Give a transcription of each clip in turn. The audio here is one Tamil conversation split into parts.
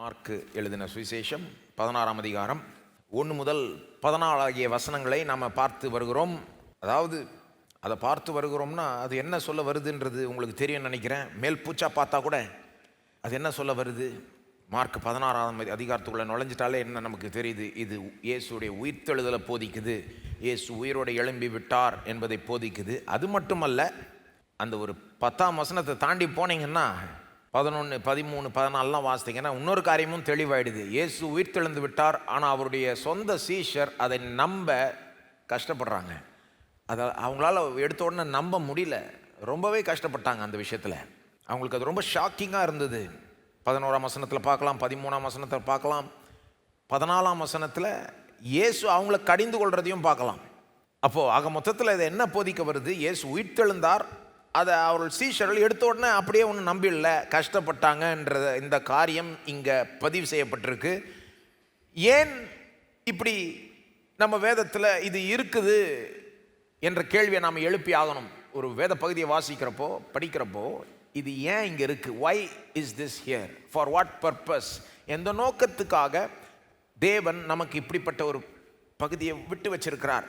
மார்க்கு எழுதின சுவிசேஷம் 16ஆம் அதிகாரம் 1 முதல் 14 ஆகிய வசனங்களை நாம் பார்த்து வருகிறோம். அதாவது அதை பார்த்து வருகிறோம்னா அது என்ன சொல்ல வருதுன்றது உங்களுக்கு தெரியும் நினைக்கிறேன். மேல் பூச்சா பார்த்தா கூட அது என்ன சொல்ல வருது. மார்க் 16ஆம் அதிகாரத்துக்குள்ளே நுழைஞ்சிட்டாலே என்ன நமக்கு தெரியுது. இது இயேசுடைய உயிர்த்தெழுதலை போதிக்குது. இயேசு உயிரோடு எழும்பி விட்டார் என்பதை போதிக்குது. அது மட்டுமல்ல, அந்த ஒரு 10ஆம் வசனத்தை தாண்டி போனீங்கன்னா 11, 13, 14 வாசித்தீங்கன்னா இன்னொரு காரியமும் தெளிவாயிடுது. இயேசு உயிர்த்தெழுந்து விட்டார், ஆனால் அவருடைய சொந்த சீஷர் அதை நம்ப கஷ்டப்படுறாங்க. அதை அவங்களால எடுத்த உடனே நம்ப முடியல. ரொம்பவே கஷ்டப்பட்டாங்க அந்த விஷயத்தில். அவங்களுக்கு அது ரொம்ப ஷாக்கிங்காக இருந்தது. 11ஆம் வசனத்தில் பார்க்கலாம், 13ஆம் வசனத்தில் பார்க்கலாம், 14ஆம் வசனத்தில் இயேசு அவங்கள கடிந்து கொள்றதையும் பார்க்கலாம். அப்போது ஆக மொத்தத்தில் இதை என்ன போதிக்க வருது? இயேசு உயிர்த்தெழுந்தார், அதை அவர்கள் சீஷர்கள் எடுத்த உடனே அப்படியே ஒன்றும் நம்பிடல, கஷ்டப்பட்டாங்கன்ற இந்த காரியம் இங்கே பதிவு செய்யப்பட்டிருக்கு. ஏன் இப்படி நம்ம வேதத்தில் இது இருக்குது என்ற கேள்வியை நாம் எழுப்பி ஆகணும். ஒரு வேத பகுதியை வாசிக்கிறப்போ படிக்கிறப்போ இது ஏன் இங்கே இருக்குது? why is this here? for what purpose? எந்த நோக்கத்துக்காக தேவன் நமக்கு இப்படிப்பட்ட ஒரு பகுதியை விட்டு வச்சிருக்கிறார்?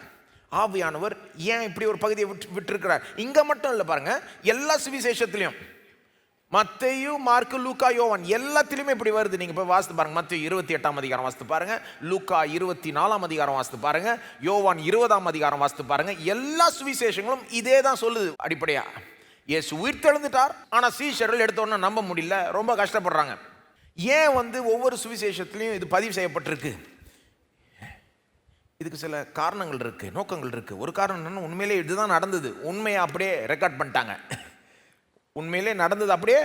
ஆவியானவர் ஏன் இப்படி ஒரு பகுதியை விட்டுருக்கிறார்? இங்கே மட்டும் இல்லை பாருங்க, எல்லா சுவிசேஷத்துலையும் மத்தேயு, மார்க்கு, லூக்கா, யோவான் எல்லாத்திலுமே இப்படி வருது. நீங்கள் போய் வாசித்து பாருங்க. மத்தேயு 28ஆம் அதிகாரம் வாசித்து பாருங்க, லூக்கா 24ஆம் அதிகாரம் வாசித்து பாருங்க, யோவான் 20ஆம் அதிகாரம் வாசித்து பாருங்க. எல்லா சுவிசேஷங்களும் இதே தான் சொல்லுது. அடிப்படையா இயேசு உயிர்த்தெழுந்துட்டார், ஆனால் சீஷர்கள் எடுத்த உடனே நம்ப முடியல, ரொம்ப கஷ்டப்படுறாங்க. ஏன் ஒவ்வொரு சுவிசேஷத்துலையும் இது பதிவு செய்யப்பட்டிருக்கு? இதுக்கு சில காரணங்கள் இருக்குது, நோக்கங்கள் இருக்குது. ஒரு காரணம் என்னென்னா, உண்மையிலே இதுதான் நடந்தது, உண்மையை அப்படியே ரெக்கார்ட் பண்ணிட்டாங்க. உண்மையிலே நடந்தது அப்படியே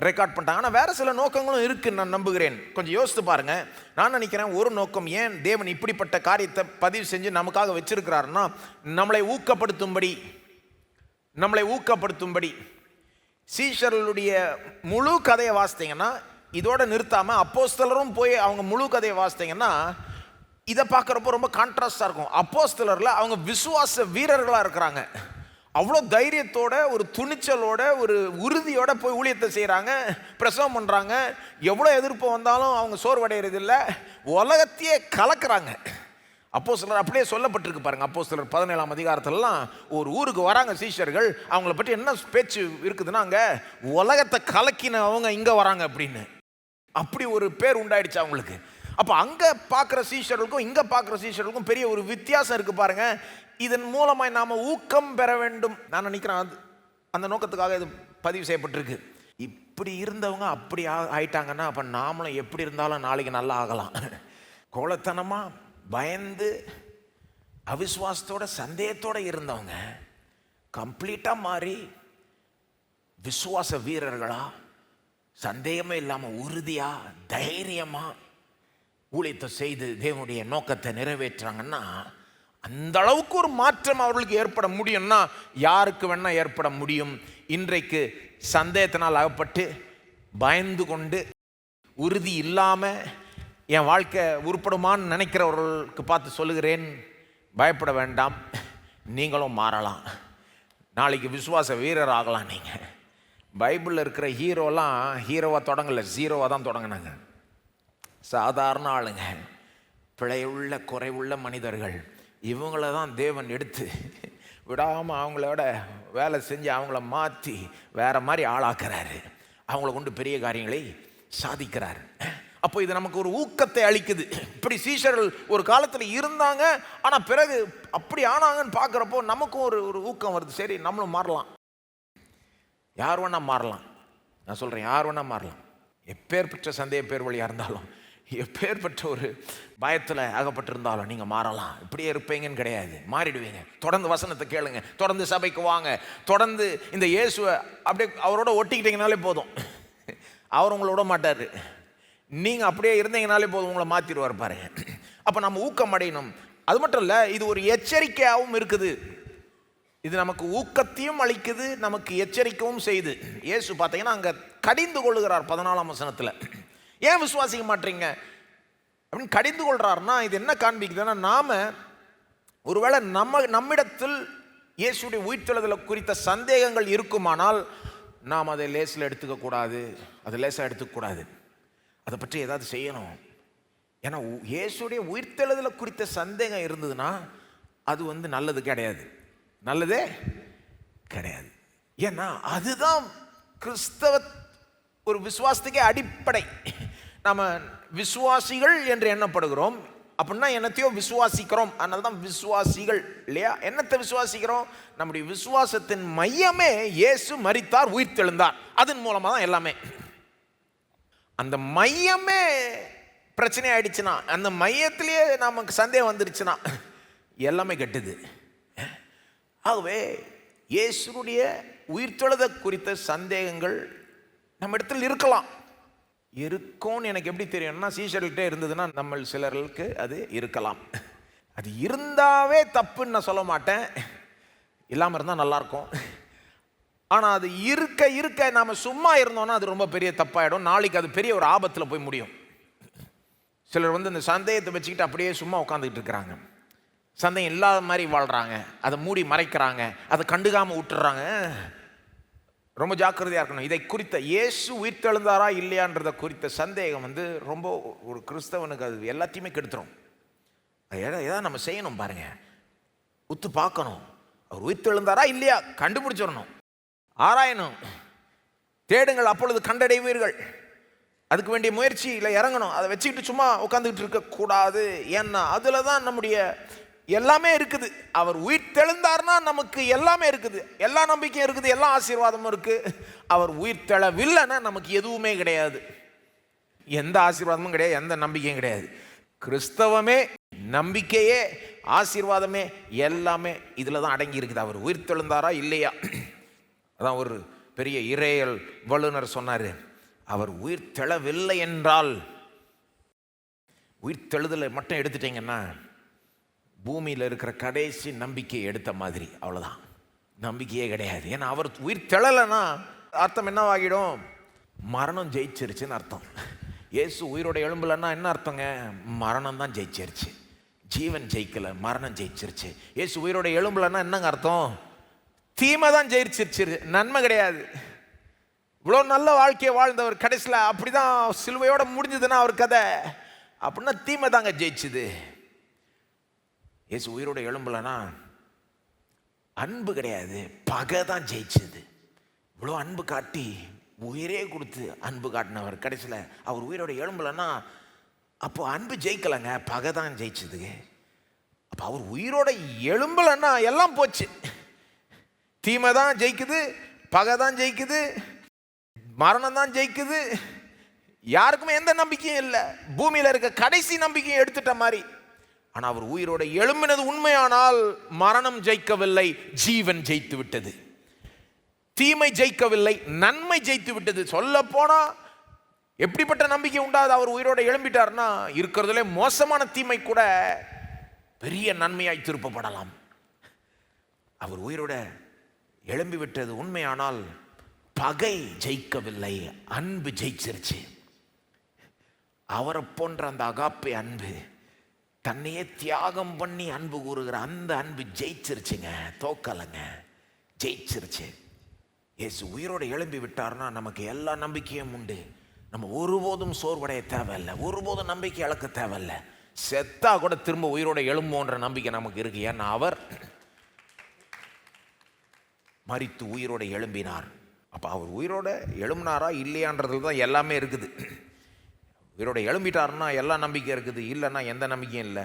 ரெக்கார்ட் பண்ணிட்டாங்க. ஆனால் வேறு சில நோக்கங்களும் இருக்குன்னு நான் நம்புகிறேன். கொஞ்சம் யோசித்து பாருங்கள். நான் நினைக்கிறேன் ஒரு நோக்கம், ஏன் தேவன் இப்படிப்பட்ட காரியத்தை பதிவு செஞ்சு நமக்காக வச்சிருக்கிறாருன்னா, நம்மளை ஊக்கப்படுத்தும்படி. சீஷர்களுடைய முழு கதையை வாசித்தீங்கன்னா, இதோட நிறுத்தாமல் அப்போஸ்தலரும் போய் அவங்க முழு கதையை வாசித்தீங்கன்னா இதை பார்க்குறப்போ ரொம்ப கான்ட்ராஸ்டாக இருக்கும். அப்போஸ்தலரில் அவங்க விசுவாச வீரர்களாக இருக்கிறாங்க. அவ்வளோ தைரியத்தோட, ஒரு துணிச்சலோட, ஒரு உறுதியோட போய் ஊழியத்தை செய்கிறாங்க, பிரசவம் பண்ணுறாங்க. எவ்வளோ எதிர்ப்பு வந்தாலும் அவங்க சோர்வடைகிறது இல்லை, உலகத்தையே கலக்கிறாங்க. அப்போஸ்தலர் அப்படியே சொல்லப்பட்டிருக்கு பாருங்க. அப்போஸ்தலர் 17ஆம் அதிகாரத்திலலாம் ஒரு ஊருக்கு வராங்க சீஷர்கள். அவங்கள பற்றி என்ன பேச்சு இருக்குதுன்னா, அங்கே உலகத்தை கலக்கினவங்க இங்கே வராங்க அப்படின்னு. அப்படி ஒரு பேர் உண்டாயிடுச்சு அவங்களுக்கு. அப்போ அங்கே பார்க்குற சீஷர்களுக்கும் இங்கே பார்க்குற சீஷர்களுக்கும் பெரிய ஒரு வித்தியாசம் இருக்குது பாருங்க. இதன் மூலமாக நாம் ஊக்கம் பெற வேண்டும். நான் நினைக்கிறேன் அந்த நோக்கத்துக்காக இது பதிவு செய்யப்பட்டிருக்கு. இப்படி இருந்தவங்க அப்படி ஆயிட்டாங்கன்னா, அப்போ நாமளும் எப்படி இருந்தாலும் நாளைக்கு நல்லா ஆகலாம். கோலத்தனமாக பயந்து அவிசுவாசத்தோட சந்தேகத்தோடு இருந்தவங்க கம்ப்ளீட்டாக மாறி விசுவாச வீரர்களா, சந்தேகமே இல்லாமல் உறுதியாக தைரியமாக ஊழியத்தை செய்து தேவனுடைய நோக்கத்தை நிறைவேற்றுறாங்கன்னா, அந்த அளவுக்கு ஒரு மாற்றம் அவர்களுக்கு ஏற்பட முடியும்னா யாருக்கு வேணா ஏற்பட முடியும். இன்றைக்கு சந்தேகத்தினால் அகப்பட்டு பயந்து கொண்டு உறுதி இல்லாமல் என் வாழ்க்கை உருப்படுமான்னு நினைக்கிறவர்களுக்கு பார்த்து சொல்லுகிறேன், பயப்பட வேண்டாம். நீங்களும் மாறலாம். நாளைக்கு விசுவாச வீரர் ஆகலாம். நீங்கள் பைபிளில் இருக்கிற ஹீரோலாம் ஹீரோவாக தொடங்கலை, ஜீரோவாக தான் தொடங்கினாங்க. சாதாரண ஆளுங்க, பிழையுள்ள குறைவுள்ள மனிதர்கள். இவங்கள தான் தேவன் எடுத்து விடாமல் அவங்களோட வேலை செஞ்சு அவங்கள மாற்றி வேற மாதிரி ஆளாக்குறாரு. அவங்கள கொண்டு பெரிய காரியங்களை சாதிக்கிறார். அப்போ இது நமக்கு ஒரு ஊக்கத்தை அளிக்குது. இப்படி சீஷர்கள் ஒரு காலத்தில் இருந்தாங்க, ஆனால் பிறகு அப்படி ஆனாங்கன்னு பார்க்குறப்போ நமக்கும் ஒரு ஊக்கம் வருது. சரி, நம்மளும் மாறலாம். யார் வேணா மாறலாம். நான் சொல்கிறேன், யார் வேணா மாறலாம். எப்பேற்பட்ட சந்தேக பேர் வழியாக இருந்தாலும், எப்பேற்பட்ட ஒரு பயத்தில் அகப்பட்டிருந்தாலும் நீங்கள் மாறலாம். இப்படியே இருப்பீங்கன்னு கிடையாது, மாறிடுவீங்க. தொடர்ந்து வசனத்தை கேளுங்க, தொடர்ந்து சபைக்கு வாங்க, தொடர்ந்து இந்த இயேசுவை அப்படியே அவரோட ஒட்டிக்கிட்டீங்கனாலே போதும். அவர் உங்களை விட மாட்டார். நீங்கள் அப்படியே இருந்தீங்கனாலே போதும், உங்களை மாற்றிடுவார் பாருங்க. அப்போ நம்ம ஊக்கம் அடையணும். அது மட்டும் இல்லை, இது ஒரு எச்சரிக்கையாகவும் இருக்குது. இது நமக்கு ஊக்கத்தையும் அளிக்குது, நமக்கு எச்சரிக்கவும் செய்யுது. இயேசு பார்த்தீங்கன்னா அங்கே கடிந்து கொள்ளுகிறார் 14ஆம் வசனத்தில். ஏன் விசுவாசிக்க மாட்டீங்க அப்படின்னு கடிந்து கொள்றாருன்னா, இது என்ன காண்பிக்குதுன்னா, நாம ஒருவேளை நம்மிடத்தில் இயேசுடைய உயிர்த்தெழுதலை குறித்த சந்தேகங்கள் இருக்குமானால் நாம் அதை லேசில் எடுத்துக்கக்கூடாது, அதை லேசாக எடுத்துக்கக்கூடாது. அதை பற்றி ஏதாவது செய்யணும். ஏன்னா இயேசுடைய உயிர்த்தெழுதலை குறித்த சந்தேகம் இருந்ததுன்னா அது நல்லது கிடையாது, நல்லதே கிடையாது. ஏன்னா அதுதான் கிறிஸ்தவ ஒரு விசுவாசத்துக்கே அடிப்படை. நம்ம விசுவாசிகள் என்று எண்ணப்படுகிறோம் அப்படின்னா என்னத்தையோ விசுவாசிக்கிறோம், அதனால தான் விசுவாசிகள் இல்லையா? என்னத்தை விசுவாசிக்கிறோம்? நம்முடைய விசுவாசத்தின் மையமே இயேசு மரித்தார், உயிர்த்தெழுந்தார். அதன் மூலமாக தான் எல்லாமே. அந்த மையமே பிரச்சனை ஆயிடுச்சுன்னா, அந்த மையத்திலேயே நமக்கு சந்தேகம் வந்துருச்சுன்னா எல்லாமே கெட்டுது. ஆகவே இயேசுடைய உயிர்த்தெழுதலை குறித்த சந்தேகங்கள் நம்ம இடத்துல இருக்கலாம். இருக்கும்னு எனக்கு எப்படி தெரியும்னா, சீஷர்கள்கிட்ட இருந்ததுன்னா நம்ம சிலர்களுக்கு அது இருக்கலாம். அது இருந்தாவே தப்புன்னு நான் சொல்ல மாட்டேன், இல்லாமல் இருந்தால் நல்லாயிருக்கும். ஆனால் அது இருக்க இருக்க நாம் சும்மா இருந்தோன்னா அது ரொம்ப பெரிய தப்பாயிடும். நாளைக்கு அது பெரிய ஒரு ஆபத்தில் போய் முடியும். சிலர் இந்த சந்தேகத்தை வச்சுக்கிட்டு அப்படியே சும்மா உட்காந்துக்கிட்டு இருக்கிறாங்க, சந்தேகம் இல்லாத மாதிரி வாழ்கிறாங்க, அதை மூடி மறைக்கிறாங்க, அதை கண்டுக்காமல் விட்டுறாங்க. ரொம்ப ஜாக்கிரதையாக இருக்கணும். இதை குறித்த இயேசு உயிர்த்தெழுந்தாரா இல்லையான்றதை குறித்த சந்தேகம் ரொம்ப ஒரு கிறிஸ்தவனுக்கு அது எல்லாத்தையுமே கெடுத்துரும். ஏதாவது நம்ம செய்யணும் பாருங்க, உத்து பார்க்கணும், அவர் உயிர்த்தெழுந்தாரா இல்லையா கண்டுபிடிச்சிடணும், ஆராயணும், தேடுங்கள் அப்பொழுது கண்டடைவீர்கள். அதுக்கு வேண்டிய முயற்சியில் இறங்கணும். அதை வச்சுக்கிட்டு சும்மா உட்காந்துக்கிட்டு இருக்கக்கூடாது. ஏன்னா அதில் தான் நம்முடைய எல்லாமே இருக்குது. அவர் உயிர்த்தெழுந்தார்னா நமக்கு எல்லாமே இருக்குது, எல்லா நம்பிக்கையும் இருக்குது, எல்லா ஆசீர்வாதமும் இருக்குது. அவர் உயிர்த்தெழவில்லைன்னா நமக்கு எதுவுமே கிடையாது, எந்த ஆசீர்வாதமும் கிடையாது, எந்த நம்பிக்கையும் கிடையாது. கிறிஸ்தவமே, நம்பிக்கையே, ஆசீர்வாதமே எல்லாமே இதில் தான் அடங்கி இருக்குது. அவர் உயிர்த்தெழுந்தாரா இல்லையா? அதான் ஒரு பெரிய இறையல் வல்லுனர் சொன்னார், அவர் உயிர்த்தெழவில்லை என்றால், உயிர்த்தெழுதலை மட்டும் எடுத்துட்டீங்கன்னா பூமியில் இருக்கிற கடைசி நம்பிக்கையை எடுத்த மாதிரி, அவ்வளோதான், நம்பிக்கையே கிடையாது. ஏன்னா அவர் உயிர்த்தெழலைன்னா அர்த்தம் என்னவாகிடும்? மரணம் ஜெயிச்சிருச்சுன்னு அர்த்தம். இயேசு உயிரோட எழும்பலைன்னா என்ன அர்த்தங்க? மரணம் தான் ஜெயிச்சிருச்சு, ஜீவன் ஜெயிக்கலை, மரணம் ஜெயிச்சிருச்சு. இயேசு உயிரோட எழும்பலைன்னா என்னங்க அர்த்தம்? தீமை தான் ஜெயிச்சிருச்சு, நன்மை கிடையாது. இவ்வளோ நல்ல வாழ்க்கையை வாழ்ந்தவர் கடைசியில் அப்படிதான் சிலுவையோட முடிஞ்சதுன்னா அவர் கதை அப்படின்னா தீமை தாங்க ஜெயிச்சுது. இயேசு உயிரோட எழும்பலைன்னா அன்பு கிடையாது, பகை தான் ஜெயிச்சது. இவ்வளோ அன்பு காட்டி உயிரே கொடுத்து அன்பு காட்டினவர் கடைசியில் அவர் உயிரோட எழும்பலைன்னா அப்போ அன்பு ஜெயிக்கலைங்க, பகை தான் ஜெயிச்சதுங்க. அப்போ அவர் உயிரோட எழும்பலைன்னா எல்லாம் போச்சு, தீமை தான் ஜெயிக்குது, பகை தான் ஜெயிக்குது, மரணம் தான் ஜெயிக்குது. யாருக்குமே எந்த நம்பிக்கையும் இல்லை, பூமியில் இருக்க கடைசி நம்பிக்கையும் எடுத்துட்ட மாதிரி. ஆனால் அவர் உயிரோட எழும்பினது உண்மையானால் மரணம் ஜெயிக்கவில்லை, ஜீவன் ஜெயித்து விட்டது. தீமை ஜெயிக்கவில்லை, நன்மை ஜெயித்து விட்டது. சொல்ல போனா எப்படிப்பட்ட நம்பிக்கை உண்டாது? அவர் உயிரோட எழும்பிட்டார்னா இருக்கிறதுல மோசமான தீமை கூட பெரிய நன்மையாய் திருப்பப்படலாம். அவர் உயிரோட எழும்பி விட்டது உண்மையானால் பகை ஜெயிக்கவில்லை, அன்பு ஜெயிச்சிருச்சு. அவரை போன்ற அந்த அகாப்பே அன்பு, தன்னையே தியாகம் பண்ணி அன்பு கூறுகிற அந்த அன்பு ஜெயிச்சிருச்சுங்க, தோக்கலைங்க, ஜெயிச்சிருச்சு. இயேசு உயிரோடு எழும்பி விட்டார்னா நமக்கு எல்லா நம்பிக்கையும் உண்டு. நம்ம ஒருபோதும் சோர்வடைய தேவையில்லை, ஒருபோதும் நம்பிக்கை இழக்க தேவையில்லை. செத்தா கூட திரும்ப உயிரோட எழும்போன்ற நம்பிக்கை நமக்கு இருக்கு. ஏன்னா அவர் மரித்து உயிரோட எழும்பினார். அப்போ அவர் உயிரோட எழும்பினாரா இல்லையான்றதுல தான் எல்லாமே இருக்குது. உயிரோட எழும்பிட்டாருன்னா எல்லா நம்பிக்கை இருக்குது, இல்லைன்னா எந்த நம்பிக்கையும் இல்லை.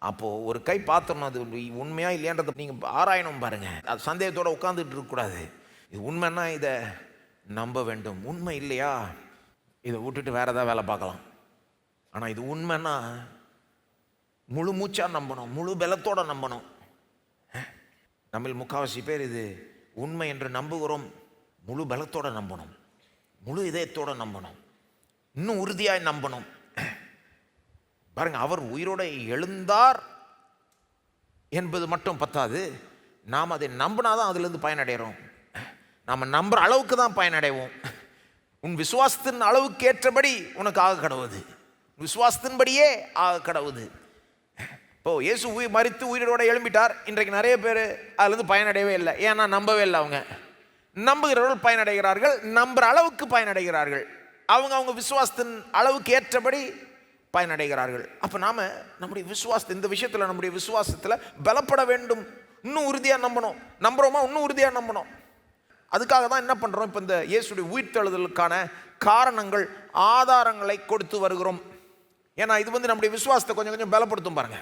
அப்போது ஒரு கை பார்த்துடணும், அது உண்மையா இல்லையான்றதை நீங்கள் ஆராயணும் பாருங்க. அது சந்தேகத்தோடு உட்காந்துட்டு இருக்கக்கூடாது. இது உண்மைன்னா இதை நம்ப வேண்டும், உண்மை இல்லையா இதை விட்டுட்டு வேற ஏதாவது வேலை பார்க்கலாம். ஆனால் இது உண்மைன்னா முழு மூச்சாக நம்பணும், முழு பலத்தோடு நம்பணும். நம்ம முக்கால்வாசி பேர் இது உண்மை என்று நம்புகிறோம், முழு பலத்தோடு நம்பணும், முழு இதயத்தோடு நம்பணும், இன்னும் உறுதியாய் நம்பணும். பாருங்க, அவர் உயிரோட எழுந்தார் என்பது மட்டும் பத்தாது, நாம் அதை நம்பினாதான் அதுலேருந்து பயனடைகிறோம். நாம் நம்புற அளவுக்கு தான் பயனடைவோம். உன் விசுவாசத்தின் அளவுக்கு ஏற்றபடி உனக்கு ஆக கடவுது, விசுவாசத்தின்படியே ஆக கடவுது. இப்போ இயேசு மரித்து உயிரோட எழும்பிட்டார். இன்றைக்கு நிறைய பேர் அதுலேருந்து பயனடையவே இல்லை. ஏன்னா நம்பவே இல்லை. அவங்க நம்புகிறவர்கள் பயனடைகிறார்கள், நம்புகிற அளவுக்கு பயனடைகிறார்கள். அவங்க அவங்க விசுவாசத்தின் அளவுக்கு ஏற்றபடி பயனடைகிறார்கள். அப்போ நாம் நம்முடைய விசுவாசத்தை, இந்த விஷயத்தில் நம்முடைய விசுவாசத்தில் பலப்பட வேண்டும். இன்னும் உறுதியாக நம்பணும். நம்புகிறோமா? இன்னும் உறுதியாக நம்பணும். அதுக்காக தான் என்ன பண்ணுறோம், இப்போ இந்த இயேசுடைய உயிர்த்தெழுதலுக்கான காரணங்கள், ஆதாரங்களை கொடுத்து வருகிறோம். ஏன்னா இது வந்து நம்முடைய விசுவாசத்தை கொஞ்சம் கொஞ்சம் பலப்படுத்தும். பாருங்க,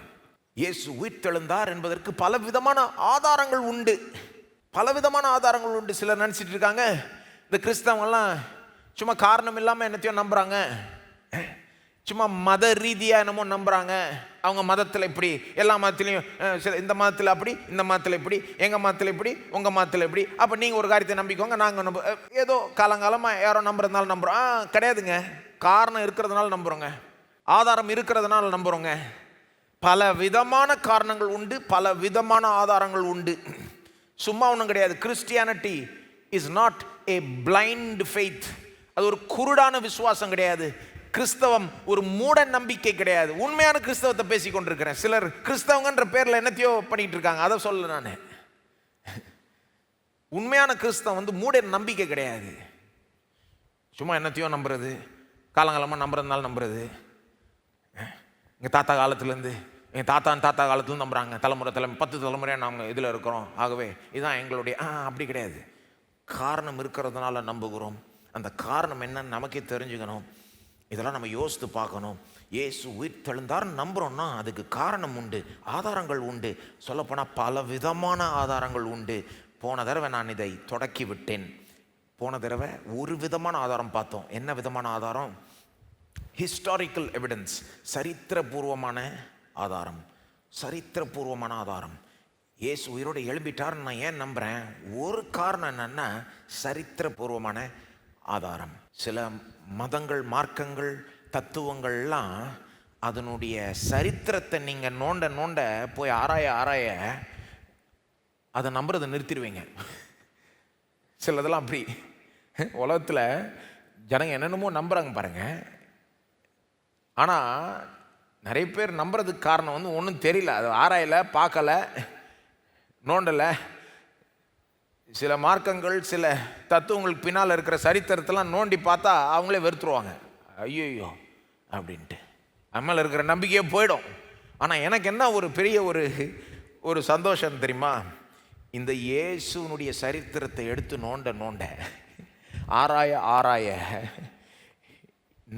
இயேசு உயிர்த்தெழுந்தார் என்பதற்கு பல விதமான ஆதாரங்கள் உண்டு. பலவிதமான ஆதாரங்கள் உண்டு. சிலர் நினச்சிட்டு இருக்காங்க, இந்த கிறிஸ்தவங்கள்லாம் சும்மா காரணம் இல்லாமல் என்னத்தையும் நம்புகிறாங்க, சும்மா மத ரீதியாக என்னமோ நம்புகிறாங்க. அவங்க மதத்தில் இப்படி, எல்லா மதத்துலேயும் இந்த மதத்தில் அப்படி, இந்த மதத்தில் இப்படி, எங்கள் மதத்தில் இப்படி, உங்கள் மதத்தில் இப்படி, அப்போ நீங்கள் ஒரு காரியத்தை நம்பிக்கோங்க, நாங்கள் ஏதோ காலங்காலமாக யாரோ நம்புறதுனால நம்புகிறோம். கிடையாதுங்க. காரணம் இருக்கிறதுனால நம்புகிறோங்க, ஆதாரம் இருக்கிறதுனால நம்புகிறோங்க. பல விதமான காரணங்கள் உண்டு, பல விதமான ஆதாரங்கள் உண்டு. சும்மா ஒன்றும் கிடையாது. Christianity is not a blind faith. அது ஒரு குருடான விசுவாசம் கிடையாது. கிறிஸ்தவம் ஒரு மூட நம்பிக்கை கிடையாது. உண்மையான கிறிஸ்தவத்தை பேசி கொண்டிருக்கிறேன். சிலர் கிறிஸ்தவங்கன்ற பேரில் என்னத்தையோ பண்ணிட்டு இருக்காங்க, அதை சொல்ல நான். உண்மையான கிறிஸ்தவம் வந்து மூட நம்பிக்கை கிடையாது. சும்மா என்னத்தையோ நம்புறது, காலங்காலமாக நம்புறதுனால நம்புறது. எங்கள் தாத்தா காலத்துலேருந்து, எங்கள் தாத்தா காலத்துலேருந்து நம்புகிறாங்க, தலைமுறை 10 தலைமுறையாக நாங்கள் இதில் இருக்கிறோம், ஆகவே இதுதான் எங்களுடைய. அப்படி கிடையாது. காரணம் இருக்கிறதுனால நம்புகிறோம். அந்த காரணம் என்னன்னு நமக்கே தெரிஞ்சுக்கணும். இதெல்லாம் நம்ம யோசித்து பார்க்கணும். இயேசு உயிர் தெழுந்தார் நம்புகிறோன்னா அதுக்கு காரணம் உண்டு, ஆதாரங்கள் உண்டு. சொல்லப்போனால் பல விதமான ஆதாரங்கள் உண்டு. போன தடவை நான் இதை தொடக்கி விட்டேன். போன தடவை ஒரு விதமான ஆதாரம் பார்த்தோம். என்ன விதமான ஆதாரம்? ஹிஸ்டாரிக்கல் எவிடன்ஸ், சரித்திரபூர்வமான ஆதாரம். சரித்திரபூர்வமான ஆதாரம். இயேசு உயிரோடு எழும்பிட்டார்னு நான் ஏன் நம்புகிறேன்? ஒரு காரணம் என்னன்னா, சரித்திரபூர்வமான ஆதாரம். சில மதங்கள், மார்க்கங்கள், தத்துவங்கள்லாம் அதனுடைய சரித்திரத்தை நீங்கள் நோண்ட நோண்ட போய் ஆராய அதை நம்புறதை நிறுத்திடுவீங்க. சிலதெல்லாம் அப்படி உலகத்தில் ஜனங்க என்னென்னமோ நம்புகிறாங்க பாருங்க. ஆனால் நிறைய பேர் நம்புறதுக்கு காரணம் வந்து ஒன்றும் தெரியல, அது ஆராயலை, பார்க்கலை, நோண்டலை. சில மார்க்கங்கள், சில தத்துவங்களுக்கு பின்னால் இருக்கிற சரித்திரத்தெல்லாம் நோண்டி பார்த்தா அவங்களே வெறுத்துருவாங்க. ஐயோ அப்படின்ட்டு நம்மள இருக்கிற நம்பிக்கையே போயிடும். ஆனால் எனக்கு என்ன ஒரு பெரிய ஒரு சந்தோஷம் தெரியுமா? இந்த இயேசுனுடைய சரித்திரத்தை எடுத்து நோண்ட ஆராய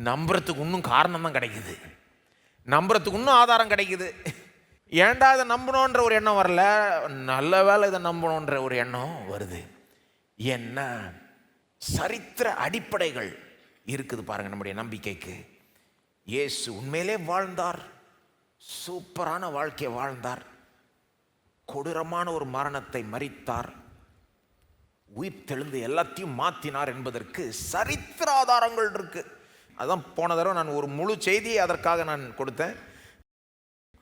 நம்புறதுக்கு இன்னும் காரணம் தான் கிடைக்குது, நம்புறதுக்கு இன்னும் ஆதாரம் கிடைக்குது. ஏன்டா இதை நம்பணுன்ற ஒரு எண்ணம் வரல, நல்ல வேலை இதை நம்பணுன்ற ஒரு எண்ணம் வருது. என்ன சரித்திர அடிப்படைகள் இருக்குது பாருங்க நம்முடைய நம்பிக்கைக்கு. இயேசு உண்மையிலே வாழ்ந்தார், சூப்பரான வாழ்க்கையை வாழ்ந்தார், கொடூரமான ஒரு மரணத்தை மரித்தார், உயிர் தெழுந்து எல்லாத்தையும் மாற்றினார் என்பதற்கு சரித்திர ஆதாரங்கள் இருக்கு. அதான் போன தடவை நான் ஒரு முழு செய்தியை அதற்காக நான் கொடுத்தேன்.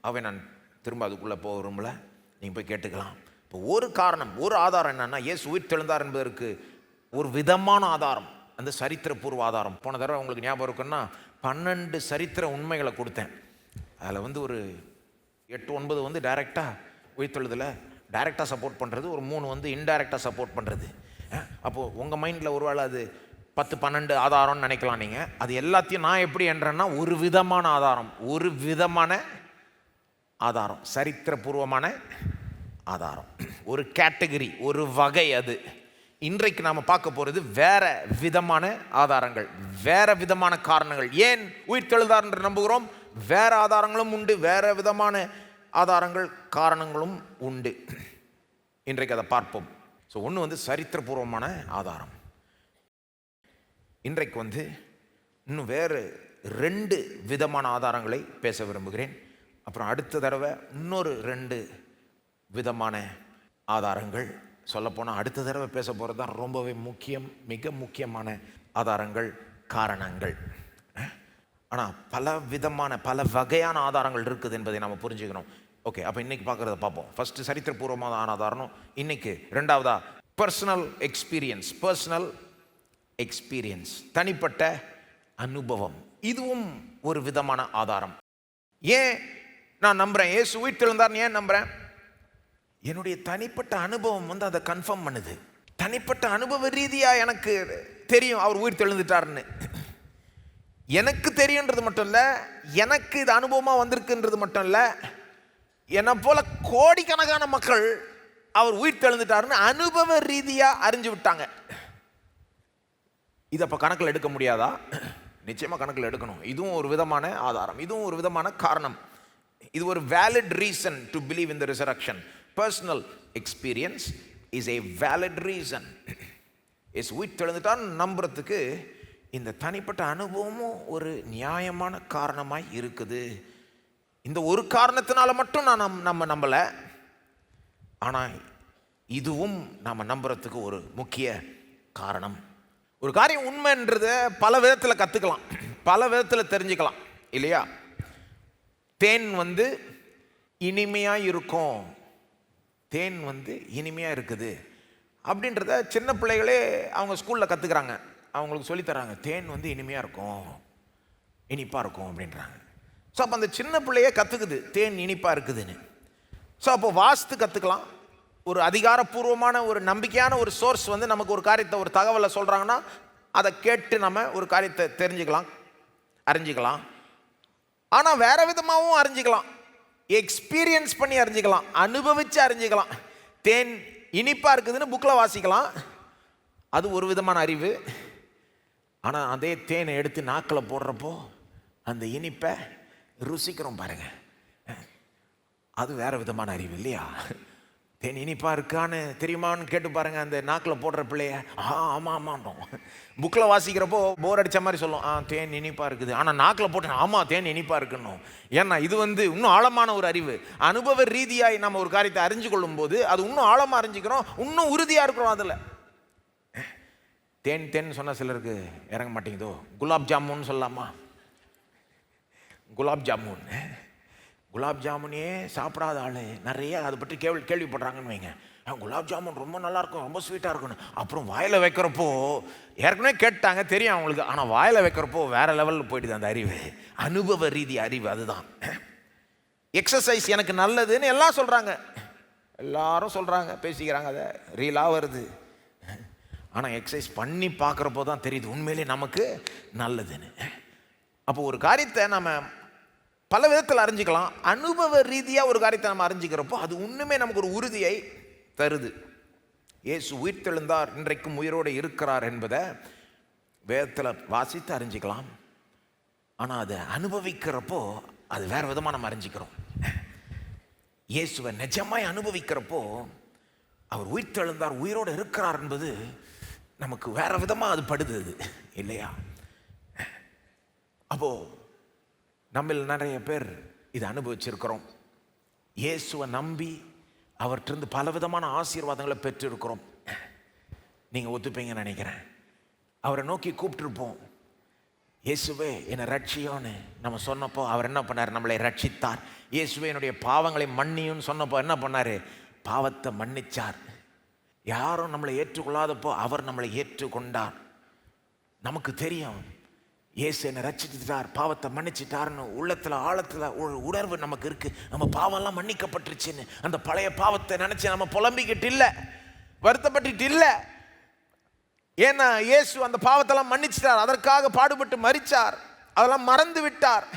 அவை நான் திரும்ப அதுக்குள்ளே போக விரும்பல, நீங்கள் போய் கேட்டுக்கலாம். இப்போ ஒரு காரணம், ஒரு ஆதாரம் என்னன்னா, இயேசு உயிர் தெழுந்தார் என்பதற்கு ஒரு விதமான ஆதாரம், அந்த சரித்திரபூர்வ ஆதாரம். போன தடவை உங்களுக்கு ஞாபகம் இருக்குன்னா 12 சரித்திர உண்மைகளை கொடுத்தேன். அதில் வந்து ஒரு 8-9 வந்து டைரெக்டாக உயிர்த்தெழுதலை டைரெக்டாக சப்போர்ட் பண்ணுறது, ஒரு 3 வந்து இன்டைரக்டாக சப்போர்ட் பண்ணுறது. அப்போது உங்கள் மைண்டில் ஒருவேளை அது 10-12 ஆதாரம்னு நினைக்கலாம் நீங்கள். அது எல்லாத்தையும் நான் எப்படி என்றேன்னா, ஒரு விதமான ஆதாரம், ஒரு விதமான ஆதாரம், சரித்திரபூர்வமான ஆதாரம், ஒரு கேட்டகரி, ஒரு வகை. அது இன்றைக்கு நாம் பார்க்க போகிறது வேற விதமான ஆதாரங்கள், வேற விதமான காரணங்கள். ஏன் உயிர் தெழுந்தார் என்று நம்புகிறோம்? வேற ஆதாரங்களும் உண்டு, வேற விதமான ஆதாரங்கள், காரணங்களும் உண்டு. இன்றைக்கு அதை பார்ப்போம். ஸோ ஒன்று வந்து சரித்திரபூர்வமான ஆதாரம். இன்றைக்கு வந்து இன்னும் வேறு 2 விதமான ஆதாரங்களை பேச விரும்புகிறேன். அப்புறம் அடுத்த தடவை இன்னொரு 2 விதமான ஆதாரங்கள். சொல்லப்போனால் அடுத்த தடவை பேச போகிறது தான் ரொம்பவே முக்கியம், மிக முக்கியமான ஆதாரங்கள், காரணங்கள். ஆனால் பல விதமான, பல வகையான ஆதாரங்கள் இருக்குது என்பதை நாம் புரிஞ்சுக்கணும். ஓகே, அப்போ இன்றைக்கி பார்க்குறத பார்ப்போம். ஃபஸ்ட்டு சரித்திரபூர்வமான ஆதாரம் இன்றைக்கி. ரெண்டாவதா பர்சனல் எக்ஸ்பீரியன்ஸ், தனிப்பட்ட அனுபவம். இதுவும் ஒரு விதமான ஆதாரம். ஏன் நான் நம்புகிறேன் இயேசு உயிர் தெழுந்தார்னு ஏன் நம்புகிறேன்? என்னுடைய தனிப்பட்ட அனுபவம் வந்து அதை கன்ஃபார்ம் பண்ணுது. தனிப்பட்ட அனுபவ ரீதியாக எனக்கு தெரியும் அவர் உயிர் தெழுந்துட்டார்னு. எனக்கு தெரியுன்றது மட்டும் இல்லை, எனக்கு இது அனுபவமாக வந்திருக்குன்றது மட்டும் இல்லை, என்னை போல கோடிக்கணக்கான மக்கள் அவர் உயிர் தெழுந்துட்டாருன்னு அனுபவ ரீதியாக அறிஞ்சு விட்டாங்க. இதை அப்போ கணக்கில் எடுக்க முடியாதா? நிச்சயமாக கணக்கில் எடுக்கணும். இதுவும் ஒரு விதமான ஆதாரம், இதுவும் ஒரு விதமான காரணம். இது ஒரு valid reason to believe in the resurrection. Personal experience is a valid reason. Is உயிர் தெழுந்துட்டான்னு நம்புறதுக்கு இந்த தனிப்பட்ட அனுபவமும் ஒரு நியாயமான காரணமாய் இருக்குது. இந்த ஒரு காரணத்தினால மட்டும் நம்ம நம்பலை, ஆனால் இதுவும் நம்ம நம்புறதுக்கு ஒரு முக்கிய காரணம். ஒரு காரியம் உண்மைன்றதை பல விதத்தில் கற்றுக்கலாம், பல விதத்தில் தெரிஞ்சுக்கலாம் இல்லையா? தேன் இனிமையாக இருக்கும், தேன் இனிமையாக இருக்குது அப்படின்றத சின்ன பிள்ளைகளே அவங்க ஸ்கூலில் கற்றுக்குறாங்க. அவங்களுக்கு சொல்லித்தராங்க, தேன் இனிமையாக இருக்கும், இனிப்பாக இருக்கும் அப்படின்றாங்க. ஸோ அப்போ அந்த சின்ன பிள்ளையே கற்றுக்குது தேன் இனிப்பாக இருக்குதுன்னு. ஸோ அப்போ வாஸ்து கற்றுக்கலாம். ஒரு அதிகாரப்பூர்வமான ஒரு நம்பிக்கையான ஒரு சோர்ஸ் நமக்கு ஒரு காரியத்தை, ஒரு தகவலை சொல்கிறாங்கன்னா அதை கேட்டு நம்ம ஒரு காரியத்தை தெரிஞ்சுக்கலாம், அறிஞ்சிக்கலாம். ஆனால் வேறு விதமாகவும் அறிஞ்சிக்கலாம், எக்ஸ்பீரியன்ஸ் பண்ணி அறிஞ்சிக்கலாம், அனுபவித்து அறிஞ்சிக்கலாம். தேன் இனிப்பாக இருக்குதுன்னு புக்கில் வாசிக்கலாம், அது ஒரு விதமான அறிவு. ஆனால் அதே தேனை எடுத்து நாக்கில் போடுறப்போ அந்த இனிப்பை ருசிக்கிறோம் பாருங்க, அது வேறு விதமான அறிவு இல்லையா? தேன் இனிப்பாக இருக்கான்னு தெரியுமான்னு கேட்டு பாருங்கள் அந்த நாக்கில் போடுற பிள்ளைய. ஆமாம் ஆமாண்டோம். புக்கில் வாசிக்கிறப்போ போர் அடித்த மாதிரி சொல்லும், தேன் இனிப்பாக இருக்குது. ஆனால் நாக்கில் போட்டு ஆமாம் தேன் இனிப்பாக இருக்குன்னும். ஏன்னா இது இன்னும் ஆழமான ஒரு அறிவு. அனுபவ ரீதியாக நம்ம ஒரு காரியத்தை அறிஞ்சு கொள்ளும் போது அது இன்னும் ஆழமாக அறிஞ்சிக்கிறோம், இன்னும் உறுதியாக இருக்கிறோம். அதில் தேன் தேன் சொன்னால் சிலருக்கு இறங்க மாட்டேங்குதோ. குலாப் ஜாமுன்னு சொல்லலாமா? குலாப் ஜாமுன், குலாப் ஜாமுனே சாப்பிடாத ஆள் நிறைய அதை பற்றி கேள்விப்படுறாங்கன்னு வைங்க. குலாப் ஜாமுன் ரொம்ப நல்லாயிருக்கும், ரொம்ப ஸ்வீட்டாக இருக்குன்னு. அப்புறம் வாயில் வைக்கிறப்போ ஏற்கனவே கேட்டாங்க, தெரியும் அவங்களுக்கு, ஆனால் வாயில் வைக்கிறப்போ வேறு லெவலில் போயிடுது அந்த அறிவு. அனுபவ ரீதி அறிவு அதுதான். எக்ஸசைஸ் எனக்கு நல்லதுன்னு எல்லாம் சொல்கிறாங்க, எல்லாரும் சொல்கிறாங்க, பேசிக்கிறாங்க, அதை ரீலாக வருது. ஆனால் எக்ஸசைஸ் பண்ணி பார்க்குறப்போ தான் தெரியுது உண்மையிலே நமக்கு நல்லதுன்னு. அப்போ ஒரு காரியத்தை நம்ம பல விதத்தில் அறிஞ்சிக்கலாம். அனுபவ ரீதியாக ஒரு காரியத்தை நம்ம அறிஞ்சிக்கிறப்போ அது இன்னுமே நமக்கு ஒரு உறுதியை தருது. இயேசு உயிர்த்தெழுந்தார், இன்றைக்கும் உயிரோடு இருக்கிறார் என்பதை வேதத்தில் வாசித்து அறிஞ்சிக்கலாம். ஆனால் அதை அனுபவிக்கிறப்போ அது வேறு விதமாக நம்ம அறிஞ்சிக்கிறோம். இயேசுவை நிஜமாய் அனுபவிக்கிறப்போ அவர் உயிர்த்தெழுந்தார், உயிரோடு இருக்கிறார் என்பது நமக்கு வேறு விதமாக அது படுது இல்லையா? அப்போது நம்மில் நிறைய பேர் இதை அனுபவிச்சிருக்கிறோம். இயேசுவை நம்பி அவர்கிட்ட பல விதமான ஆசீர்வாதங்களை பெற்றிருக்கிறோம். நீங்கள் ஒத்துப்பீங்கன்னு நினைக்கிறேன். அவரை நோக்கி கூப்பிட்டுருப்போம், இயேசுவே என்னை ரட்சியோன்னு நம்ம சொன்னப்போ அவர் என்ன பண்ணார்? நம்மளை ரட்சித்தார். இயேசுவே என்னுடைய பாவங்களை மன்னியும்னு சொன்னப்போ என்ன பண்ணார்? பாவத்தை மன்னிச்சார். யாரும் நம்மளை ஏற்றுக்கொள்ளாதப்போ அவர் நம்மளை ஏற்றுக்கொண்டார். நமக்கு தெரியும் இயேசு என்னை ரட்சித்தார், பாவத்தை மன்னிச்சிட்டார்னு உள்ளத்தில் ஆழத்தில் ஒரு உணர்வு நமக்கு இருக்குது. நம்ம பாவம்லாம் மன்னிக்கப்பட்டுருச்சுன்னு அந்த பழைய பாவத்தை நினச்சி நம்ம புலம்பிக்கிட்டு இல்லை, வருத்தப்பட்டுட்டு இல்லை. ஏன்னா இயேசு அந்த பாவத்தெல்லாம் மன்னிச்சிட்டார், அதற்காக பாடுபட்டு மரித்தார், அதெல்லாம் மறந்து விட்டார்.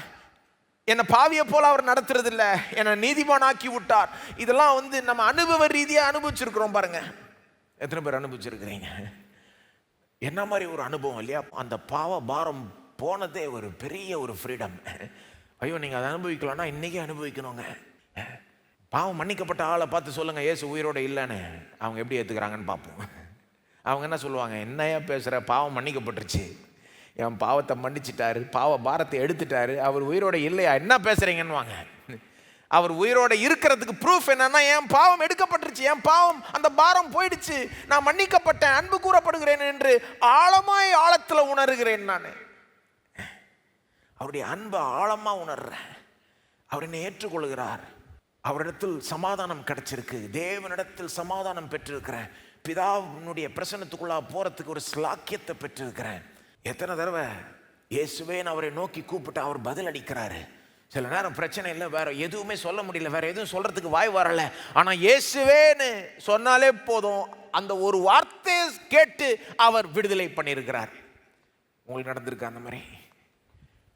என்னை பாவியை போல அவர் நடத்துறது இல்லை, என்னை நீதிமானாக்கி விட்டார். இதெல்லாம் நம்ம அனுபவ ரீதியாக அனுபவிச்சிருக்கிறோம் பாருங்க. எத்தனை பேர் அனுபவிச்சிருக்கிறீங்க? என்ன மாதிரி ஒரு அனுபவம் இல்லையா? அந்த பாவ பாரம் போனதே ஒரு பெரிய ஒரு ஃப்ரீடம். ஐயோ நீங்கள் அதை அனுபவிக்கலாம்னா இன்றைக்கே அனுபவிக்கணுங்க. பாவம் மன்னிக்கப்பட்ட ஆளை பார்த்து சொல்லுங்கள் இயேசு உயிரோடு இல்லைன்னு, அவங்க எப்படி ஏற்றுக்கிறாங்கன்னு பார்ப்போம். அவங்க என்ன சொல்லுவாங்க? என்னையா பேசுகிற, பாவம் மன்னிக்கப்பட்டுருச்சு, என் பாவத்தை மன்னிச்சிட்டாரு, பாவ பாரத்தை எடுத்துட்டாரு, அவர் உயிரோட இல்லையா, என்ன பேசுகிறீங்கன்னு வாங்க. அவர் உயிரோட இருக்கிறதுக்கு ப்ரூஃப் என்னன்னா, என் பாவம் எடுக்கப்பட்டுருச்சு, என் பாவம் அந்த பாரம் போயிடுச்சு, நான் மன்னிக்கப்பட்டேன், அன்பு கூறப்படுகிறேன் என்று ஆழமாய் ஆழத்தில் உணர்கிறேன். நான் அவருடைய அன்பை ஆழமாக உணர்றேன். அவர் என்னை ஏற்றுக்கொள்கிறார், அவரிடத்தில் சமாதானம் கிடைச்சிருக்கு, தேவனிடத்தில் சமாதானம் பெற்றிருக்கிறேன், பிதாவினுடைய பிரசன்னத்துக்குள்ளா போகிறதுக்கு ஒரு ஸ்லாக்கியத்தை பெற்றிருக்கிறேன். எத்தனை தடவை இயேசுவேன்னு அவரை நோக்கி கூப்பிட்டு அவர் பதில் அளிக்கிறாரு. சில நேரம் பிரச்சனை இல்லை, வேற எதுவுமே சொல்ல முடியல, வேற எதுவும் சொல்றதுக்கு வாய் வரல, ஆனால் இயேசுவேன்னு சொன்னாலே போதும், அந்த ஒரு வார்த்தையை கேட்டு அவர் விடுதலை பண்ணியிருக்கிறார். உங்களுக்கு நடந்திருக்கா அந்த மாதிரி?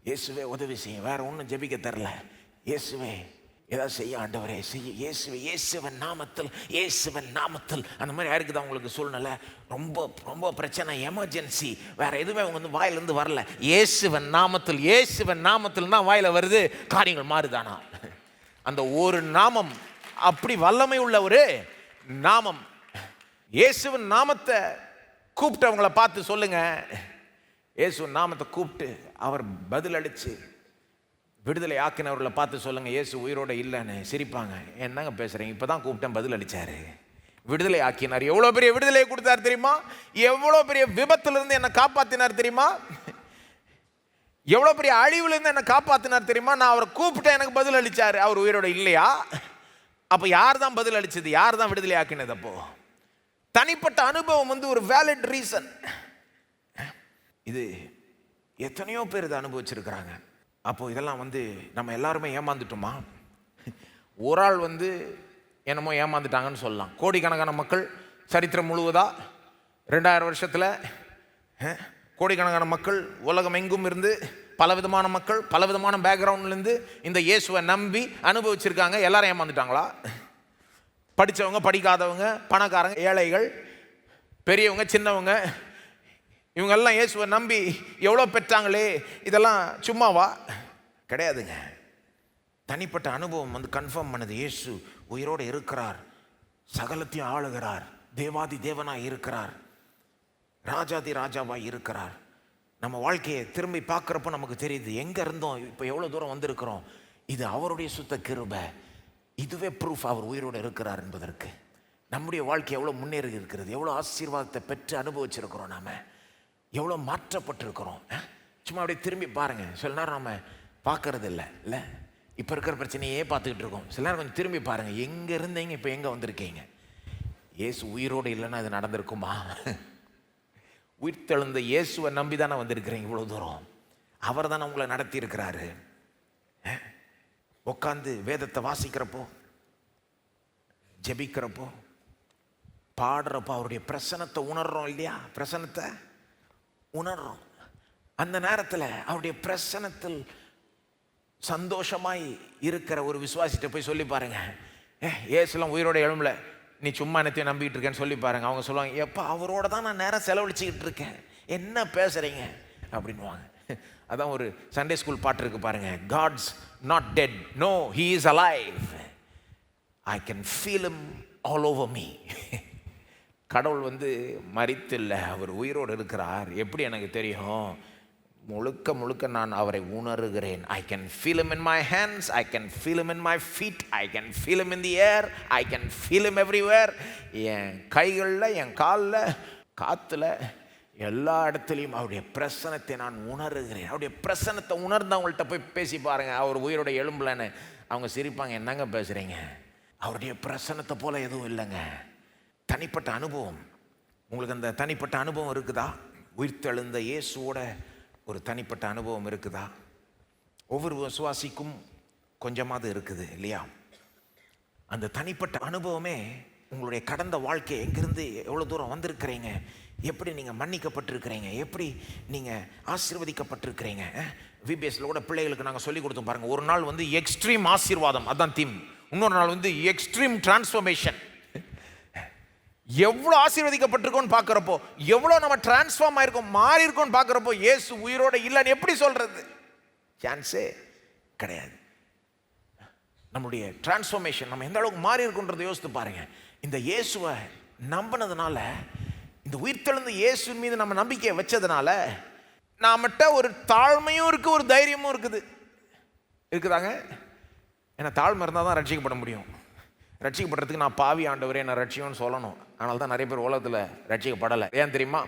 இயேசுவே உதவி செய்ய, வேற ஒன்றும் ஜெபிக்க தரல. இயேசுவே ஏதாவது செய்ய ஆண்டவரே செய்ய, இயேசுவே, இயேசுவன் நாமத்தில், இயேசுவன் நாமத்தில். அந்த மாதிரி யாருக்குதான் உங்களுக்கு சூழ்நிலை, ரொம்ப ரொம்ப பிரச்சனை, எமர்ஜென்சி, வேற எதுவுமே அவங்க வந்து வாயிலிருந்து வரல, இயேசுவன் நாமத்தில், இயேசுவன் நாமத்தில் தான் வாயில வருது, காரியங்கள் மாறுதானா? அந்த ஒரு நாமம் அப்படி வல்லமை உள்ள ஒரு நாமம். இயேசுவின் நாமத்தை கூப்பிட்டு அவங்கள பார்த்து சொல்லுங்க, இயேசுவின் நாமத்தை கூப்பிட்டு அவர் பதில் அளிச்சு விடுதலை ஆக்கினவர்களை பார்த்து சொல்லுங்க, இயேசு உயிரோட இல்லைன்னு. சிரிப்பாங்க. என்னங்க பேசுறீங்க, இப்பதான் கூப்பிட்டேன் பதில் அளிச்சாரு, விடுதலை ஆக்கினார். எவ்வளவு பெரிய விடுதலையை கொடுத்தார் தெரியுமா? எவ்வளவு பெரிய விபத்துல இருந்து என்னை காப்பாத்தினார் தெரியுமா? எவ்வளவு பெரிய அழிவுல இருந்து என்னை காப்பாத்தினார் தெரியுமா? நான் அவரை கூப்பிட்டேன், எனக்கு பதில் அளிச்சாரு. அவர் உயிரோட இல்லையா? அப்ப யார் தான் பதில் அளிச்சது, யார் தான் விடுதலை ஆக்கினது? அப்போ தனிப்பட்ட அனுபவம் வந்து ஒரு வேலிட் ரீசன். இது எத்தனையோ பேர் இதை அனுபவிச்சிருக்கிறாங்க. அப்போ இதெல்லாம் வந்து நம்ம எல்லாருமே ஏமாந்துட்டோமா? ஒரு ஆள் வந்து என்னமோ ஏமாந்துட்டாங்கன்னு சொல்லலாம். கோடிக்கணக்கான மக்கள் சரித்திரம் முழுவதா 2000 வருஷத்துல கோடிக்கணக்கான மக்கள் உலகம் எங்கும் இருந்து பலவிதமான மக்கள் பலவிதமான பேக்ரவுண்ட்லேருந்து இந்த இயேசுவை நம்பி அனுபவிச்சிருக்காங்க. எல்லாரும் ஏமாந்துட்டாங்களா? படித்தவங்க, படிக்காதவங்க, பணக்காரங்க, ஏழைகள், பெரியவங்க, சின்னவங்க, இவங்கெல்லாம் இயேசுவை நம்பி எவ்வளோ பெற்றாங்களே, இதெல்லாம் சும்மாவா? கிடையாதுங்க. தனிப்பட்ட அனுபவம் வந்து கன்ஃபார்ம் பண்ணுது, இயேசு உயிரோடு இருக்கிறார், சகலத்தையும் ஆளுகிறார், தேவாதி தேவனாய் இருக்கிறார், ராஜாதி ராஜாவாய் இருக்கிறார். நம்ம வாழ்க்கையை திரும்பி பார்க்குறப்போ நமக்கு தெரியுது, எங்கே இருந்தோம் இப்போ எவ்வளோ தூரம் வந்திருக்கிறோம். இது அவருடைய சுத்த கிருபை. இதுவே ப்ரூஃப் அவர் உயிரோடு இருக்கிறார் என்பதற்கு. நம்முடைய வாழ்க்கை எவ்வளோ முன்னேறி இருக்கிறது, எவ்வளோ ஆசீர்வாதத்தை பெற்று அனுபவிச்சிருக்கிறோம், நாம் எவ்வளோ மாற்றப்பட்டிருக்கிறோம். சும்மா அப்படியே திரும்பி பாருங்கள். சில நேரம் நம்ம பார்க்கறது இல்லை, இப்போ இருக்கிற பிரச்சனையே பார்த்துக்கிட்டு இருக்கோம். சில நேரம் கொஞ்சம் திரும்பி பாருங்கள், எங்கே இருந்தீங்க இப்போ எங்கே வந்திருக்கீங்க? இயேசு உயிரோடு இல்லைன்னா அது நடந்திருக்குமா? உயிர்த்தெழுந்த இயேசுவை நம்பி தானே வந்திருக்கிறீங்க இவ்வளோ தூரம். அவர் தானே உங்களை நடத்தி இருக்கிறாரு. உட்காந்து வேதத்தை வாசிக்கிறப்போ, ஜெபிக்கிறப்போ, பாடுறப்போ அவருடைய பிரசன்னத்தை உணர்றோம் இல்லையா? பிரசன்னத்தை உணர்றோம். அந்த நேரத்தில் அவருடைய பிரசன்னத்தில் சந்தோஷமாய் இருக்கிற ஒரு விசுவாசிட்ட போய் சொல்லி பாருங்க, ஏசுலாம் உயிரோட எழும்பல, நீ சும்மா என்னத்தையும் நம்பிக்கிட்டு இருக்கேன்னு சொல்லி பாருங்க. அவங்க சொல்லுவாங்க, எப்போ அவரோட தான் நான் நேரம் செலவழிச்சுக்கிட்டு இருக்கேன், என்ன பேசுறீங்க அப்படின்வாங்க. அதான் ஒரு சண்டே ஸ்கூல் பாட்டு இருக்கு பாருங்க, God's not dead, no he is alive, I can feel him all over me. கடவுள் வந்து மரித்தில்லை, அவர் உயிரோடு இருக்கிறார். எப்படி எனக்கு தெரியும்? முழுக்க முழுக்க நான் அவரை உணர்கிறேன். ஐ can feel him in my hands, I can feel him in my feet, I can feel him in the air, I can feel him everywhere. என் கைகளில், என் காலில், காற்றுல, எல்லா இடத்துலையும் அவருடைய பிரசனத்தை நான் உணர்கிறேன். அவருடைய பிரசனத்தை உணர்ந்தவங்கள்ட்ட போய் பேசி பாருங்க, அவர் உயிரோட எழும்பலன்னு. அவங்க சிரிப்பாங்க, என்னங்க பேசுகிறீங்க, அவருடைய பிரசனத்தை போல எதுவும் இல்லைங்க. தனிப்பட்ட அனுபவம். உங்களுக்கு அந்த தனிப்பட்ட அனுபவம் இருக்குதா? உயிர்த்தெழுந்த இயேசுவோட ஒரு தனிப்பட்ட அனுபவம் இருக்குதா? ஒவ்வொரு விசுவாசிக்கும் கொஞ்சமாவது இருக்குது இல்லையா? அந்த தனிப்பட்ட அனுபவமே உங்களுடைய கடந்த வாழ்க்கை, எங்கிருந்து எவ்வளோ தூரம் வந்திருக்கிறீங்க, எப்படி நீங்கள் மன்னிக்கப்பட்டிருக்கிறீங்க, எப்படி நீங்கள் ஆசீர்வதிக்கப்பட்டிருக்கிறீங்க. விபிஎஸ்ல கூட பிள்ளைகளுக்கு நாங்கள் சொல்லி கொடுத்தோம் பாருங்கள். ஒரு நாள் வந்து எக்ஸ்ட்ரீம் ஆசீர்வாதம், அதான் தீம். இன்னொரு நாள் வந்து எக்ஸ்ட்ரீம் டிரான்ஸ்ஃபர்மேஷன். எவ்வளோ ஆசீர்வதிக்கப்பட்டிருக்கோன்னு பார்க்குறப்போ, எவ்வளோ நம்ம டிரான்ஸ்ஃபார்ம் ஆயிருக்கோம், மாறி இருக்கோன்னு பார்க்குறப்போ, இயேசு உயிரோட இல்லைன்னு எப்படி சொல்றது? சான்ஸே கிடையாது. நம்முடைய டிரான்ஸ்ஃபர்மேஷன், நம்ம எந்த அளவுக்கு மாறி இருக்குன்றதை யோசித்து பாருங்க. இந்த இயேசுவை நம்பினதுனால, இந்த உயிர்த்தெழுந்த இயேசுவின் மீது நம்ம நம்பிக்கையை வச்சதுனால, நம்மகிட்ட ஒரு தாழ்மையும் இருக்குது, ஒரு தைரியமும் இருக்குதாங்க. ஏன்னா தாழ்மை இருந்தால் தான் ரட்சிக்கப்பட முடியும். ரட்சிக்கப்படுறதுக்கு நான் பாவி ஆண்டவரே நான் ரட்சியம்னு சொல்லணும். அதனால தான் நிறைய பேர் உலகத்தில் ரட்சிக்கப்படலை. ஏன் தெரியுமா?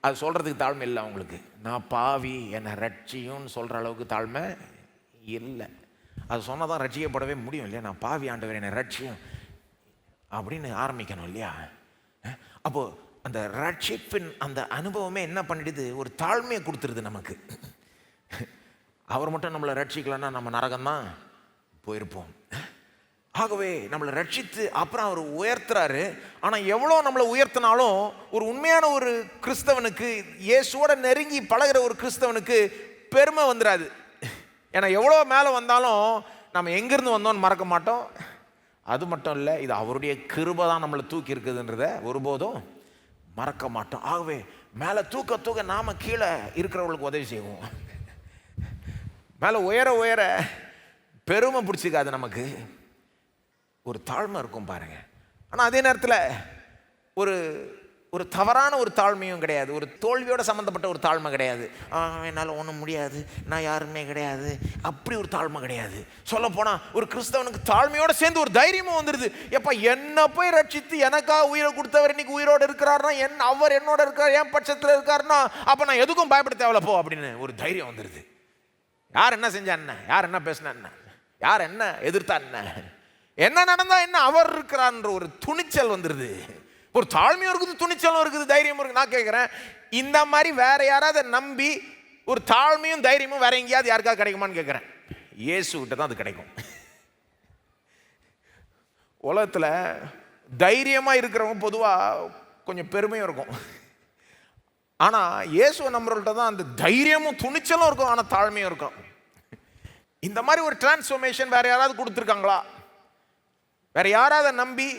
அது சொல்கிறதுக்கு தாழ்மை இல்லை அவங்களுக்கு. நான் பாவி என்னை ரட்சியம்னு சொல்கிற அளவுக்கு தாழ்மை இல்லை. அது சொன்னால் தான் ரட்சிக்கப்படவே முடியும் இல்லையா? நான் பாவி ஆண்டவரே என்னை ரட்சியம் அப்படின்னு ஆரம்பிக்கணும் இல்லையா? அப்போது அந்த ரட்சிப்பின் அந்த அனுபவமே என்ன பண்ணிடுது? ஒரு தாழ்மையை கொடுத்துருது நமக்கு. அவர் மட்டும் நம்மளை ரட்சிக்கலன்னா நம்ம நரகம்தான் போயிருப்போம். ஆகவே நம்மளை ரட்சித்து அப்புறம் அவர் உயர்த்துறாரு. ஆனால் எவ்வளோ நம்மளை உயர்த்தினாலும் ஒரு உண்மையான ஒரு கிறிஸ்தவனுக்கு, இயேசுவோட நெருங்கி பழகிற ஒரு கிறிஸ்தவனுக்கு பெருமை வந்துடாது. ஏன்னா எவ்வளோ மேலே வந்தாலும் நம்ம எங்கேருந்து வந்தோம்னு மறக்க மாட்டோம். அது மட்டும் இல்லை, இது அவருடைய கிருபை தான் நம்மளை தூக்கி இருக்குதுன்றத ஒருபோதும் மறக்க மாட்டோம். ஆகவே மேலே தூக்க நாம் கீழே இருக்கிறவங்களுக்கு உதவி செய்வோம். மேலே உயர உயர பெருமை பிடிச்சிக்காது, நமக்கு ஒரு தாழ்மை இருக்கும் பாருங்க. ஆனால் அதே நேரத்தில் ஒரு ஒரு தவறான ஒரு தாழ்மையும் கிடையாது, ஒரு தோல்வியோட சம்மந்தப்பட்ட ஒரு தாழ்மை கிடையாது. என்னால் ஒன்றும் முடியாது, நான் யாருமே கிடையாது, அப்படி ஒரு தாழ்மை கிடையாது. சொல்லப்போனால் ஒரு கிறிஸ்தவனுக்கு தாழ்மையோடு சேர்ந்து ஒரு தைரியமும் வந்துடுது. எப்போ என்னை போய் ரட்சித்து எனக்காக உயிரை கொடுத்தவர் இன்னைக்கு உயிரோடு இருக்கிறாருன்னா, அவர் என்னோட இருக்கார், என் பட்சத்தில் இருக்காருன்னா, அப்போ நான் எதுக்கும் பயப்பட தேவையில்ல போ அப்படின்னு ஒரு தைரியம் வந்துடுது. யார் என்ன செஞ்சா என்ன, யார் என்ன பேசினா என்ன, யார் என்ன எதிர்த்தா என்ன நடந்தா என்ன, அவர் இருக்கிறார்ன்ற ஒரு துணிச்சல் வந்துடுது. ஒரு தாழ்மையும் இருக்குது, துணிச்சலும் இருக்குது, தைரியமும் இருக்குது. நான் கேட்குறேன், இந்த மாதிரி வேற யாராவது நம்பி ஒரு தாழ்மையும் தைரியமும் வேற எங்கேயாவது யாருக்காவது கிடைக்குமான்னு கேட்குறேன். இயேசுகிட்ட தான் அது கிடைக்கும். உலகத்தில் தைரியமாக இருக்கிறவங்க பொதுவாக கொஞ்சம் பெருமையும் இருக்கும். ஆனால் இயேசுவை நம்புறவங்கள்ட்ட தான் அந்த தைரியமும் துணிச்சலும் இருக்கும், ஆனால் தாழ்மையும் இருக்கும். இந்த மாதிரி ஒரு டிரான்ஸ்ஃபர்மேஷன் வேற யாராவது கொடுத்துருக்காங்களா? வேற யாராவது நம்பி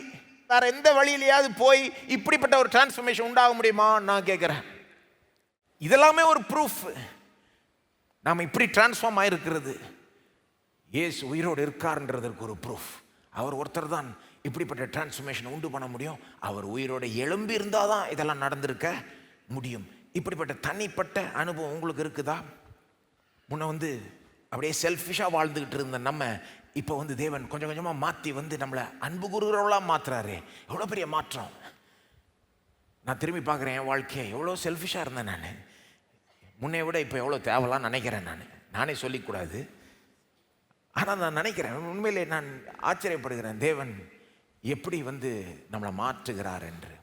வேற எந்த வழியிலையாவது போய் இப்படிப்பட்ட ஒரு டிரான்ஸ்ஃபர்மேஷன் உண்டாக முடியுமா நான் கேட்குறேன். இதெல்லாமே ஒரு ப்ரூஃப் நாம் இப்படி டிரான்ஸ்ஃபார்ம் ஆகிருக்கிறது இயேசு உயிரோடு இருக்காருன்றதற்கு ஒரு ப்ரூஃப். அவர் ஒருத்தர் தான் இப்படிப்பட்ட டிரான்ஸ்ஃபர்மேஷன் உண்டு பண்ண முடியும். அவர் உயிரோடு எழும்பி இருந்தால் தான் இதெல்லாம் நடந்திருக்க முடியும். இப்படிப்பட்ட தனிப்பட்ட அனுபவம் உங்களுக்கு இருக்குதா? முன்ன அப்படியே செல்ஃபிஷாக வாழ்ந்துக்கிட்டு இருந்த நம்ம இப்போ தேவன் கொஞ்சம் கொஞ்சமாக மாற்றி நம்மளை அன்பு கூறுகிறவளாக மாற்றுறாரு. எவ்வளோ பெரிய மாற்றம்! நான் திரும்பி பார்க்குறேன் என் வாழ்க்கையை, எவ்வளோ செல்ஃபிஷாக இருந்தேன் நான். முன்னே விட இப்போ எவ்வளோ தேவலான்னு நினைக்கிறேன். நானே சொல்லிக்கூடாது, ஆனால் நான் நினைக்கிறேன். உண்மையிலே நான் ஆச்சரியப்படுகிறேன் தேவன் எப்படி நம்மளை மாற்றுகிறார் என்று.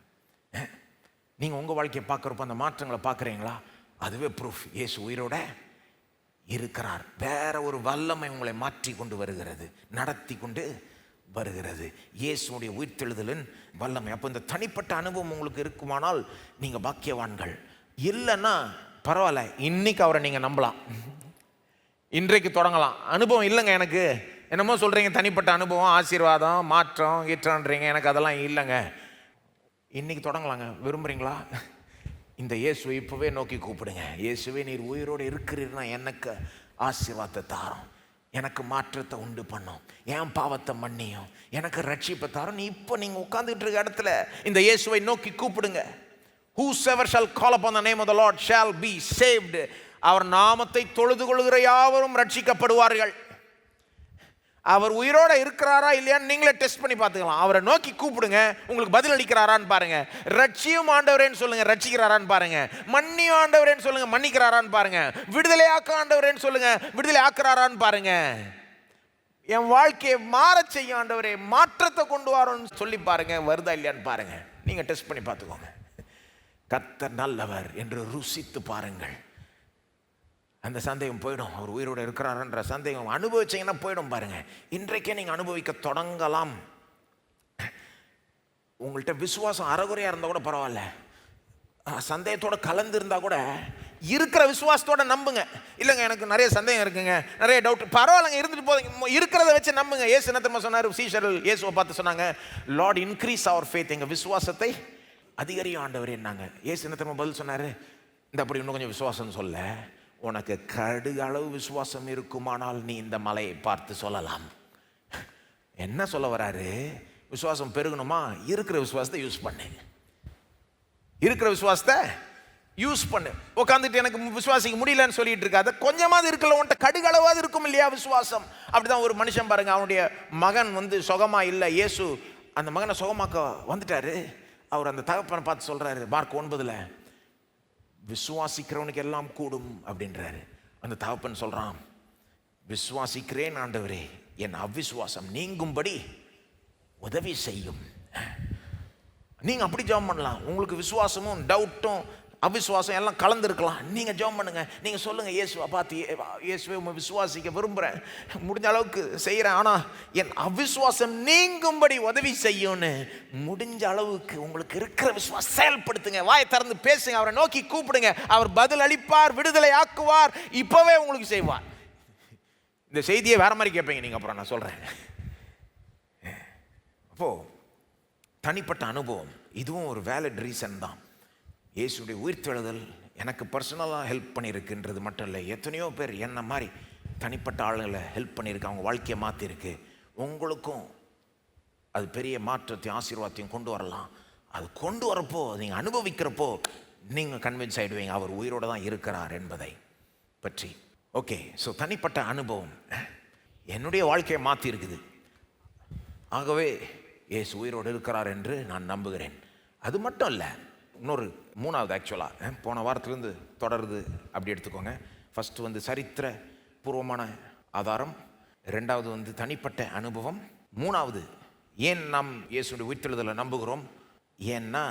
நீங்கள் உங்கள் வாழ்க்கையை பார்க்குறப்ப அந்த மாற்றங்களை பார்க்குறீங்களா? அதுவே ப்ரூஃப் இயேசு உயிரோட இருக்கிறார். வேற ஒரு வல்லமை உங்களை மாற்றி கொண்டு வருகிறது, நடத்தி கொண்டு வருகிறது. இயேசுடைய உயிர்த்தெழுதலின் வல்லமை. அப்போ இந்த தனிப்பட்ட அனுபவம் உங்களுக்கு இருக்குமானால் நீங்கள் பாக்கியவான்கள். இல்லைன்னா பரவாயில்ல, இன்னைக்கு அவரை நீங்கள் நம்பலாம், இன்றைக்கு தொடங்கலாம். அனுபவம் இல்லைங்க எனக்கு, என்னமோ சொல்கிறீங்க தனிப்பட்ட அனுபவம் ஆசீர்வாதம் மாற்றம் ஈற்றன்றீங்க, எனக்கு அதெல்லாம் இல்லைங்க. இன்னைக்கு தொடங்கலாங்க. விரும்புகிறீங்களா? இந்த இயேசுவை இப்போவே நோக்கி கூப்பிடுங்க. இயேசுவே, நீர் உயிரோடு இருக்கிறீர்னா எனக்கு ஆசீர்வாதத்தை தாரும், எனக்கு மாற்றத்தை உண்டு பண்ணும், என் பாவத்தை மன்னியும், எனக்கு ரட்சிப்பை தாரும். நீங்கள் உட்கார்ந்துட்டு இருக்க இடத்துல இந்த இயேசுவை நோக்கி கூப்பிடுங்க. Whosoever shall call upon the name of the Lord shall be saved. அவர் நாமத்தை தொழுது கொள்கிற யாவரும் ரட்சிக்கப்படுவார்கள். அவர் உயிரோட இருக்கிறாரா இல்லையான்னு நீங்களே டெஸ்ட் பண்ணி பார்த்துக்கலாம். அவரை நோக்கி கூப்பிடுங்க, உங்களுக்கு பதில் அளிக்கிறாரான்னு பாருங்க. ரட்சியும் ஆண்டவரேன்னு சொல்லுங்க, ரட்சிக்கிறாரான்னு பாருங்க. மன்னியும் ஆண்டவரேன்னு சொல்லுங்க, மன்னிக்கிறாரான்னு பாருங்க. விடுதலை ஆக்க ஆண்டவரேன்னு சொல்லுங்க, விடுதலை ஆக்குறாரான்னு பாருங்க. என் வாழ்க்கையை மாற செய்யும் ஆண்டவரே, மாற்றத்தை கொண்டு வரோன்னு சொல்லி பாருங்க, வருதா இல்லையான்னு பாருங்க. நீங்க டெஸ்ட் பண்ணி பார்த்துக்கோங்க. கர்த்தர் நல்லவர் என்று ருசித்து பாருங்கள். அந்த சந்தேகம் போயிடும். அவர் உயிரோடு இருக்கிறாருன்ற சந்தேகம் அனுபவிச்சீங்கன்னா போயிடும் பாருங்க. இன்றைக்கே நீங்கள் அனுபவிக்க தொடங்கலாம். உங்கள்கிட்ட விசுவாசம் அறகுறையாக இருந்தால் கூட பரவாயில்ல, சந்தேகத்தோடு கலந்து இருந்தால் கூட இருக்கிற விசுவாசத்தோட நம்புங்க. இல்லைங்க எனக்கு நிறைய சந்தேகம் இருக்குங்க, நிறைய டவுட், பரவாயில்லைங்க, இருந்துட்டு போதுங்க, இருக்கிறத வச்சு நம்புங்க. ஏசு என்ன தெரியுமா சொன்னார்? சீஷர்கள் இயேசுவை பார்த்து சொன்னாங்க, லார்ட் இன்க்ரீஸ் அவர் ஃபேத், எங்கள் விசுவாசத்தை அதிகரியும் ஆண்டவர் என்னாங்க. ஏசு என்ன தெரியுமா பதில் சொன்னார்? இந்த அப்படி இன்னும் கொஞ்சம் விசுவாசம் சொல்ல, உனக்கு கடுகு அளவு விசுவாசம் இருக்குமானால் நீ இந்த மலையை பார்த்து சொல்லலாம். என்ன சொல்ல வராரு? விசுவாசம் பெருகணுமா? இருக்கிற விசுவாசத்தை யூஸ் பண்ணு, இருக்கிற விசுவாசத்தை யூஸ் பண்ணு. உட்காந்துட்டு எனக்கு விசுவாசிக்க முடியலன்னு சொல்லிட்டு இருக்காது. கொஞ்சமாவது இருக்கல, உன்ட்ட கடுகளவாது இருக்கும் இல்லையா விசுவாசம். அப்படிதான் ஒரு மனுஷன் பாருங்க, அவனுடைய மகன் சுகமா இல்லை, இயேசு அந்த மகனை சுகமாக்க வந்துட்டாரு. அவர் அந்த தகப்பனை பார்த்து சொல்றாரு, மார்க் 9, விசுவாசிக்கிறவனுக்கு எல்லாம் கூடும் அப்படின்றாரு. அந்த தகப்பன் சொல்றான், விசுவாசிக்கிறேன் ஆண்டவரே, என் அவிசுவாசம் நீங்கும்படி உதவி செய்யும். நீங்க அப்படி ஜெபம் பண்ணலாம். உங்களுக்கு விசுவாசமும் டவுட்டும் அவிசுவாசம் எல்லாம் கலந்துருக்கலாம். நீங்க ஜெபம் பண்ணுங்க. நீங்க சொல்லுங்க, இயேசுவை பார்த்து, இயேசுவை விசுவாசிக்க விரும்புறேன், முடிஞ்ச அளவுக்கு செய்யறேன், ஆனா என் அவிசுவாசம் நீங்கும்படி உதவி செய்யும்னு முடிஞ்ச அளவுக்கு உங்களுக்கு இருக்கிற விசுவாசம் செயல்படுத்துங்க. வாயை திறந்து பேசுங்க, அவரை நோக்கி கூப்பிடுங்க. அவர் பதில் அளிப்பார், விடுதலை ஆக்குவார், இப்பவே உங்களுக்கு செய்வார். இந்த செய்தியை வேற மாதிரி கேட்பீங்க நீங்கள். அப்புறம் நான் சொல்கிறேன். அப்போது தனிப்பட்ட அனுபவம் இதுவும் ஒரு வேலிட் ரீசன் தான். இயேசுடைய உயிர்த்தெழுதல் எனக்கு பர்சனலாக ஹெல்ப் பண்ணியிருக்குன்றது மட்டும் இல்லை, எத்தனையோ பேர் என்ன மாதிரி தனிப்பட்ட ஆளுங்களை ஹெல்ப் பண்ணியிருக்கு, அவங்க வாழ்க்கையை மாற்றிருக்கு. உங்களுக்கும் அது பெரிய மாற்றத்தையும் ஆசீர்வாதத்தையும் கொண்டு வரலாம். அது கொண்டு வரப்போ, நீங்கள் அனுபவிக்கிறப்போ நீங்கள் கன்வின்ஸ் ஆகிடுவீங்க அவர் உயிரோடு தான் இருக்கிறார் என்பதை பற்றி. ஓகே, ஸோ தனிப்பட்ட அனுபவம் என்னுடைய வாழ்க்கையை மாற்றி இருக்குது. ஆகவே இயேசு உயிரோடு இருக்கிறார் என்று நான் நம்புகிறேன். அது மட்டும் இல்லை, இன்னொரு மூணாவது ஆக்சுவலாக போன வாரத்துலேருந்து தொடருது, அப்படி எடுத்துக்கோங்க. ஃபஸ்ட்டு வந்து சரித்திர பூர்வமான ஆதாரம், ரெண்டாவது வந்து தனிப்பட்ட அனுபவம், மூணாவது ஏன் நாம் இயேசுடைய உயிர்த்தெழுதலை நம்புகிறோம். ஏன்னா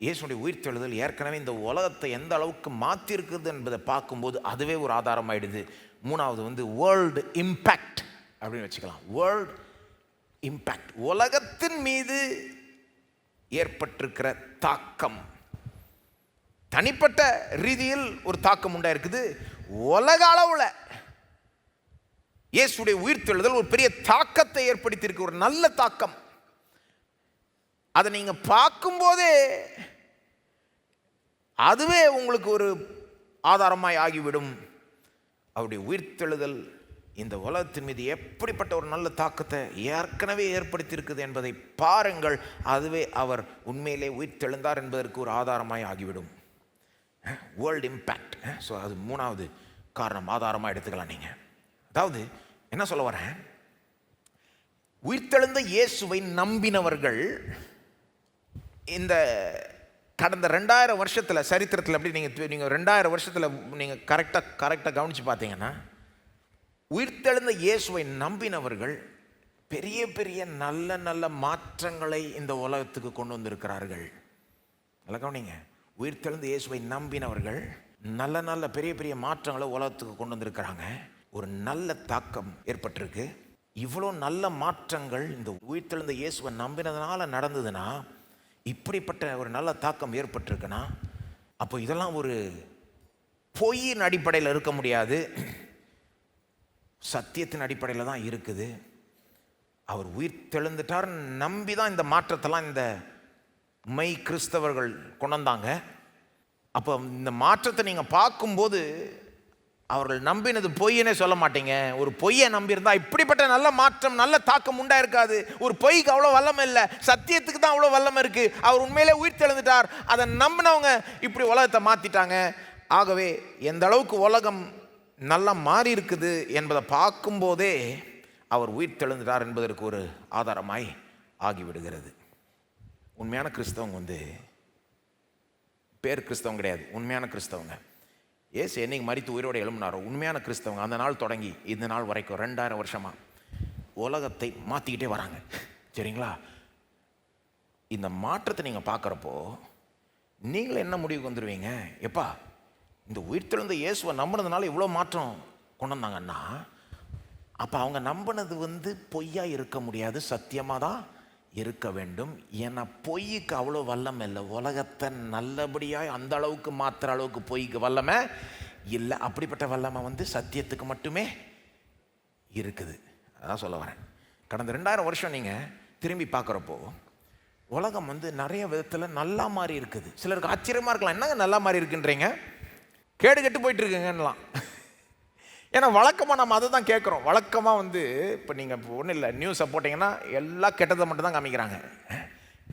இயேசுடைய உயிர்த்தெழுதல் ஏற்கனவே இந்த உலகத்தை எந்த அளவுக்கு மாற்றிருக்குது என்பதை பார்க்கும்போது அதுவே ஒரு ஆதாரம் ஆயிடுது. மூணாவது வந்து வேர்ல்டு இம்பேக்ட் அப்படின்னு வச்சுக்கலாம். வேர்ல்டு இம்பேக்ட், உலகத்தின் மீது ஏற்பட்டிருக்கிற தாக்கம். தனிப்பட்ட ரீதியில் ஒரு தாக்கம் உண்டாயிருக்குது, உலக அளவில் இயேசுடைய உயிர்த்தெழுதல் ஒரு பெரிய தாக்கத்தை ஏற்படுத்தியிருக்கு, ஒரு நல்ல தாக்கம். அதை நீங்க பார்க்கும்போதே அதுவே உங்களுக்கு ஒரு ஆதாரமாய் ஆகிவிடும். அவருடைய உயிர்த்தெழுதல் இந்த உலகத்தின் மீது எப்படிப்பட்ட ஒரு நல்ல தாக்கத்தை ஏற்கனவே ஏற்படுத்தியிருக்குது என்பதை பாருங்கள். அதுவே அவர் உண்மையிலே உயிர்த்தெழுந்தார் என்பதற்கு ஒரு ஆதாரமாய் ஆகிவிடும். World impact. ஸோ அது மூணாவது காரணம், ஆதாரமாக எடுத்துக்கலாம் நீங்கள். அதாவது என்ன சொல்ல வரேன், உயிர்த்தெழுந்த இயேசுவை நம்பினவர்கள் இந்த கடந்த 2000 வருஷத்தில் சரித்திரத்தில் எப்படி நீங்கள் 2000 வருஷத்தில் நீங்கள் கரெக்டாக கவனித்து பார்த்தீங்கன்னா, உயிர்த்தெழுந்த இயேசுவை நம்பினவர்கள் பெரிய பெரிய நல்ல நல்ல மாற்றங்களை இந்த உலகத்துக்கு கொண்டு வந்திருக்கிறார்கள். நல்லா கவனிங்க, உயிர்த்தெழுந்த இயேசுவை நம்பினவர்கள் நல்ல நல்ல பெரிய பெரிய மாற்றங்களை உலகத்துக்கு கொண்டு வந்திருக்கிறாங்க. ஒரு நல்ல தாக்கம் ஏற்பட்டிருக்கு. இவ்வளோ நல்ல மாற்றங்கள் இந்த உயிர்த்தெழுந்த இயேசுவை நம்பினதுனால நடந்ததுன்னா, இப்படிப்பட்ட ஒரு நல்ல தாக்கம் ஏற்பட்டிருக்குன்னா, அப்போ இதெல்லாம் ஒரு பொய்யின் அடிப்படையில் இருக்க முடியாது, சத்தியத்தின் அடிப்படையில் தான் இருக்குது. அவர் உயிர் தெழுந்துட்டார் நம்பி தான் இந்த மாற்றத்தெல்லாம் இந்த மெய் கிறிஸ்தவர்கள் கொண்டு வந்தாங்க. அப்போ இந்த மாற்றத்தை நீங்கள் பார்க்கும்போது அவர்கள் நம்பினது பொய்யனே சொல்ல மாட்டீங்க. ஒரு பொய்யை நம்பியிருந்தா இப்படிப்பட்ட நல்ல மாற்றம் நல்ல தாக்கம் உண்டாயிருக்காது. ஒரு பொய்க்கு அவ்வளோ வல்லமை இல்லை, சத்தியத்துக்கு தான் அவ்வளோ வல்லமை இருக்குது. அவர் உண்மையிலே உயிர் தெழுந்துட்டார், அதை நம்பினவங்க இப்படி உலகத்தை மாற்றிட்டாங்க. ஆகவே எந்த அளவுக்கு உலகம் நல்லா மாறி இருக்குது என்பதை பார்க்கும்போதே அவர் உயிர் தெழுந்துட்டார் என்பதற்கு ஒரு ஆதாரமாய் ஆகிவிடுகிறது. உண்மையான கிறிஸ்தவங்க வந்து பேர் கிறிஸ்தவங்க கிடையாது, உண்மையான கிறிஸ்தவங்க. ஏசு என்னைக்கு மரித்து உயிரோடு எழும்பினாரோ உண்மையான கிறிஸ்தவங்க அந்த நாள் தொடங்கி இந்த நாள் வரைக்கும் 2000 வருஷமாக உலகத்தை மாற்றிக்கிட்டே வராங்க. சரிங்களா? இந்த மாற்றத்தை நீங்கள் பார்க்குறப்போ நீங்களே என்ன முடிவுக்கு வந்துடுவீங்க, எப்பா இந்த உயிர்த்தெழுந்த இயேசுவை நம்பினதுனால இவ்வளோ மாற்றம் கொண்டு வந்தாங்கன்னா, அப்போ அவங்க நம்பினது வந்து பொய்யா இருக்க முடியாது, சத்தியமாக தான் இருக்க வேண்டும். ஏன்னா பொய்க்கு அவ்வளோ வல்லமை இல்லை. உலகத்தை நல்லபடியாக அந்த அளவுக்கு மாற்றுற அளவுக்கு பொய்க்கு வல்லமை இல்லை. அப்படிப்பட்ட வல்லமை வந்து சத்தியத்துக்கு மட்டுமே இருக்குது. அதான் சொல்ல வரேன். கடந்த 2000 வருஷம் நீங்கள் திரும்பி பார்க்குறப்போ உலகம் வந்து நிறைய விதத்தில் நல்லா மாறி இருக்குது. சிலருக்கு ஆச்சரியமாக இருக்கலாம், என்னங்க நல்லா மாறி இருக்குன்றீங்க, கேடு கெட்டு போயிட்டு இருக்குங்கலாம். ஏன்னா வழக்கமாக நம்ம அதை தான் கேட்குறோம். வழக்கமாக வந்து இப்போ நீங்கள் இப்போ ஒன்றும் இல்லை, நியூஸை போட்டிங்கன்னா எல்லாம் கெட்டதை மட்டும் தான் காமிக்கிறாங்க,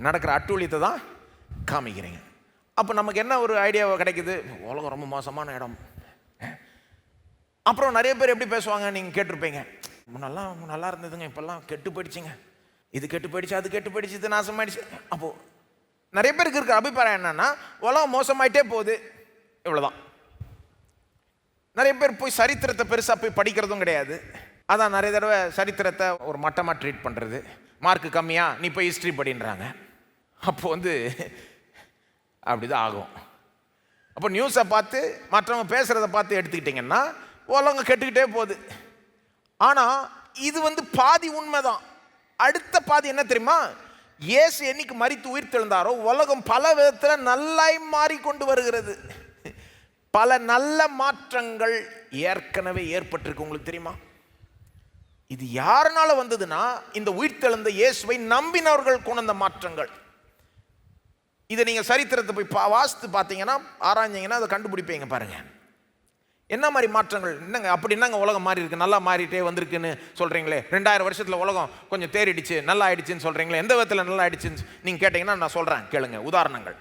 நடக்கிற அட்டூழியத்தை தான் காமிக்கிறீங்க. அப்போ நமக்கு என்ன ஒரு ஐடியா கிடைக்குது, உலகம் ரொம்ப மோசமான இடம். அப்புறம் நிறைய பேர் எப்படி பேசுவாங்க நீங்கள் கேட்டிருப்பீங்க, முன்னெல்லாம் நல்லா இருந்ததுங்க, இப்போல்லாம் கெட்டு போயிடுச்சுங்க, இது கெட்டு போயிடுச்சு, அது கெட்டு போயிடுச்சு, இது நாசமாயிடுச்சு. அப்போது நிறைய பேருக்கு இருக்கிற அபிப்பிராயம் என்னன்னா உலகம் மோசமாயிட்டே போகுது, இவ்வளோதான். நிறைய பேர் போய் சரித்திரத்தை பெருசாக போய் படிக்கிறதும் கிடையாது. அதான் நிறைய தடவை சரித்திரத்தை ஒரு மட்டமாக ட்ரீட் பண்ணுறது, மார்க்கு கம்மியா நீ போய் ஹிஸ்ட்ரி படின்றாங்க. அப்போ வந்து அப்படி தான் ஆகும். அப்போ நியூஸை பார்த்து மற்றவங்க பேசுகிறத பார்த்து எடுத்துக்கிட்டிங்கன்னா உலகம் கெட்டுக்கிட்டே போகுது. ஆனால் இது வந்து பாதி உண்மை தான். அடுத்த பாதி என்ன தெரியுமா, இயேசு என்னைக்கு மரித்து உயிர் தெழுந்தாரோ உலகம் பல விதத்தில் நல்லாய் மாறிக்கொண்டு வருகிறது. பல நல்ல மாற்றங்கள் ஏற்கனவே ஏற்பட்டிருக்கு. உங்களுக்கு தெரியுமா? இது யாருனால வந்ததுன்னா இந்த உயிர்த்தெழுந்த இயேசுவை நம்பினவர்கள் கொண்ட மாற்றங்கள். இதை நீங்கள் சரித்திரத்தை போய் வாசித்து பார்த்தீங்கன்னா, ஆராய்ஞ்சிங்கன்னா அதை கண்டுபிடிப்பீங்க. பாருங்க என்ன மாதிரி மாற்றங்கள். என்னங்க அப்படி என்னங்க உலகம் மாறி இருக்கு, நல்லா மாறிட்டே வந்திருக்குன்னு சொல்கிறீங்களே. 2000 வருஷத்தில் உலகம் கொஞ்சம் தேறிடுச்சு, நல்லா ஆயிடுச்சுன்னு சொல்கிறீங்களே. எந்த விதத்தில் நல்லா ஆயிடுச்சுன்னு நீங்கள் கேட்டிங்கன்னா நான் சொல்கிறேன், கேளுங்க. உதாரணங்கள்.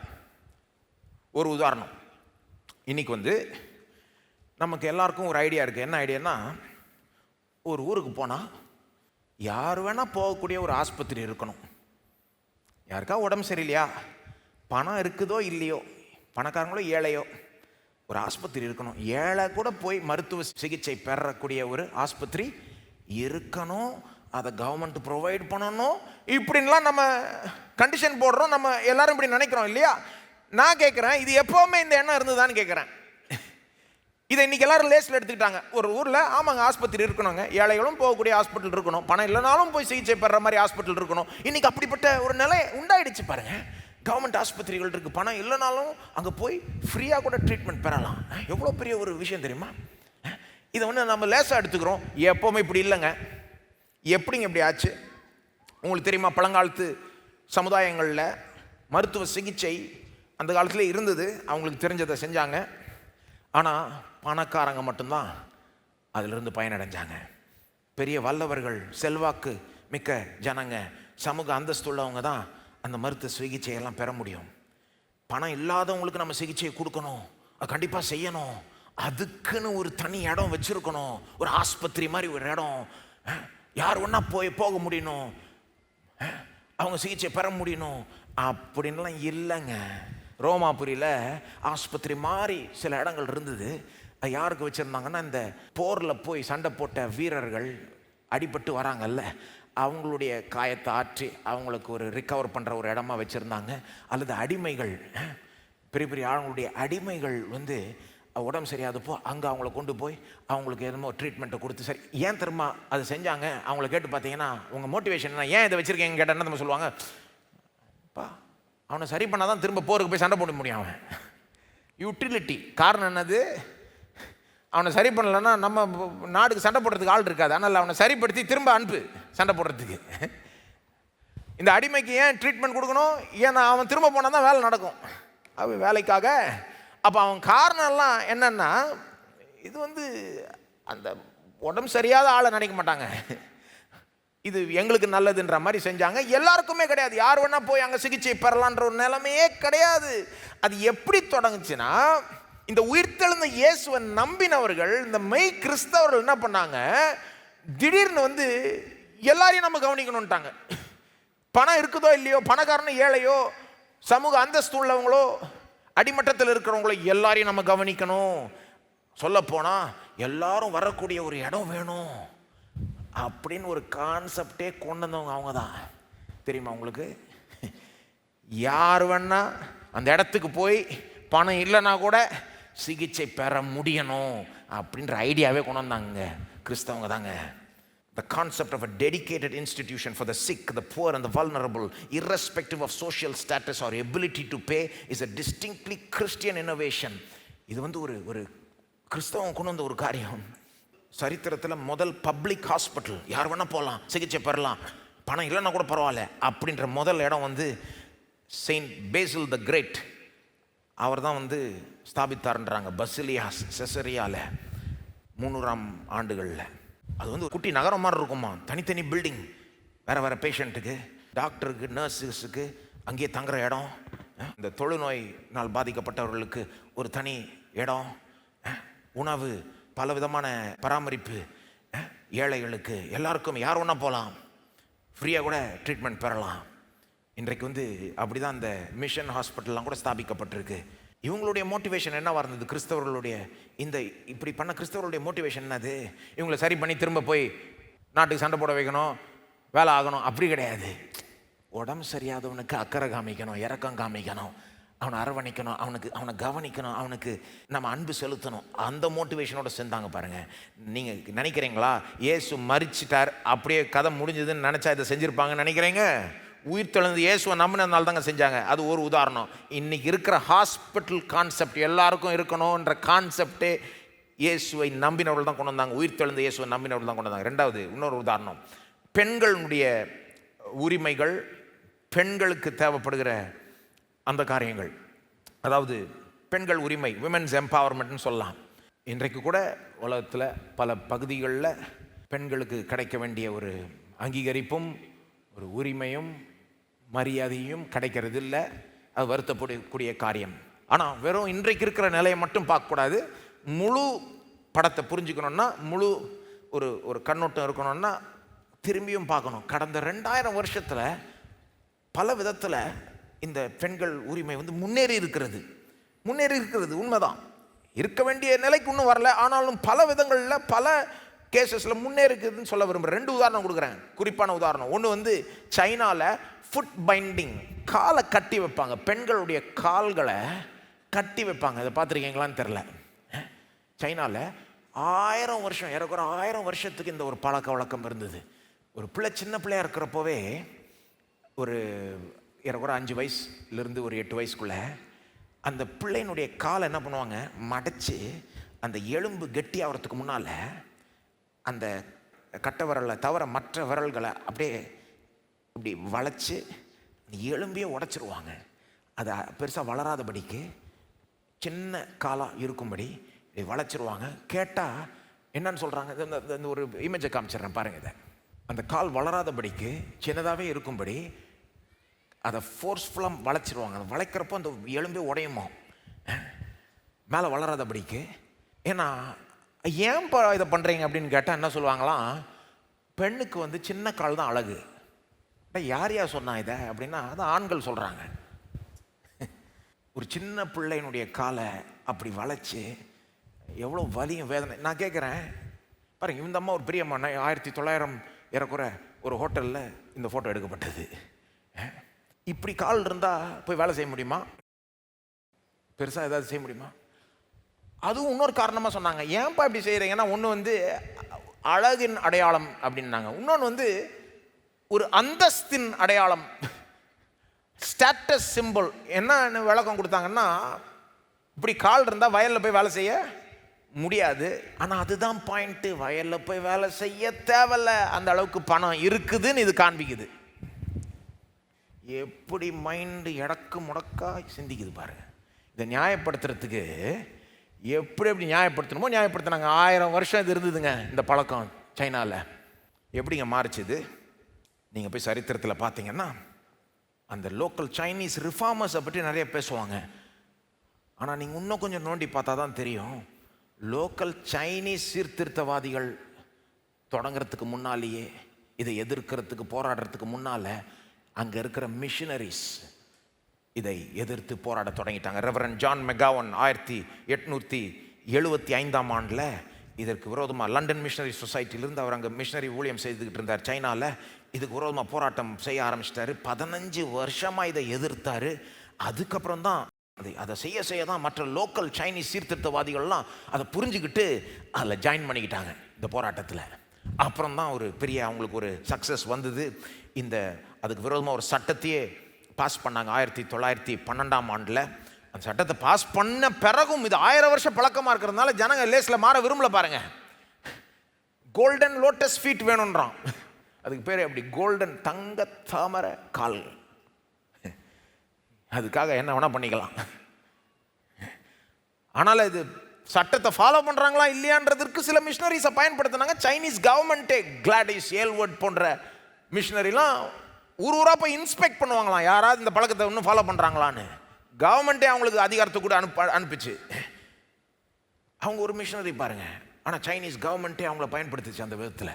ஒரு உதாரணம். இன்னைக்கு நமக்கு எல்லாருக்கும் ஒரு ஐடியா இருக்குது. என்ன ஐடியானா, ஒரு ஊருக்கு போனால் யார் வேணால் போகக்கூடிய ஒரு ஆஸ்பத்திரி இருக்கணும். யாருக்கா உடம்பு சரியில்லையா, பணம் இருக்குதோ இல்லையோ, பணக்காரங்களோ ஏழையோ, ஒரு ஆஸ்பத்திரி இருக்கணும். ஏழை கூட போய் மருத்துவ சிகிச்சை பெறக்கூடிய ஒரு ஆஸ்பத்திரி இருக்கணும். அதை கவர்மெண்ட் ப்ரொவைட் பண்ணணும். இப்படின்லாம் நம்ம கண்டிஷன் போடுறோம். நம்ம எல்லாரும் இப்படி நினைக்கிறோம் இல்லையா? நான் கேட்குறேன், இது எப்போவுமே இந்த எண்ணம் இருந்ததான்னு கேட்குறேன். இதை இன்னைக்கு எல்லாரும் லேஸில் எடுத்துக்கிட்டாங்க. ஒரு ஊரில் ஆமாங்க ஆஸ்பத்திரி இருக்கணுங்க, ஏழைகளும் போகக்கூடிய ஹாஸ்பிட்டல் இருக்கணும், பணம் இல்லைனாலும் போய் சிகிச்சை பெற மாதிரி ஹாஸ்பிட்டல் இருக்கணும். இன்னைக்கு அப்படிப்பட்ட ஒரு நிலை உண்டாயிடுச்சு. பாருங்க, கவர்மெண்ட் ஆஸ்பத்திரிகள் இருக்குது, பணம் இல்லைனாலும் அங்கே போய் ஃப்ரீயாக கூட ட்ரீட்மெண்ட் பெறலாம். எவ்வளோ பெரிய ஒரு விஷயம் தெரியுமா? இதை நம்ம லேசாக எடுத்துக்கிறோம். எப்போவுமே இப்படி இல்லைங்க. எப்படிங்க இப்படி ஆச்சு உங்களுக்கு தெரியுமா? பழங்காலத்து சமுதாயங்களில் மருத்துவ சிகிச்சை அந்த காலத்தில் இருந்தது. அவங்களுக்கு தெரிஞ்சதை செஞ்சாங்க. ஆனால் பணக்காரங்க மட்டும்தான் அதிலிருந்து பயனடைஞ்சாங்க. பெரிய வல்லவர்கள், செல்வாக்கு மிக்க ஜனங்க, சமூக அந்தஸ்து உள்ளவங்க தான் அந்த மருத்துவ சிகிச்சையெல்லாம் பெற முடியும். பணம் இல்லாதவங்களுக்கு நம்ம சிகிச்சையை கொடுக்கணும், அது கண்டிப்பாக செய்யணும். அதுக்குன்னு ஒரு தனி இடம் வச்சுருக்கணும், ஒரு ஆஸ்பத்திரி மாதிரி ஒரு இடம். யார் ஒன்றா போக முடியணும், அவங்க சிகிச்சை பெற முடியணும் அப்படின்லாம் இல்லைங்க. ரோமாபுரியில் ஆஸ்பத்திரி மாதிரி சில இடங்கள் இருந்தது. யாருக்கு வச்சுருந்தாங்கன்னா, இந்த போரில் போய் சண்டை போட்ட வீரர்கள் அடிபட்டு வராங்கல்ல, அவங்களுடைய காயத்தை ஆற்றி அவங்களுக்கு ஒரு ரிக்கவர் பண்ணுற ஒரு இடமா வச்சுருந்தாங்க. அல்லது அடிமைகள், பெரிய பெரிய ஆளுங்களுடைய அடிமைகள் உடம்பு சரியாதப்போ அங்கே அவங்கள கொண்டு போய் அவங்களுக்கு எதுமோ ட்ரீட்மெண்ட்டை கொடுத்து சரி. ஏன் திரும்ப அதை செஞ்சாங்க? அவங்கள கேட்டு பார்த்தீங்கன்னா, உங்கள் மோட்டிவேஷன் என்ன, ஏன் இதை வச்சுருக்கீங்க கேட்டால் என்ன நம்ம சொல்லுவாங்க? பா, அவனை சரி பண்ணால் தான் திரும்ப போருக்கு போய் சண்டை போட முடியும். அவன் யூட்டிலிட்டி. காரணம் என்னது? அவனை சரி பண்ணலைன்னா நம்ம நாடுக்கு சண்டை போடுறதுக்கு ஆள் இருக்காது. ஆனால் அவனை சரிப்படுத்தி திரும்ப அனுப்பு சண்டை போடுறதுக்கு. இந்த அடிமைக்கு ஏன் ட்ரீட்மெண்ட் கொடுக்கணும்? ஏன்னா அவன் திரும்ப போனால் தான் வேலை நடக்கும். அவன் வேலைக்காக. அப்போ அவன் காரணம்லாம் என்னன்னா, இது அந்த உடம்பு சரியாத ஆளை நினைக்க மாட்டாங்க. இது எங்களுக்கு நல்லதுன்ற மாதிரி செஞ்சாங்க. எல்லாருக்குமே கிடையாது. யார் வேணா போய் அங்கே சிகிச்சை பெறலான்ற ஒரு நிலைமையே கிடையாது. அது எப்படி தொடங்குச்சுன்னா, இந்த உயிர்த்தெழுந்த இயேசுவை நம்பினவர்கள், இந்த மெய் கிறிஸ்தவர்கள் என்ன பண்ணாங்க, திடீர்னு எல்லாரையும் நம்ம கவனிக்கணும்ட்டாங்க. பணம் இருக்குதோ இல்லையோ, பணக்காரனோ ஏழையோ, சமூக அந்தஸ்து உள்ளவங்களோ அடிமட்டத்தில் இருக்கிறவங்களோ எல்லாரையும் நம்ம கவனிக்கணும். சொல்லப்போனால் எல்லாரும் வரக்கூடிய ஒரு இடம் வேணும் அப்படின்னு ஒரு கான்செப்டே கொண்டு வந்தவங்க அவங்க தான். தெரியுமா உங்களுக்கு? யார் வேணா அந்த இடத்துக்கு போய் பணம் இல்லைன்னா கூட சிகிச்சை பெற முடியணும் அப்படின்ற ஐடியாவே கொண்டு வந்தாங்க கிறிஸ்தவங்க தாங்க. The concept of a dedicated institution for the sick, the poor and the vulnerable, irrespective of social status or ability to pay, is a distinctly Christian innovation. இது ஒரு கிறிஸ்தவம் கொண்டு வந்த ஒரு காரியம். சரித்திரத்தில் முதல் பப்ளிக் ஹாஸ்பிட்டல், யார் வேணால் போகலாம், சிகிச்சை பெறலாம், பணம் இல்லைன்னா கூட பரவாயில்ல அப்படின்ற முதல் இடம் செயின்ட் பேசில் த கிரேட் அவர் தான் ஸ்தாபித்தார்ன்றாங்க. பசிலியாஸ் செசரியாவில் 300ஆம் ஆண்டுகளில். அது குட்டி நகரம் மாதிரி இருக்குமா, தனித்தனி பில்டிங், வேறு வேறு பேஷண்ட்டுக்கு, டாக்டருக்கு, நர்ஸஸுக்கு அங்கேயே தங்குற இடம், இந்த தொழுநோயினால் பாதிக்கப்பட்டவர்களுக்கு ஒரு தனி இடம், உணவு, பல விதமான பராமரிப்பு, ஏழைகளுக்கு, எல்லாருக்கும் யார் ஒன்றா போகலாம், ஃப்ரீயாக கூட ட்ரீட்மெண்ட் பெறலாம். இன்றைக்கு அப்படி தான் இந்த மிஷன் ஹாஸ்பிட்டல்லாம் கூட ஸ்தாபிக்கப்பட்டிருக்கு. இவங்களுடைய மோட்டிவேஷன் என்னவா இருந்தது? கிறிஸ்தவர்களுடைய இப்படி பண்ண கிறிஸ்தவர்களுடைய மோட்டிவேஷன் என்னது? இவங்களை சரி பண்ணி திரும்ப போய் நாட்டுக்கு சண்டை போட வைக்கணும், வேலை ஆகணும், அப்படி கிடையாது. உடம்பு சரியாதவனுக்கு அக்கறை காமிக்கணும், இரக்கம் காமிக்கணும், அவனை அரவணைக்கணும், அவனை கவனிக்கணும், அவனுக்கு நம்ம அன்பு செலுத்தணும். அந்த மோட்டிவேஷனோட செஞ்சாங்க பாருங்க. நீங்கள் நினைக்கிறீங்களா இயேசு மரிச்சிட்டார் அப்படியே கதை முடிஞ்சதுன்னு நினச்சா இதை செஞ்சுருப்பாங்கன்னு நினைக்கிறீங்க? உயிர்த்தெழுந்து இயேசுவை நம்பினதுனால தாங்க செஞ்சாங்க. அது ஒரு உதாரணம். இன்னைக்கு இருக்கிற ஹாஸ்பிட்டல் கான்செப்ட் எல்லாருக்கும் இருக்கணும்ன்ற கான்செப்டே இயேசுவை நம்பினவர்கள் தான் கொண்டு வந்தாங்க. உயிர்த்தெழுந்த இயேசுவை நம்பினவர்கள் தான் கொண்டு வந்தாங்க. ரெண்டாவது, இன்னொரு உதாரணம், பெண்களுடைய உரிமைகள், பெண்களுக்கு தேவைப்படுகிற அந்த காரியங்கள், அதாவது பெண்கள் உரிமை, விமென்ஸ் எம்பவர்மெண்ட்னு சொல்லலாம். இன்றைக்கு கூட உலகத்தில் பல பகுதிகளில் பெண்களுக்கு கிடைக்க வேண்டிய ஒரு அங்கீகரிப்பும் ஒரு உரிமையும் மரியாதையும் கிடைக்கிறது இல்லை. அது வருத்தப்படக்கூடிய காரியம். ஆனால் வெறும் இன்றைக்கு இருக்கிற நிலையை மட்டும் பார்க்கக்கூடாது. முழு படத்தை புரிஞ்சுக்கணுன்னா, முழு ஒரு ஒரு கண்ணோட்டம் இருக்கணும்னா திரும்பியும் பார்க்கணும். கடந்த 2000 வருஷத்தில் பல விதத்தில் இந்த பெண்கள் உரிமை முன்னேறி இருக்கிறது உண்மைதான். இருக்க வேண்டிய நிலைக்கு இன்னும் வரல, ஆனாலும் பல விதங்களில் பல கேசஸில் முன்னேறிக்குதுன்னு சொல்ல விரும்புகிறேன். 2 உதாரணம் கொடுக்குறேன், குறிப்பான உதாரணம். ஒன்று சைனாவில் ஃபுட் பைண்டிங், காலை கட்டி வைப்பாங்க, பெண்களுடைய கால்களை கட்டி வைப்பாங்க. அதை பார்த்துருக்கீங்களான்னு தெரில. சைனாவில் 1000 வருஷம், ஏறக்குற 1000 வருஷத்துக்கு இந்த ஒரு பழக்க வழக்கம் இருந்தது. ஒரு பிள்ளை சின்ன பிள்ளையாக இருக்கிறப்போவே, ஒரு ஏறக்குற 5 வயசுலேருந்து ஒரு 8 வயசுக்குள்ளே அந்த பிள்ளையினுடைய காலை என்ன பண்ணுவாங்க, மடைச்சி அந்த எலும்பு கெட்டி ஆகிறதுக்கு முன்னால் அந்த கட்டை விரலை தவிர மற்ற விரல்களை அப்படியே இப்படி வளைச்சி எலும்பியே உடைச்சிருவாங்க. அதை பெருசாக வளராதபடிக்கு சின்ன காலாக இருக்கும்படி வளைச்சிருவாங்க. கேட்டால் என்னன்னு சொல்கிறாங்க, இந்த ஒரு இமேஜை காமிச்சிடுறேன் பாருங்கள். இதை அந்த கால் வளராதபடிக்கு சின்னதாகவே இருக்கும்படி அதை ஃபோர்ஸ்ஃபுல்லாக வளைச்சிருவாங்க. அதை வளைக்கிறப்போ அந்த எலும்பே உடையுமோ, மேலே வளராதபடிக்கு. ஏன்னா ஏன்பா இதை பண்ணுறீங்க அப்படின்னு கேட்டால் என்ன சொல்லுவாங்களாம், பெண்ணுக்கு சின்ன கால் தான் அழகு. யார் சொன்னா இதை அப்படின்னா அது ஆண்கள் சொல்கிறாங்க. ஒரு சின்ன பிள்ளையினுடைய காலை அப்படி வளைச்சி எவ்வளோ வலியும் வேதனை. நான் கேட்குறேன் பாருங்க, இந்த அம்மா ஒரு பெரிய அம்மா, 1900 ஏறக்குறை ஒரு ஹோட்டலில் இந்த ஃபோட்டோ எடுக்கப்பட்டது. இப்படி கால் இருந்தால் போய் வேலை செய்ய முடியுமா? பெருசாக ஏதாவது செய்ய முடியுமா? அதுவும் இன்னொரு காரணமாக சொன்னாங்க, ஏன்பா இப்படி செய்கிறீங்கன்னா, ஒன்று அழகின் அடையாளம் அப்படின்னாங்க, இன்னொன்று ஒரு அந்தஸ்தின் அடையாளம், ஸ்டேட்டஸ் சிம்பிள். என்ன விளக்கம் கொடுத்தாங்கன்னா, இப்படி கால் இருந்தால் வயலில் போய் வேலை செய்ய முடியாது. ஆனால் அதுதான் பாயிண்ட்டு, வயலில் போய் வேலை செய்ய தேவையில்ல, அந்த அளவுக்கு பணம் இருக்குதுன்னு இது காண்பிக்குது. எப்படி மைண்டு எடக்கு முடக்கா சிந்திக்குது பாருங்க. இதை நியாயப்படுத்துறதுக்கு எப்படி நியாயப்படுத்தணுமோ நியாயப்படுத்தினாங்க. 1000 வருஷம் இது இருந்ததுங்க இந்த பழக்கம் சைனாவில். எப்படிங்க மாறிச்சுது? நீங்கள் போய் சரித்திரத்தில் பார்த்தீங்கன்னா, அந்த லோக்கல் சைனீஸ் ரிஃபார்மர்ஸை பற்றி நிறைய பேசுவாங்க. ஆனால் நீங்கள் இன்னும் கொஞ்சம் நோண்டி பார்த்தா தான் தெரியும், லோக்கல் சைனீஸ் சீர்திருத்தவாதிகள் தொடங்கிறதுக்கு முன்னாலேயே, இதை எதிர்க்கிறதுக்கு போராடுறதுக்கு முன்னால் அங்கே இருக்கிற மிஷனரிஸ் இதை எதிர்த்து போராட தொடங்கிட்டாங்க. ரெவரண்ட் ஜான் மெகாவன் 1875ஆம் ஆண்டில் இதற்கு விரோதமாக லண்டன் மிஷனரி சொசைட்டிலிருந்து அவர் அங்கே மிஷனரி ஊழியம் செய்துக்கிட்டு இருந்தார் சைனாவில். இதுக்கு விரோதமாக போராட்டம் செய்ய ஆரம்பிச்சிட்டாரு. 15 வருஷமாக இதை எதிர்த்தார். அதுக்கப்புறம் தான் அதை செய்ய தான் மற்ற லோக்கல் சைனீஸ் சீர்திருத்தவாதிகள்லாம் அதை புரிஞ்சுக்கிட்டு அதில் ஜாயின் பண்ணிக்கிட்டாங்க இந்த போராட்டத்தில். அப்புறம் தான் ஒரு பெரிய அவங்களுக்கு ஒரு சக்ஸஸ் வந்தது. அதுக்கு விரோதமாக ஒரு சட்டத்தையே பாஸ் பண்ணாங்க 1912ஆம் ஆண்டில். அந்த சட்டத்தை பாஸ் பண்ண பிறகும் இது 1000 வருஷம் பழக்கமாக இருக்கிறதுனால ஜனங்க லேஸில் மாற விரும்பல பாருங்க. கோல்டன் லோட்டஸ் ஃபீட் வேணுன்றான், அதுக்கு பேர் அப்படி கோல்டன் தங்க தாமரை கால். அதுக்காக என்ன வேணால் பண்ணிக்கலாம். ஆனால் இது சட்டத்தை ஃபாலோ பண்ணுறாங்களா இல்லையான்றதுக்கு சில மிஷனரிஸை பயன்படுத்தினாங்க. சைனீஸ் கவர்மெண்ட்டே கிளாடிஸ் ஏல்வர்ட் போன்ற மிஷனரிலாம் ஊராக போய் இன்ஸ்பெக்ட் பண்ணுவாங்களாம், யாராவது இந்த பழக்கத்தை இன்னும் ஃபாலோ பண்ணுறாங்களான்னு. கவர்மெண்ட்டே அவங்களுக்கு அதிகாரத்தை கூட அனுப்பிச்சு. அவங்க ஒரு மிஷனரி பாருங்க, ஆனால் சைனீஸ் கவர்மெண்ட்டே அவங்கள பயன்படுத்துச்சு அந்த விதத்தில்.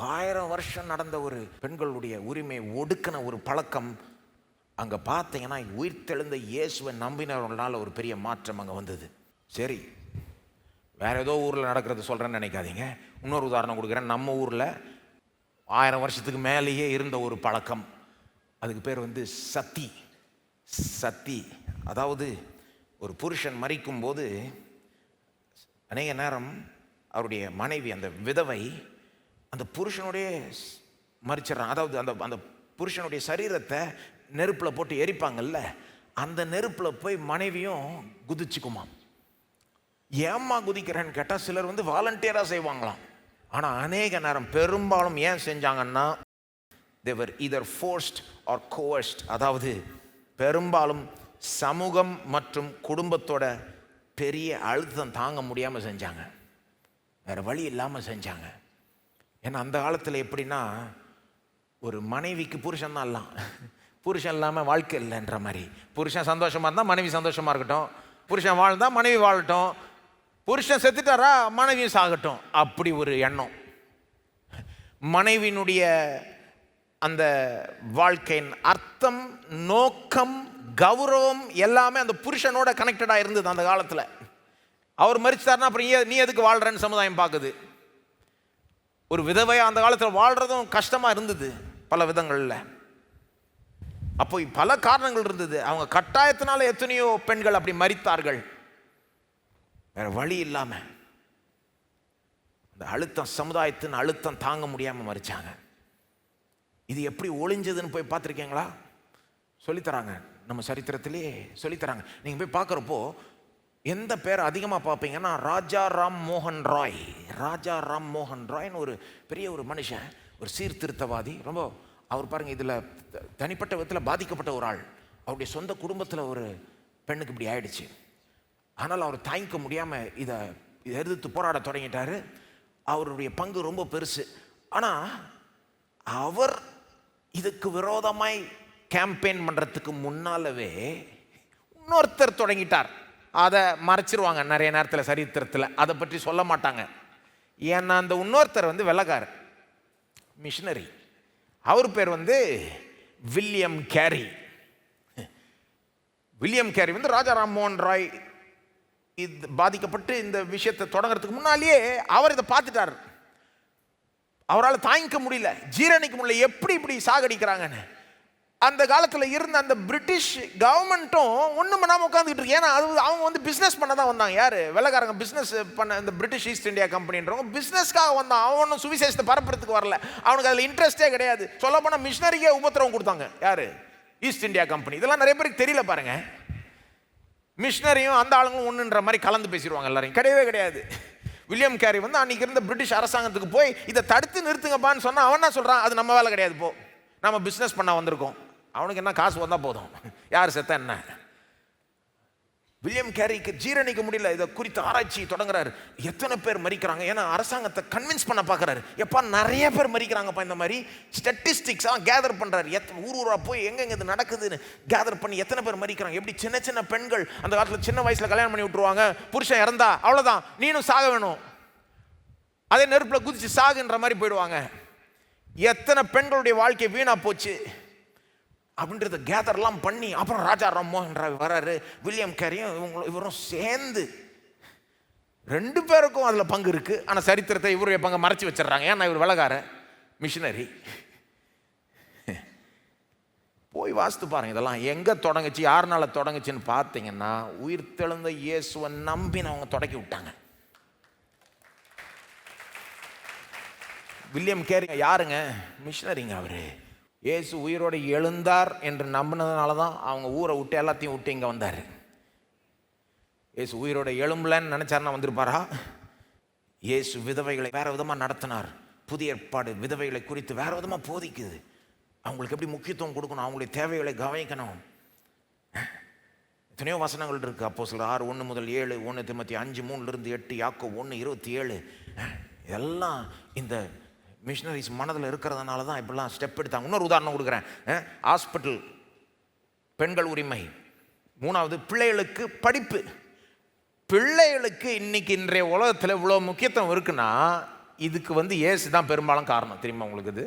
1000 வருஷம் நடந்த ஒரு பெண்களுடைய உரிமை ஒடுக்கின ஒரு பழக்கம் அங்கே பார்த்தீங்கன்னா, உயிர்த்தெழுந்த இயேசுவை நம்பினவர்களால் ஒரு பெரிய மாற்றம் அங்கே வந்தது. சரி, வேற ஏதோ ஊரில் நடக்கிறது சொல்கிறேன்னு நினைக்காதீங்க. இன்னொரு உதாரணம் கொடுக்குறேன். நம்ம ஊரில் 1000 வருஷத்துக்கு மேலேயே இருந்த ஒரு பழக்கம், அதுக்கு பேர் சத்தி. சத்தி அதாவது ஒரு புருஷன் மரிக்கும் போது அநேக நேரம் அவருடைய மனைவி அந்த விதவை அந்த புருஷனுடைய மரிச்சிடறான். அதாவது அந்த அந்த புருஷனுடைய சரீரத்தை நெருப்பில் போட்டு எரிப்பாங்கல்ல, அந்த நெருப்பில் போய் மனைவியும் குதிச்சுக்குமாம். ஏம்மா குதிக்கிறேன்னு கேட்டால் சிலர் வந்து வாலண்டியராக செய்வாங்களாம். ஆனால் அநேக நேரம் பெரும்பாலும் ஏன் செஞ்சாங்கன்னா they were either forced or coerced. அதாவது பெரும்பாலும் சமூகம் மற்றும் குடும்பத்தோட பெரிய அழுத்தம் தாங்க முடியாமல் செஞ்சாங்க, வேறு வழி இல்லாமல் செஞ்சாங்க. ஏன்னா அந்த காலத்தில் எப்படின்னா, ஒரு மனைவிக்கு புருஷன் தான் எல்லாம், புருஷன் இல்லாமல் வாழ்க்கை இல்லைன்ற மாதிரி. புருஷன் சந்தோஷமாக இருந்தால் மனைவி சந்தோஷமாக இருக்கட்டும், புருஷன் வாழ்ந்தால் மனைவி வாழட்டும், புருஷன் செத்துட்டாரா மனைவியும் சாகட்டும், அப்படி ஒரு எண்ணம். மனைவியினுடைய அந்த வாழ்க்கையின் அர்த்தம், நோக்கம், கௌரவம் எல்லாமே அந்த புருஷனோட கனெக்டடாக இருந்தது அந்த காலத்தில். அவர் மரிச்சிட்டாருன்னா அப்புறம் நீ எதுக்கு வாழ்கிறன்னு சமுதாயம் பார்க்குது. ஒரு விதவையாக அந்த காலத்தில் வாழ்கிறதும் கஷ்டமாக இருந்தது பல விதங்களில். அப்போ பல காரணங்கள் இருந்தது. அவங்க கட்டாயத்தினால எத்தனையோ பெண்கள் அப்படி மரித்தார்கள், வேற வழி இல்லாமல். அந்த அழுத்தம், சமுதாயத்தின் அழுத்தம் தாங்க முடியாமல் மரிச்சாங்க. இது எப்படி ஒளிஞ்சதுன்னு போய் பார்த்துருக்கீங்களா? சொல்லித்தராங்க, நம்ம சரித்திரத்திலே சொல்லித்தராங்க. நீங்கள் போய் பார்க்குறப்போ எந்த பேர் அதிகமாக பார்ப்பீங்கன்னா ராஜா ராம் மோகன் ராய். ராஜா ராம் மோகன் ராய்னு ஒரு பெரிய ஒரு மனுஷன், ஒரு சீர்திருத்தவாதி. ரொம்ப அவர் பாருங்கள், இதில் தனிப்பட்ட விதத்தில் பாதிக்கப்பட்ட ஒரு ஆள். அவருடைய சொந்த குடும்பத்தில் ஒரு பெண்ணுக்கு இப்படி ஆயிடுச்சு. ஆனால் அவர் தாங்கிக்க முடியாமல் இதை எதிர்த்து போராட தொடங்கிட்டார். அவருடைய பங்கு ரொம்ப பெருசு. ஆனால் அவர் இதுக்கு விரோதமாய் கேம்பெயின் பண்ணுறதுக்கு முன்னாலவே இன்னொருத்தர் தொடங்கிட்டார். அதை மறைச்சிருவாங்க நிறைய நேரத்தில் சரித்திரத்தில், அதை பற்றி சொல்ல மாட்டாங்க. ஏன்னா அந்த இன்னொருத்தர் வந்து வெள்ளைக்காரர், மிஷினரி. அவர் பேர் வந்து வில்லியம் கேரி. வில்லியம் கேரி வந்து ராஜா ராம்மோகன் ராய் இது பாதிக்கப்பட்டு இந்த விஷயத்தை தொடங்கிறதுக்கு முன்னாலேயே அவர் இதை பார்த்துட்டார். அவரால் தாங்கிக்க முடியல, ஜீரணிக்க முடியல, எப்படி இப்படி சாகடிக்கிறாங்கன்னு. அந்த காலத்தில் இருந்த அந்த பிரிட்டிஷ் கவர்மெண்ட்டும் ஒன்றும் பண்ணாமல் உட்காந்துக்கிட்டு இருக்கு. ஏன்னா அது அவங்க வந்து பிஸ்னஸ் பண்ண தான் வந்தாங்க. யார்? வெள்ளைக்காரங்க பிஸ்னஸ் பண்ண. இந்த பிரிட்டிஷ் ஈஸ்ட் இந்தியா கம்பெனின்றவங்க பிஸ்னஸ்க்காக வந்தான். அவன் ஒன்றும் சுவிசேஷத்தை பரப்புறதுக்கு வரல, அவனுக்கு அதில் இன்ட்ரெஸ்டே கிடையாது. சொல்ல போனால் மிஷினரிக்கே உபத்திரவம் கொடுத்தாங்க. யார்? East India company. இதெல்லாம் நிறைய பேருக்கு தெரியல பாருங்க. மிஷினரியும் அந்த ஆளுங்களும் ஒன்றுன்ற மாதிரி கலந்து பேசிடுவாங்க எல்லாரையும். கிடையவே கிடையாது. வில்லியம் கேரி வந்து அன்றைக்கி இருந்த பிரிட்டிஷ் அரசாங்கத்துக்கு போய் இதை தடுத்து நிறுத்துங்கப்பான்னு சொன்னால் அவன் என்ன சொல்கிறான், அது நம்ம வேலை கிடையாது, போ, நம்ம பிஸ்னஸ் பண்ண வந்திருக்கோம், அவனுக்கு என்ன காசு வந்தால் போதும், யார் செத்தா என்ன. வில்லியம் கேரிக்கு ஜீரணிக்க முடியல. இதை குறித்து ஆராய்ச்சி தொடங்குறாரு. எத்தனை பேர் மரிக்கிறாங்க, ஏன்னா அரசாங்கத்தை கன்வின்ஸ் பண்ண பார்க்குறாரு. எப்பா நிறைய பேர் மரிக்கிறாங்கப்பா, இந்த மாதிரி ஸ்டாட்டிஸ்டிக்ஸாக கேதர் பண்ணுறாரு. ஊராக போய் எங்கெங்க இது நடக்குதுன்னு கேதர் பண்ணி எத்தனை பேர் மரிக்கிறாங்க. எப்படி சின்ன சின்ன பெண்கள் அந்த காலத்தில் சின்ன வயசில் கல்யாணம் பண்ணி விட்டுருவாங்க, புருஷன் இறந்தா அவ்வளோதான், நீனும் சாக வேணும், அதே நெருப்பில் குதிச்சு சாகுன்ற மாதிரி போயிடுவாங்க. எத்தனை பெண்களுடைய வாழ்க்கை வீணாக போச்சு அப்படின்றத கேதர்லாம் பண்ணி அப்புறம் ராஜா ராம்மோகன் ராய் வராரு. வில்லியம் கேரியும் இவரும் சேர்ந்து, ரெண்டு பேருக்கும் அதில் பங்கு இருக்குது. ஆனால் சரித்திரத்தை இவருடைய பங்கை மறைச்சி வச்சிடறாங்க. ஏன்னா இவர் வெள்ளைக்கார மிஷினரி. போய் வாசித்து பாருங்க, இதெல்லாம் எங்கே தொடங்குச்சு, யாருனால தொடங்குச்சுன்னு பார்த்தீங்கன்னா உயிர் தெழுந்த இயேசுவை நம்பினவங்க தொடக்கி விட்டாங்க. வில்லியம் கேரி யாருங்க? மிஷினரிங்க. அவர் இயேசு உயிரோடு எழுந்தார் என்று நம்பினதுனால தான் அவங்க ஊரை விட்டு எல்லாத்தையும் விட்டு இங்கே வந்தார். இயேசு உயிரோட எழும்பலன்னு நினச்சாருன்னா வந்திருப்பாரா? இயேசு விதவைகளை வேறு விதமாக நடத்தினார். புதிய ஏற்பாடு விதவைகளை குறித்து வேறு விதமாக போதிக்குது. அவங்களுக்கு எப்படி முக்கியத்துவம் கொடுக்கணும், அவங்களுடைய தேவைகளை கவனிக்கணும். எத்தனையோ வசனங்கள் இருக்குது. அப்போஸ்தலர் 6:1 முதல் 7, 1 தீமோத்தேயு 5:3 8, யாக்கோபு 1:27. இதெல்லாம் இந்த மிஷினரிஸ் மனதில் இருக்கிறதுனால தான் இப்படிலாம் ஸ்டெப் எடுத்தாங்க. இன்னொரு உதாரணம் கொடுக்குறேன். ஹாஸ்பிட்டல், பெண்கள் உரிமை. 3வது பிள்ளைகளுக்கு படிப்பு. பிள்ளைகளுக்கு இன்னைக்கு இன்றைய உலகத்தில் இவ்வளோ முக்கியத்துவம் இருக்குன்னா இதுக்கு வந்து இயேசு தான் பெரும்பாலும் காரணம். தெரியுமா உங்களுக்கு? இது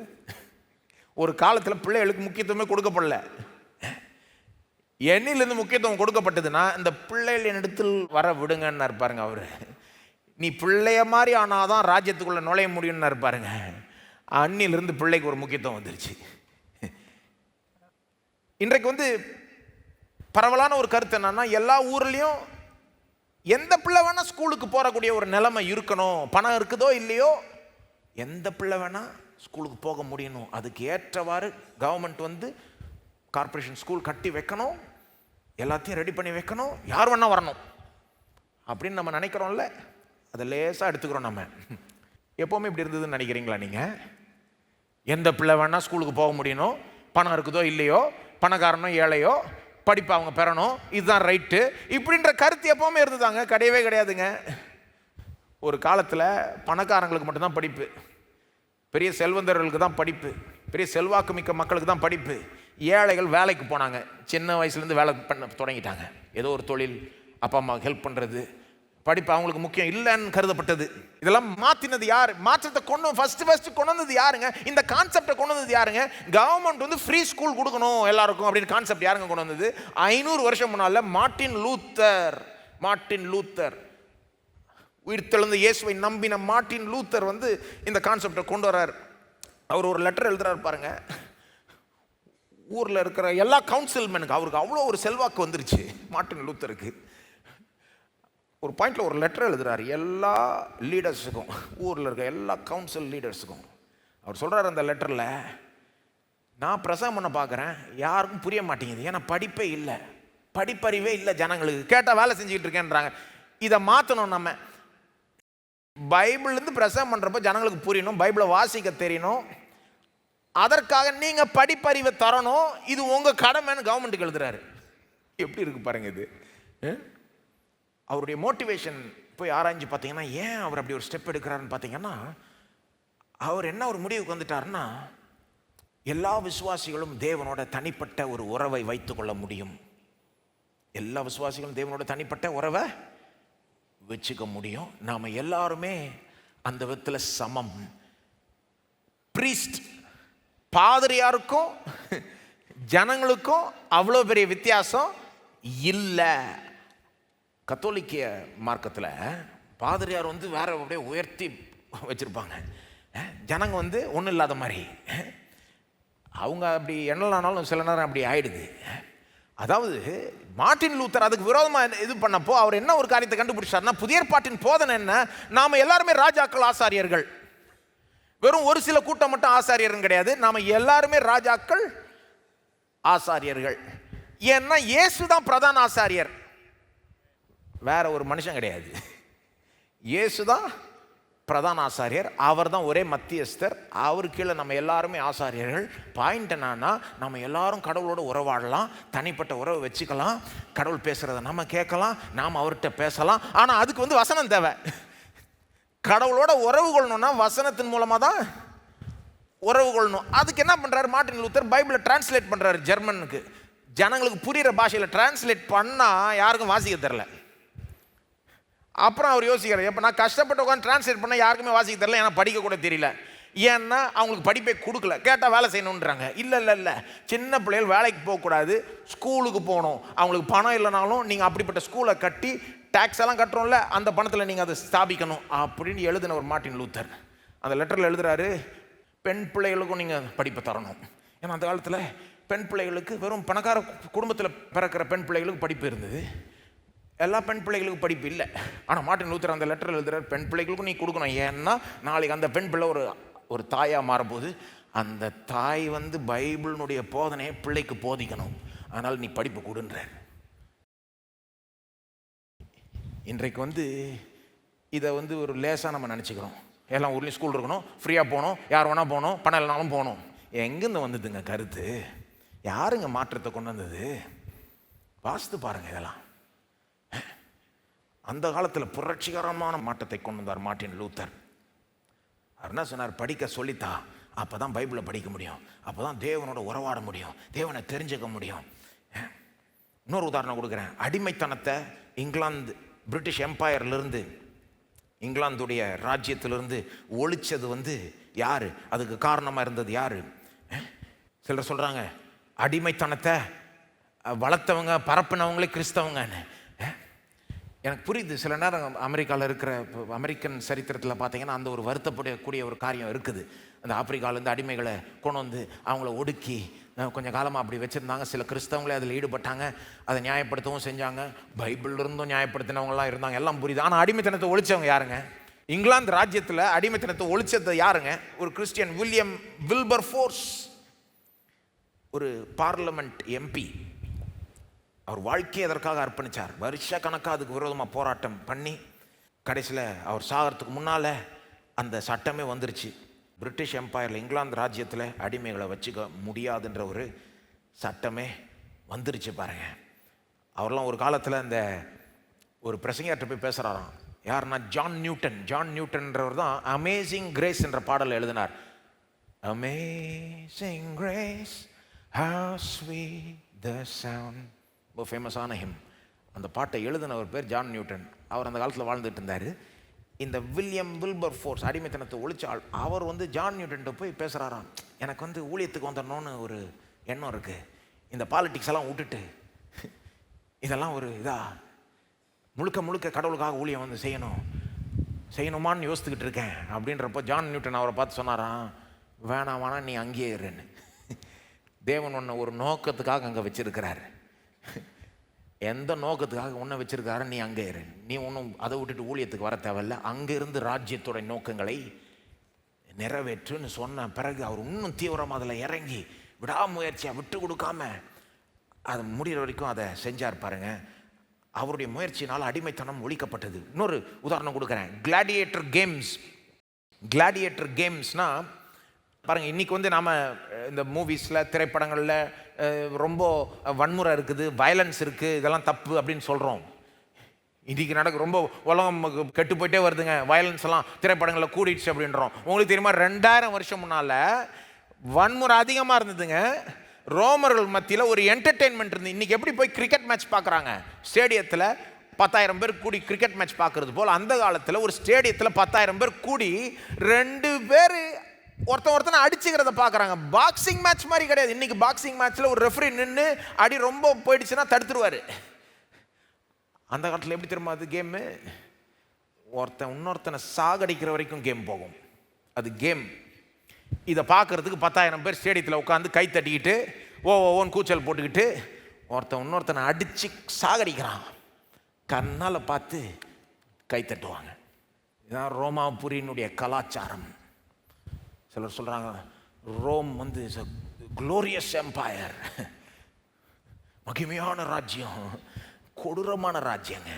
ஒரு காலத்தில் பிள்ளைகளுக்கு முக்கியத்துவமே கொடுக்கப்படல. எண்ணிலிருந்து முக்கியத்துவம் கொடுக்கப்பட்டதுன்னா இந்த பிள்ளைகள் என்னிடத்தில் வர விடுங்கன்னு இருப்பாருங்க. அவர் நீ பிள்ளைய மாதிரி ஆனாதான் ராஜ்யத்துக்குள்ளே நுழைய முடியும்னு இருப்பாருங்க. அன்னிலிருந்து பிள்ளைக்கு ஒரு முக்கியத்துவம் வந்துருச்சு. இன்றைக்கு வந்து பரவலான ஒரு கருத்து என்னன்னா, எல்லா ஊர்லேயும் எந்த பிள்ளை வேணா ஸ்கூலுக்கு போகக்கூடிய ஒரு நிலைமை இருக்கணும். பணம் இருக்குதோ இல்லையோ எந்த பிள்ளை வேணா ஸ்கூலுக்கு போக முடியணும். அதுக்கு ஏற்றவாறு கவர்மெண்ட் வந்து கார்பரேஷன் ஸ்கூல் கட்டி வைக்கணும், எல்லாத்தையும் ரெடி பண்ணி வைக்கணும், யார் வேணா வரணும். அப்படின்னு நம்ம நினைக்கிறோம்ல, அதை லேசாக எடுத்துக்கிறோம். நம்ம எப்போவுமே இப்படி இருந்ததுன்னு நினைக்கிறீங்களா நீங்கள்? எந்த பிள்ளை வேணால் ஸ்கூலுக்கு போக முடியணும், பணம் இருக்குதோ இல்லையோ, பணக்காரனோ ஏழையோ படிப்பு அவங்க பெறணும், இதுதான் ரைட்டு, இப்படின்ற கருத்து எப்போவுமே இருந்ததாங்க? கிடையவே கிடையாதுங்க. ஒரு காலத்தில் பணக்காரங்களுக்கு மட்டும்தான் படிப்பு, பெரிய செல்வந்தர்களுக்கு தான் படிப்பு, பெரிய செல்வாக்கு மிக்க மக்களுக்கு தான் படிப்பு. ஏழைகள் வேலைக்கு போனாங்க, சின்ன வயசுலேருந்து வேலை பண்ண தொடங்கிட்டாங்க. ஏதோ ஒரு தொழில், அப்பா அம்மாவுக்கு ஹெல்ப் பண்ணுறது, படிப்பு அவங்களுக்கு முக்கியம் இல்லைன்னு கருதப்பட்டது. இதெல்லாம் மாற்றினது யார்? மாற்றத்தை ஃபர்ஸ்ட் கொண்டு வந்தது யாருங்க? இந்த கான்செப்டை கொண்டு வந்தது யாருங்க? கவர்மெண்ட் வந்து ஃப்ரீ ஸ்கூல் கொடுக்கணும் எல்லாருக்கும் அப்படின்னு கான்செப்ட் யாருங்க கொண்டு வந்தது? 500 வருஷம் முன்னால் மார்ட்டின் லூத்தர், உயிர்த்தெழுந்த இயேசுவை நம்பின மார்ட்டின் லூத்தர் வந்து இந்த கான்செப்டை கொண்டு வர்றார். அவர் ஒரு லெட்டர் எழுதுறாரு பாருங்க. ஊரில் இருக்கிற எல்லா கவுன்சில்மேனுக்கு, அவருக்கு அவ்வளோ ஒரு செல்வாக்கு வந்துருச்சு மார்ட்டின் லூத்தருக்கு. ஒரு பாயிண்டில் ஒரு லெட்டர் எழுதுறாரு எல்லா லீடர்ஸுக்கும், ஊரில் இருக்க எல்லா கவுன்சில் லீடர்ஸுக்கும். அவர் சொல்கிறார் அந்த லெட்டரில், நான் பிரசங்கம் பண்ண பார்க்குறேன், யாருக்கும் புரிய மாட்டேங்குது, ஏன்னா படிப்பே இல்லை, படிப்பறிவே இல்லை ஜனங்களுக்கு, கேட்டால் வேலை செஞ்சுக்கிட்டு இருக்கேன்றாங்க. இதை மாற்றணும். நம்ம பைபிள்லேருந்து பிரசங்கம் பண்ணுறப்ப ஜனங்களுக்கு புரியணும், பைபிளை வாசிக்க தெரியணும், அதற்காக நீங்கள் படிப்பறிவை தரணும், இது உங்கள் கடமைன்னு கவர்மெண்ட்டுக்கு எழுதுறாரு. எப்படி இருக்கு பாருங்க இது. அவருடைய மோட்டிவேஷன் போய் ஆராய்ஞ்சு பார்த்தீங்கன்னா, ஏன் அவர் அப்படி ஒரு ஸ்டெப் எடுக்கிறாருன்னு பார்த்தீங்கன்னா, அவர் என்ன ஒரு முடிவுக்கு வந்துட்டாருன்னா, எல்லா விசுவாசிகளும் தேவனோட தனிப்பட்ட ஒரு உறவை வைத்துக்கொள்ள முடியும், எல்லா விசுவாசிகளும் தேவனோட தனிப்பட்ட உறவை வச்சுக்க முடியும், நாம் எல்லாருமே அந்த விதத்தில் சமம். பிரீஸ்ட், பாதிரியாருக்கும் ஜனங்களுக்கும் அவ்வளோ பெரிய வித்தியாசம் இல்லை. கத்தோலிக்க மார்க்கத்தில் பாதிரியார் வந்து வேற அப்படியே உயர்த்தி வச்சுருப்பாங்க, ஜனங்க வந்து ஒன்றும் இல்லாத மாதிரி. அவங்க அப்படி எண்ணலானாலும் சில நேரம் அப்படி ஆயிடுது. அதாவது மார்ட்டின் லூத்தர் அதுக்கு விரோதமாக இது பண்ணப்போ அவர் என்ன ஒரு காரியத்தை கண்டுபிடிச்சார்னா, புதிய ஏற்பாட்டின் போதனை என்ன, நாம் எல்லாருமே ராஜாக்கள், ஆசாரியர்கள். வெறும் ஒரு சில கூட்டம் மட்டும் ஆசாரியர்கள் கிடையாது, நாம் எல்லாருமே ராஜாக்கள், ஆசாரியர்கள். ஏன்னா இயேசு தான் பிரதான ஆசாரியர், வேற ஒரு மனுஷன் கிடையாது. இயேசு தான் பிரதான ஆசாரியர், அவர் தான் ஒரே மத்தியஸ்தர், அவர் கீழே நம்ம எல்லாருமே ஆசாரியர்கள். பாயிண்ட் என்னன்னா, நம்ம எல்லாரும் கடவுளோட உறவாடலாம், தனிப்பட்ட உறவை வச்சுக்கலாம், கடவுள் பேசுறதை நம்ம கேட்கலாம், நாம் அவர்கிட்ட பேசலாம். ஆனால் அதுக்கு வந்து வசனம் தேவை. கடவுளோட உறவு கொள்ளணும்னா வசனத்தின் மூலமாக தான் உறவு கொள்ளணும். அதுக்கு என்ன பண்ணுறாரு மார்ட்டின் லூத்தர்? பைபிளை டிரான்ஸ்லேட் பண்ணுறாரு ஜெர்மனுக்கு, ஜனங்களுக்கு புரிகிற பாஷையில் டிரான்ஸ்லேட் பண்ணால் யாருக்கும் வாசிக்க தெரில. அப்புறம் அவர் யோசிக்கிறார், எப்போ நான் கஷ்டப்பட்டு உட்காந்து டிரான்ஸ்லேட் பண்ணால் யாருக்குமே வாசிக்க தெரில, ஏன்னா படிக்க கூட தெரியல, ஏன்னா அவங்களுக்கு படிப்பே கொடுக்கல, கேட்டால் வேலை செய்யணுன்றாங்க. இல்லை, சின்ன பிள்ளைகள் வேலைக்கு போகக்கூடாது, ஸ்கூலுக்கு போகணும், அவங்களுக்கு பணம் இல்லைனாலும் நீங்கள் அப்படிப்பட்ட ஸ்கூலை கட்டி டேக்ஸ் எல்லாம் கட்டுறோம்ல, அந்த பணத்தில் நீங்கள் அதை ஸ்தாபிக்கணும் அப்படின்னு எழுதின ஒரு மார்ட்டின் லூத்தர் அந்த லெட்டரில் எழுதுறாரு, பெண் பிள்ளைகளுக்கும் நீங்கள் படிப்பை தரணும். ஏன்னா அந்த காலத்தில் பெண் பிள்ளைகளுக்கு வெறும் பணக்கார குடும்பத்தில் பிறக்கிற பெண் பிள்ளைகளுக்கு படிப்பு இருந்தது, எல்லா பெண் பிள்ளைகளுக்கும் படிப்பு இல்லை. ஆனால் மார்ட்டின் லூத்தர் அந்த லெட்டரில் எழுதுறாரு, பெண் பிள்ளைகளுக்கும் நீ கொடுக்கணும், ஏன்னா நாளைக்கு அந்த பெண் பிள்ளை ஒரு தாயாக மாறும்போது அந்த தாய் வந்து பைபிளினுடைய போதனையை பிள்ளைக்கு போதிக்கணும், அதனால் நீ படிப்பு கொடுன்றார். இன்றைக்கு வந்து இதை வந்து ஒரு லேசாக நம்ம நினச்சிக்கிறோம், எல்லாம் ஊர்லேயும் ஸ்கூல் இருக்கணும், ஃப்ரீயாக போகணும், யார் வேணால் போகணும், பணம் இல்லைனாலும் போகணும். எங்கேருந்து வந்ததுங்க கருத்து? யாருங்க மாற்றத்தை கொண்டு வந்தது? வாசித்து பாருங்கள். இதெல்லாம் அந்த காலத்தில் புரட்சிகரமான மாற்றத்தை கொண்டு வந்தார் மார்ட்டின் லூத்தர். அவர் என்ன சொன்னார்? படிக்க சொல்லித்தா, அப்போ தான் பைபிளை படிக்க முடியும், அப்போ தான் தேவனோட உறவாட முடியும், தேவனை தெரிஞ்சுக்க முடியும். இன்னொரு உதாரணம் கொடுக்குறேன். அடிமைத்தனத்தை இங்கிலாந்து பிரிட்டிஷ் எம்பையர்லேருந்து, இங்கிலாந்துடைய ராஜ்யத்திலிருந்து ஒழிச்சது வந்து யார்? அதுக்கு காரணமாக இருந்தது யார்? சிலர் சொல்கிறாங்க அடிமைத்தனத்தை வளர்த்தவங்க, பரப்பினவங்களே கிறிஸ்தவங்கன்னு. எனக்கு புரியுது. சில நேரம் அமெரிக்காவில் இருக்கிற அமெரிக்கன் சரித்திரத்தில் பார்த்தீங்கன்னா அந்த ஒரு வருத்தப்படக்கூடிய ஒரு காரியம் இருக்குது. அந்த ஆப்பிரிக்காவிலேருந்து அடிமைகளை கொண்டு வந்து அவங்கள ஒடுக்கி கொஞ்சம் காலமாக அப்படி வச்சுருந்தாங்க. சில கிறிஸ்தவங்களே அதில் ஈடுபட்டாங்க, அதை நியாயப்படுத்தவும் செஞ்சாங்க, பைபிள்லேருந்தும் நியாயப்படுத்தினவங்களாம் இருந்தாங்க, எல்லாம் புரியுது. ஆனால் அடிமைத்தனத்தை ஒழிச்சவங்க யாருங்க? இங்கிலாந்து ராஜ்யத்தில் அடிமைத்தனத்தை ஒழிச்சது யாருங்க? ஒரு கிறிஸ்டியன், வில்லியம் வில்பர் ஃபோர்ஸ், ஒரு பார்லமெண்ட் எம்பி. அவர் வாழ்க்கையை அதற்காக அர்ப்பணித்தார். வருஷ கணக்காக அதுக்கு விரோதமாக போராட்டம் பண்ணி கடைசியில் அவர் சாகிறதுக்கு முன்னால் அந்த சட்டமே வந்துருச்சு. பிரிட்டிஷ் எம்பையரில், இங்கிலாந்து ராஜ்யத்தில் அடிமைகளை வச்சுக்க முடியாதுன்ற ஒரு சட்டமே வந்துருச்சு பாருங்க. அவர்லாம் ஒரு காலத்தில் இந்த ஒரு பிரசங்கியார்ட்ட போய் பேசுகிறாராம். யாருன்னா ஜான் நியூட்டன்றவர் தான் அமேசிங் கிரேஸ் என்ற பாடலை எழுதினார். Amazing grace how sweet the sound, ரொம்ப ஃபேமஸான ஹிம். அந்த பாட்டை எழுதினவர் பேர் ஜான் நியூட்டன். அவர் அந்த காலத்தில் வாழ்ந்துட்டு இருந்தார். இந்த வில்லியம் வில்பர் ஃபோர்ஸ், அடிமைத்தனத்தை ஒழிச்ச ஆள், அவர் வந்து ஜான் நியூட்டன்ட்ட போய் பேசுகிறாராம். எனக்கு வந்து ஊழியத்துக்கு வந்துடணும்னு ஒரு எண்ணம் இருக்குது. இந்த பாலிட்டிக்ஸ் எல்லாம் விட்டுட்டு இதெல்லாம் ஒரு முழுக்க முழுக்க கடவுளுக்காக ஊழியம் வந்து செய்யணுமான்னு யோசித்துக்கிட்டு இருக்கேன் அப்படின்றப்போ ஜான் நியூட்டன் அவரை பார்த்து சொன்னாராம், வேணாம் நீ அங்கேயே இருன்னு. தேவன் உன்னை ஒரு நோக்கத்துக்காக அங்கே வச்சிருக்கிறாரு. எந்த நோக்கத்துக்காக உன்னை வச்சிருக்காரு நீ அங்கே இரு. நீ ஒன்றும் அதை விட்டுட்டு ஊழியத்துக்கு வர தேவையில்லை. அங்கேருந்து ராஜ்யத்தோட நோக்கங்களை நிறைவேற்றுன்னு சொன்ன பிறகு அவர் இன்னும் தீவிரமாக அதில் இறங்கி விடாமுயற்சியாக விட்டு கொடுக்காம அது முடிகிற வரைக்கும் அதை செஞ்சார் பாருங்க. அவருடைய முயற்சினால் அடிமைத்தனம் ஒழிக்கப்பட்டது. இன்னொரு உதாரணம் கொடுக்குறேன். கிளாடியேட்டர் கேம்ஸ்னால் பாருங்கள், இன்றைக்கி வந்து நாம் இந்த மூவிஸில், திரைப்படங்களில் ரொம்ப வன்முறை இருக்குது, வயலன்ஸ் இருக்குது, இதெல்லாம் தப்பு அப்படின்னு சொல்கிறோம். இன்றைக்கி ரொம்ப உலகம் கெட்டு போயிட்டே வருதுங்க, வயலன்ஸ் எல்லாம் திரைப்படங்களில் கூடிடுச்சு அப்படின்றோம். உங்களுக்கு தெரியுமா, 2000 வருஷம் முன்னால் வன்முறை அதிகமாக இருந்ததுங்க. ரோமர்கள் மத்தியில் ஒரு என்டர்டெயின்மெண்ட் இருந்து. இன்றைக்கி எப்படி போய் கிரிக்கெட் மேட்ச் பார்க்குறாங்க, ஸ்டேடியத்தில் 10,000 பேர் கூடி கிரிக்கெட் மேட்ச் பார்க்குறது போல், அந்த காலத்தில் ஒரு ஸ்டேடியத்தில் 10,000 பேர் கூடி 2 பேர் ஒருத்தனை அடிச்சுக்கிறத பார்க்குறாங்க. பாக்ஸிங் மேட்ச் மாதிரி கிடையாது. இன்றைக்கி பாக்ஸிங் மேட்ச்சில் ஒரு ரெஃப்ரி நின்று அடி ரொம்ப போயிடுச்சுன்னா தடுத்துருவார். அந்த காலத்தில் எப்படி தெரியுமா அது கேமு, இன்னொருத்தனை சாகடிக்கிற வரைக்கும் கேம் போகும். அது கேம். இதை பார்க்குறதுக்கு 10,000 பேர் ஸ்டேடியத்தில் உட்காந்து கை தட்டிக்கிட்டு ஓன்னு கூச்சல் போட்டுக்கிட்டு இன்னொருத்தனை அடித்து சாகடிக்கிறான். கண்ணால் பார்த்து கை தட்டுவாங்க. இதுதான் ரோமாபுரியினுடைய கலாச்சாரம். சிலர் சொல்கிறாங்க ரோம் வந்து இஸ் அ க்ளோரியஸ் எம்பையர், மகிமையான ராஜ்யம், கொடூரமான ராஜ்யங்க,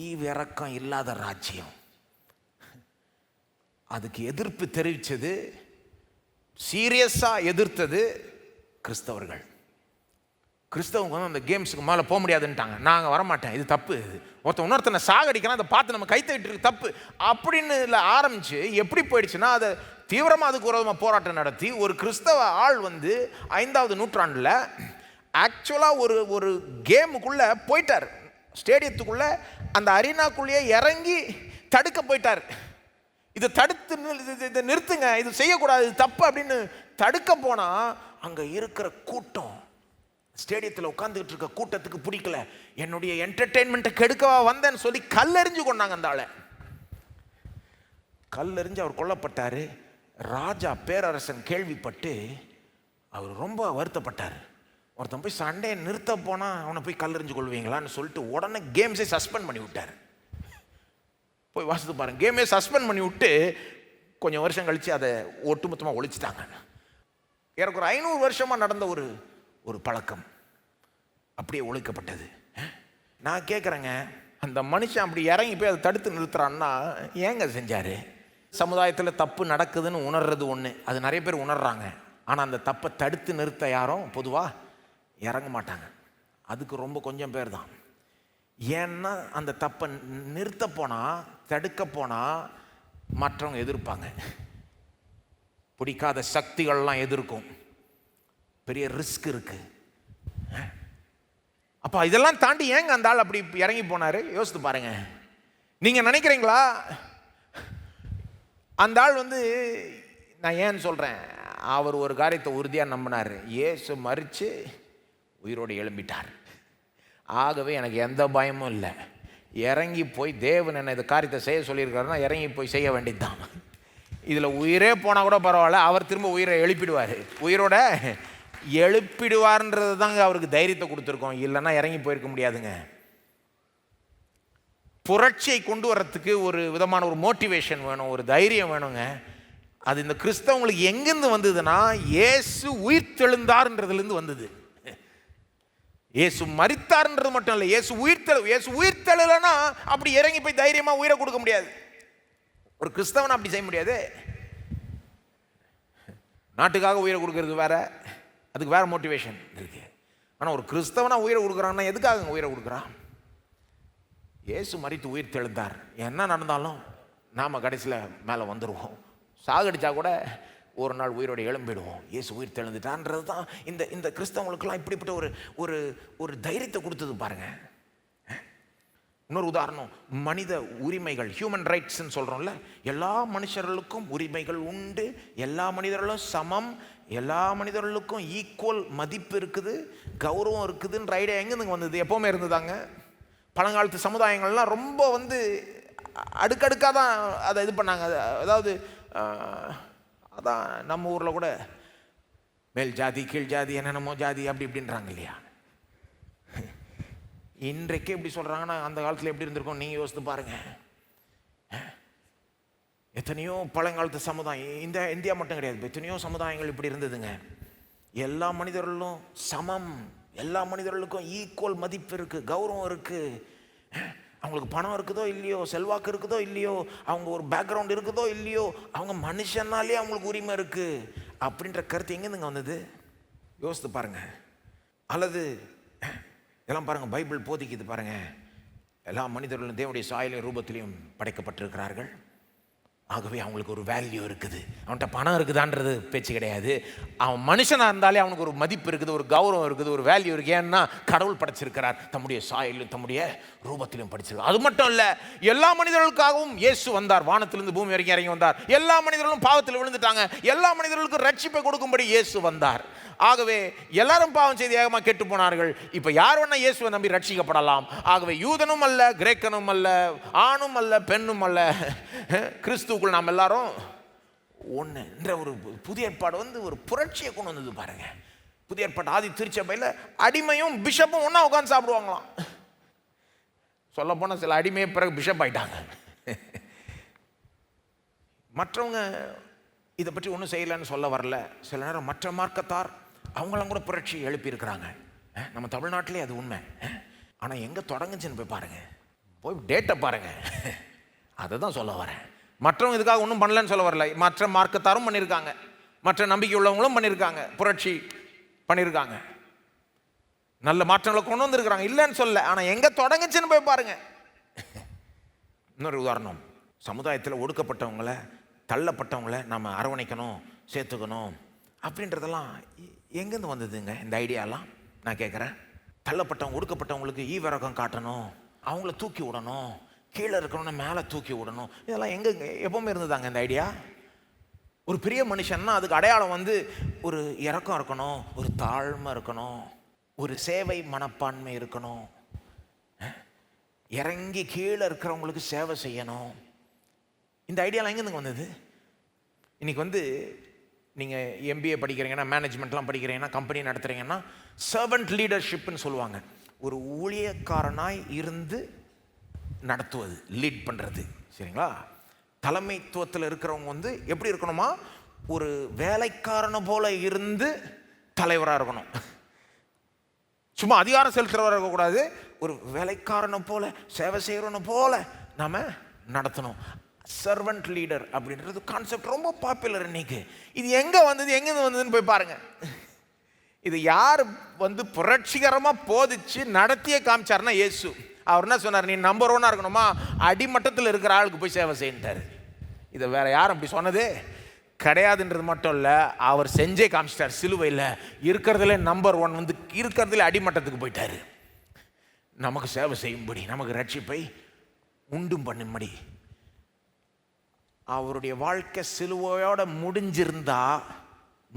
ஈவிரக்கம் இல்லாத ராஜ்யம். அதுக்கு எதிர்ப்பு தெரிவித்தது, சீரியஸாக எதிர்த்தது கிறிஸ்தவர்கள். கிறிஸ்தவங்க வந்து அந்த கேம்ஸுக்கு மேலே போக முடியாதுன்ட்டாங்க. நாங்கள் வரமாட்டேன், இது தப்பு, இன்னொருத்தனை சாகடிக்கலாம், அதை பார்த்து நம்ம கைத்தட்டு தப்பு அப்படின்னு இல்லை ஆரம்பித்து எப்படி போயிடுச்சுன்னா, அதை தீவிரமாக அதுக்கு விரோதமாக போராட்டம் நடத்தி ஒரு கிறிஸ்தவ ஆள் வந்து 5வது நூற்றாண்டில் ஆக்சுவலாக ஒரு கேமுக்குள்ளே போயிட்டார். ஸ்டேடியத்துக்குள்ளே அந்த அரினாக்குள்ளேயே இறங்கி தடுக்க போயிட்டார். இதை தடுத்து இதை நிறுத்துங்க, இது செய்யக்கூடாது, இது தப்பு அப்படின்னு தடுக்க போனால் அங்கே இருக்கிற கூட்டம், ஸ்டேடியத்தில் உட்காந்துக்கிட்டு இருக்க கூட்டத்துக்கு பிடிக்கல. என்னுடைய என்டர்டெயின்மெண்ட்டை கெடுக்கவா வந்தேன்னு சொல்லி கல்லெறிஞ்சு கொண்டாங்க. அந்த ஆளை கல்லெறிஞ்சு அவர் கொல்லப்பட்டார். ராஜா பேரரசன் கேள்விப்பட்டு அவர் ரொம்ப வருத்தப்பட்டார். ஒருத்தன் போய் சண்டையை நிறுத்த போனால் அவனை போய் கல்லெறிஞ்சு கொள்வீங்களான்னு சொல்லிட்டு உடனே கேம்ஸை சஸ்பெண்ட் பண்ணி விட்டார். போய் வாசித்து பாருங்க. கேமே சஸ்பெண்ட் பண்ணி விட்டு கொஞ்சம் வருஷம் கழித்து அதை ஒட்டுமொத்தமாக ஒழிச்சிட்டாங்க. எனக்கு ஒரு 500 வருஷமாக நடந்த ஒரு பழக்கம் அப்படியே ஒழிக்கப்பட்டது. நான் கேட்குறேங்க, அந்த மனுஷன் அப்படி இறங்கி போய் அதை தடுத்து நிறுத்துறான்னா ஏங்க செஞ்சார்? சமுதாயத்தில் தப்பு நடக்குதுன்னு உணர்றது ஒன்று, அது நிறைய பேர் உணர்றாங்க. ஆனால் அந்த தப்பை தடுத்து நிறுத்த யாரும் பொதுவாக இறங்க மாட்டாங்க. அதுக்கு ரொம்ப கொஞ்சம் பேர் தான். ஏன்னா அந்த தப்பை நிறுத்த போனால், தடுக்க போனால் மற்றவங்க எதிர்ப்பாங்க, பிடிக்காத சக்திகள்லாம் எதிர்க்கும், பெரிய ரிஸ்க் இருக்குது. அப்போ இதெல்லாம் தாண்டி ஏங்க அந்த ஆள் அப்படி இறங்கி போனார்? யோசித்து பாருங்க. நீங்கள் நினைக்கிறீங்களா அந்த ஆள் வந்து, நான் ஏன்னு சொல்கிறேன், அவர் ஒரு காரியத்தை உறுதியாக நம்பினார். இயேசு மரித்து உயிரோடு எழும்பிட்டார். ஆகவே எனக்கு எந்த பயமும் இல்லை. இறங்கி போய் தேவன் என்ன இந்த காரியத்தை செய்ய சொல்லியிருக்காருன்னா இறங்கி போய் செய்ய வேண்டியது தான். இதில் உயிரே போனால் கூட பரவாயில்ல, அவர் திரும்ப உயிரை எழுப்பிடுவார். உயிரோட எழுப்பிடுவார்ன்றது தாங்க அவருக்கு தைரியத்தை கொடுத்துருக்கோம். இல்லைன்னா இறங்கி போயிருக்க முடியாதுங்க. புரட்சியை கொண்டு வர்றதுக்கு ஒரு விதமான ஒரு மோட்டிவேஷன் வேணும், ஒரு தைரியம் வேணுங்க. அது இந்த கிறிஸ்தவங்களுக்கு எங்கேருந்து வந்ததுன்னா, இயேசு உயிர் தெழுந்தார்ன்றதுலேருந்து வந்தது. இயேசு மரித்தார்ன்றது மட்டும் இல்லை, இயேசு உயிர்த்தெழலைன்னா அப்படி இறங்கி போய் தைரியமா உயிரை கொடுக்க முடியாது. ஒரு கிறிஸ்தவன் அப்படி செய்ய முடியாது. நாட்டுக்காக உயிரை கொடுக்கறது வேற, அதுக்கு வேற மோட்டிவேஷன் இருக்கு. ஆனால் ஒரு கிறிஸ்தவனா உயிரை கொடுக்குறான்னா எதுக்காக உயிரை கொடுக்குறான்? இயேசு மரித்து உயிர் தெழுந்தார். என்ன நடந்தாலும் நாம் கடைசியில் மேலே வந்துடுவோம். சாகடிச்சா கூட ஒரு நாள் உயிரோட எழும்பிடுவோம். இயேசு உயிர் தெழுந்துட்டான்றது தான் இந்த கிறிஸ்தவங்களுக்கெல்லாம் இப்படிப்பட்ட ஒரு தைரியத்தை கொடுத்தது பாருங்க. இன்னொரு உதாரணம், மனித உரிமைகள், ஹியூமன் ரைட்ஸ்ன்னு சொல்கிறோம்ல. எல்லா மனுஷர்களுக்கும் உரிமைகள் உண்டு, எல்லா மனிதர்களும் சமம், எல்லா மனிதர்களுக்கும் ஈக்குவல் மதிப்பு இருக்குது, கௌரவம் இருக்குதுன்ற ஐடியா எங்கேருந்து வந்தது? எப்போவுமே இருந்ததாங்க. பழங்காலத்து சமுதாயங்கள்லாம் ரொம்ப அடுக்கடுக்காக தான் அதை இது பண்ணாங்க. அதாவது அதான் நம்ம ஊரில் கூட மேல் ஜாதி கீழ் ஜாதி என்னென்னமோ ஜாதி அப்படி இப்படின்றாங்க இல்லையா. இன்றைக்கே எப்படி சொல்கிறாங்கன்னா அந்த காலத்தில் எப்படி இருந்திருக்கும் நீங்கள் யோசித்து பாருங்கள். எத்தனையோ பழங்காலத்து சமுதாயம், இந்த இந்தியா மட்டும் கிடையாது, எத்தனையோ சமுதாயங்கள் இப்படி இருந்ததுங்க. எல்லா மனிதர்களும் சமம், எல்லா மனிதர்களுக்கும் ஈக்குவல் மதிப்பு இருக்குது, கௌரவம் இருக்குது. அவங்களுக்கு பணம் இருக்குதோ இல்லையோ, செல்வாக்கு இருக்குதோ இல்லையோ, அவங்க ஒரு பேக்ரவுண்ட் இருக்குதோ இல்லையோ, அவங்க மனுஷனாலே அவங்களுக்கு உரிமை இருக்குது அப்படின்ற கருத்து எங்கேருந்துங்க வந்தது? யோசித்து பாருங்க. அல்லது எல்லாம் பாருங்கள், பைபிள் போதிக்குது பாருங்கள், எல்லா மனிதர்களும் தேவனுடைய சாயலையும் ரூபத்திலையும் படைக்கப்பட்டிருக்கிறார்கள். ஆகவே அவங்களுக்கு ஒரு வேல்யூ இருக்குது. அவன்கிட்ட பணம் இருக்குதான்றது பேச்சு கிடையாது. அவன் மனுஷனாக இருந்தாலே அவனுக்கு ஒரு மதிப்பு இருக்குது, ஒரு கௌரவம் இருக்குது, ஒரு வேல்யூ இருக்குது. ஏன்னா கடவுள் படைச்சிருக்கிறார், தம்முடைய சாயலிலும் தம்முடைய ரூபத்திலும் படைச்சிருக்கார். அது மட்டும் இல்லை, எல்லா மனிதர்களுக்காகவும் இயேசு வந்தார், வானத்திலிருந்து பூமி வரைக்கும் இறங்கி வந்தார். எல்லா மனிதர்களும் பாவத்தில் விழுந்துட்டாங்க, எல்லா மனிதர்களுக்கும் ரட்சிப்பை கொடுக்கும்படி இயேசு வந்தார். ஆகவே எல்லாரும் பாவம் செய்து ஏகமாக கெட்டு போனார்கள். இப்போ யார் வேணா இயேசுவை நம்பி ரட்சிக்கப்படலாம். ஆகவே யூதனும் அல்ல, கிரேக்கனும் அல்ல, ஆணும் அல்ல, பெண்ணும் அல்ல, கிறிஸ்துவுக்குள் நாம் எல்லாரும் ஒன்றுன்ற ஒரு புதிய ஏற்பாடு ஒரு புரட்சியை கொண்டு வந்தது பாருங்க. புதிய ஏற்பாடு ஆதி திருச்சபையில் அடிமையும் பிஷப்பும் ஒன்றா உட்காந்து சாப்பிடுவாங்களாம். சொல்ல போனால் சில அடிமையை பிறகு பிஷப் ஆயிட்டாங்க. மற்றவங்க இதை பற்றி ஒன்றும் செய்யலைன்னு சொல்ல வரல. சில நேரம் மற்ற மார்க்கத்தார் அவங்களாம் கூட புரட்சி எழுப்பியிருக்கிறாங்க. நம்ம தமிழ்நாட்டிலே அது உண்மை. ஆனால் எங்கே தொடங்குச்சுன்னு போய் பாருங்கள், போய் டேட்டை பாருங்கள். அதை தான் சொல்ல வரேன். மற்றவங்க இதுக்காக ஒன்றும் பண்ணலன்னு சொல்ல வரல. மற்ற மார்க்கத்தாரும் பண்ணியிருக்காங்க, மற்ற நம்பிக்கை உள்ளவங்களும் பண்ணியிருக்காங்க, புரட்சி பண்ணியிருக்காங்க, நல்ல மாற்றங்களை கொண்டு வந்திருக்கிறாங்க, இல்லைன்னு சொல்ல. ஆனால் எங்கே தொடங்குச்சுன்னு போய் பாருங்கள். இன்னொரு உதாரணம், சமுதாயத்தில் ஒடுக்கப்பட்டவங்களை, தள்ளப்பட்டவங்களை நம்ம அரவணைக்கணும், சேர்த்துக்கணும் அப்படின்றதெல்லாம் எங்கேருந்து வந்ததுங்க இந்த ஐடியாலாம்? நான் கேட்குறேன். தள்ளப்பட்டவங்க, ஒடுக்கப்பட்டவங்களுக்கு ஈவிரக்கம் காட்டணும், அவங்கள தூக்கி விடணும், கீழே இருக்கணும்னா மேலே தூக்கி விடணும், இதெல்லாம் எங்கே எப்பவுமே இருந்ததாங்க இந்த ஐடியா? ஒரு பெரிய மனுஷன்னா அதுக்கு அடையாளம் ஒரு இரக்கம் இருக்கணும், ஒரு தாழ்மை இருக்கணும், ஒரு சேவை மனப்பான்மை இருக்கணும், இறங்கி கீழே இருக்கிறவங்களுக்கு சேவை செய்யணும். இந்த ஐடியாலாம் எங்கேருந்து வந்தது? இன்றைக்கி நீங்கள் எம்பிஏ படிக்கிறீங்கன்னா, மேனேஜ்மெண்ட்லாம் படிக்கிறீங்கன்னா, கம்பெனி நடத்துகிறீங்கன்னா, சர்வன்ட் லீடர்ஷிப்னு சொல்லுவாங்க. ஒரு ஊழியக்காரனாய் இருந்து நடத்துவது, லீட் பண்ணுறது, சரிங்களா? தலைமைத்துவத்தில் இருக்கிறவங்க எப்படி இருக்கணுமா? ஒரு வேலைக்காரனை போல இருந்து தலைவராக இருக்கணும். சும்மா அதிகாரம் செலுத்துறவராக இருக்கக்கூடாது, ஒரு வேலைக்காரனை போல, சேவை செய்கிறவனை போல நாம் நடத்தணும். சர்வன்ட் லீடர் அப்படின்றது கான்செப்ட் ரொம்ப பாப்புலர் இன்னைக்கு. இது எங்கே வந்ததுன்னு போய் பாருங்க. இது யார் புரட்சிகரமாக போதிச்சு நடத்தியே காமிச்சார்னா இயேசு. அவர் என்ன சொன்னார்? நீ நம்பர் 1 இருக்கணுமா, அடிமட்டத்தில் இருக்கிற ஆளுக்கு போய் சேவை செய்யிட்டார். இதை வேற யாரும் அப்படி சொன்னதே கிடையாதுன்றது மட்டும் இல்லை, அவர் செஞ்சே காமிச்சிட்டார். சிலுவையில் இருக்கிறதுல நம்பர் 1 இருக்கிறதுல அடிமட்டத்துக்கு போயிட்டார். நமக்கு சேவை செய்யும்படி, நமக்கு ரட்சிப்பை உண்டும் பண்ணும்படி. அவருடைய வாழ்க்கை சிலுவையோட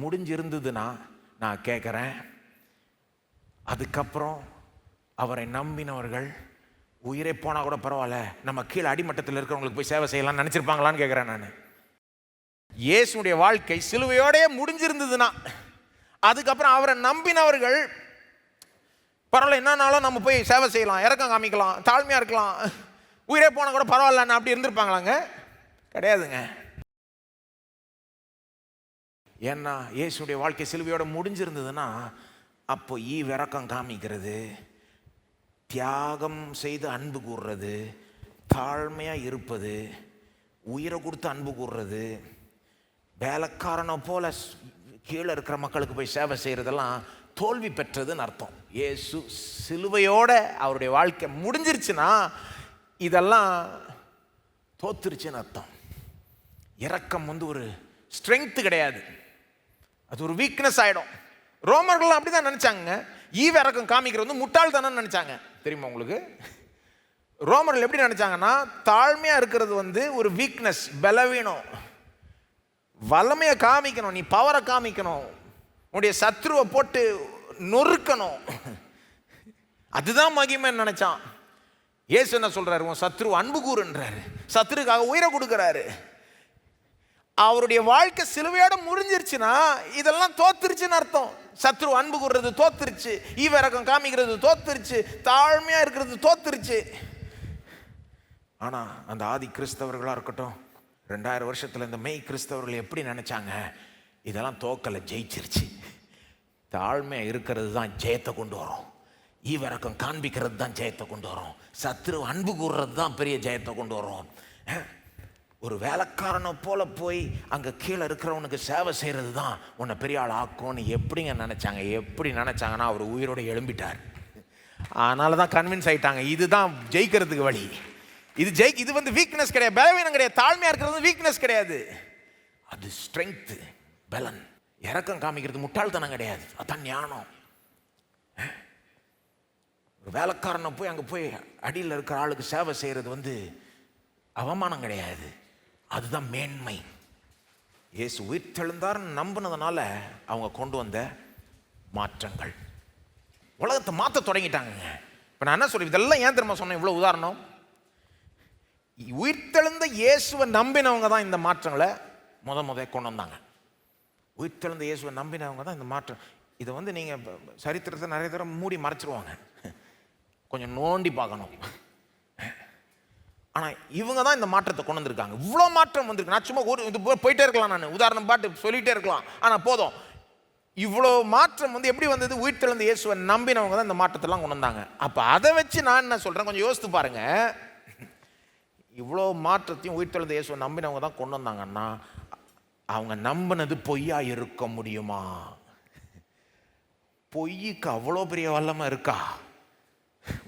முடிஞ்சிருந்ததுன்னா நான் கேட்குறேன், அதுக்கப்புறம் அவரை நம்பினவர்கள் உயிரை போனால் கூட பரவாயில்ல, நம்ம கீழே அடிமட்டத்தில் இருக்கிறவங்களுக்கு போய் சேவை செய்யலாம்னு நினச்சிருப்பாங்களான்னு கேட்குறேன் நான். இயேசுடைய வாழ்க்கை சிலுவையோடே முடிஞ்சிருந்ததுன்னா, அதுக்கப்புறம் அவரை நம்பினவர்கள் பரவாயில்ல, என்னன்னாலும் நம்ம போய் சேவை செய்யலாம், இறக்கம் காமிக்கலாம், தாழ்மையாக இருக்கலாம், உயிரே போனால் கூட பரவாயில்லன்னு அப்படி இருந்திருப்பாங்களாங்க? கிடையாதுங்க. ஏன்னா இயேசுடைய வாழ்க்கை சிலுவையோட முடிஞ்சிருந்ததுன்னா அப்போ ஈவிரக்கம் காமிக்கிறது, தியாகம் செய்து அன்பு கூறுறது, தாழ்மையாக இருப்பது, உயிரை கொடுத்து அன்பு கூறுறது, வேலைக்காரனை போல கீழே இருக்கிற மக்களுக்கு போய் சேவை செய்கிறதெல்லாம் தோல்வி பெற்றதுன்னு அர்த்தம். இயேசு சிலுவையோட அவருடைய வாழ்க்கை முடிஞ்சிருச்சுன்னா இதெல்லாம் தோத்துருச்சுன்னு அர்த்தம். இரக்கம் ஒரு ஸ்ட்ரென்த் கிடையாது, அது ஒரு வீக்னஸ் ஆகிடும். ரோமர்கள் அப்படி தான் நினச்சாங்க. ஈவிரக்கம் காமிக்கிறது முட்டாள்தானு நினச்சாங்க. தெரியுமா உங்களுக்கு? ரோமர்கள் எப்படி நினச்சாங்கன்னா, தாழ்மையாக இருக்கிறது ஒரு வீக்னஸ், பலவீனம். வல்லமையை காமிக்கணும், நீ பவரை காமிக்கணும், உன்னுடைய சத்ருவை போட்டு நொறுக்கணும், அதுதான் மகிமைன்னு நினைச்சான். இயேசு என்ன சொல்றாரு? உன் சத்ரு அன்பு கூறுன்றாரு, சத்ருக்காக உயிரை கொடுக்கிறாரு. அவருடைய வாழ்க்கை சிலுவையோட முடிஞ்சிருச்சுன்னா இதெல்லாம் தோத்துருச்சுன்னு அர்த்தம். சத்ரு அன்பு கூறுறது தோத்துருச்சு, ஈவிரக்கம் காமிக்கிறது தோத்துருச்சு, தாழ்மையா இருக்கிறது தோத்துருச்சு. ஆனா அந்த ஆதி கிறிஸ்தவர்களா இருக்கட்டும், 2000 வருஷத்துல இந்த மெய் கிறிஸ்தவர்கள் எப்படி நினைச்சாங்க? இதெல்லாம் தோக்கலை, ஜெயிச்சிருச்சு. தாழ்மையா இருக்கிறது தான் ஜெயத்தை கொண்டு வரும், ஈவிரக்கம் காண்பிக்கிறது தான் ஜெயத்தை கொண்டு வரும், சத்ரு அன்பு கூறுறது தான் பெரிய ஜெயத்தை கொண்டு வரும். ஒரு வேலைக்காரனை போல போய் அங்கே கீழே இருக்கிறவனுக்கு சேவை செய்கிறது தான் உன்னை பெரிய ஆள் ஆக்கும்னு எப்படிங்க நினச்சாங்க? எப்படி நினச்சாங்கன்னா அவர் உயிரோடு எழும்பிட்டார். அதனால தான் கன்வின்ஸ் ஆகிட்டாங்க, இதுதான் ஜெயிக்கிறதுக்கு வழி. இது வீக்னஸ் கிடையாது, பலவீனம் கிடையாது. தாழ்மையாக இருக்கிறது வீக்னஸ் கிடையாது, அது ஸ்ட்ரென்த்து, பலன். இறக்கம் காமிக்கிறது முட்டாள்தனம் கிடையாது, அதான் ஞானம். ஒரு வேலைக்காரனை போய் அங்கே போய் அடியில் இருக்கிற ஆளுக்கு சேவை செய்கிறது அவமானம் கிடையாது, அதுதான் மேன்மை. இயேசு உயிர்த்தெழுந்தார்னு நம்பினதுனால அவங்க கொண்டு வந்த மாற்றங்கள் உலகத்தை மாற்ற தொடங்கிட்டாங்க. இப்போ நான் என்ன சொல்றேன், இதெல்லாம் ஏன் தெரியுமா சொன்னேன்? இவ்வளோ உதாரணம். உயிர்த்தெழுந்த இயேசுவை நம்பினவங்க தான் இந்த மாற்றங்களை முத கொண்டு வந்தாங்க. உயிர்த்தெழுந்த இயேசுவை நம்பினவங்க தான் இந்த மாற்றம். இதை நீங்கள் சரித்திரத்தை நிறைய தடவை மூடி மறைச்சிருவாங்க, கொஞ்சம் நோண்டி பார்க்கணும். ஆனால் இவங்க தான் இந்த மாற்றத்தை கொண்டு வந்திருக்காங்க. இவ்வளோ மாற்றம் வந்திருக்கு. நான் சும்மா இது போயிட்டே இருக்கலாம், நான் உதாரணம் பாட்டு சொல்லிகிட்டே இருக்கலாம், ஆனால் போதும். இவ்வளோ மாற்றம் எப்படி வந்தது? உயிர்த்தெழுந்த இயேசுவை நம்பினவங்க தான் இந்த மாற்றத்தெல்லாம் கொண்டு வந்தாங்க. அப்போ அதை வச்சு நான் என்ன சொல்கிறேன், கொஞ்சம் யோசித்து பாருங்க. இவ்வளோ மாற்றத்தையும் உயிர்த்தெழுந்த இயேசுவை நம்பினவங்க தான் கொண்டு வந்தாங்கன்னா அவங்க நம்பினது பொய்யா இருக்க முடியுமா? பொய்யுக்கு அவ்வளோ பெரிய வல்லமை இருக்கா?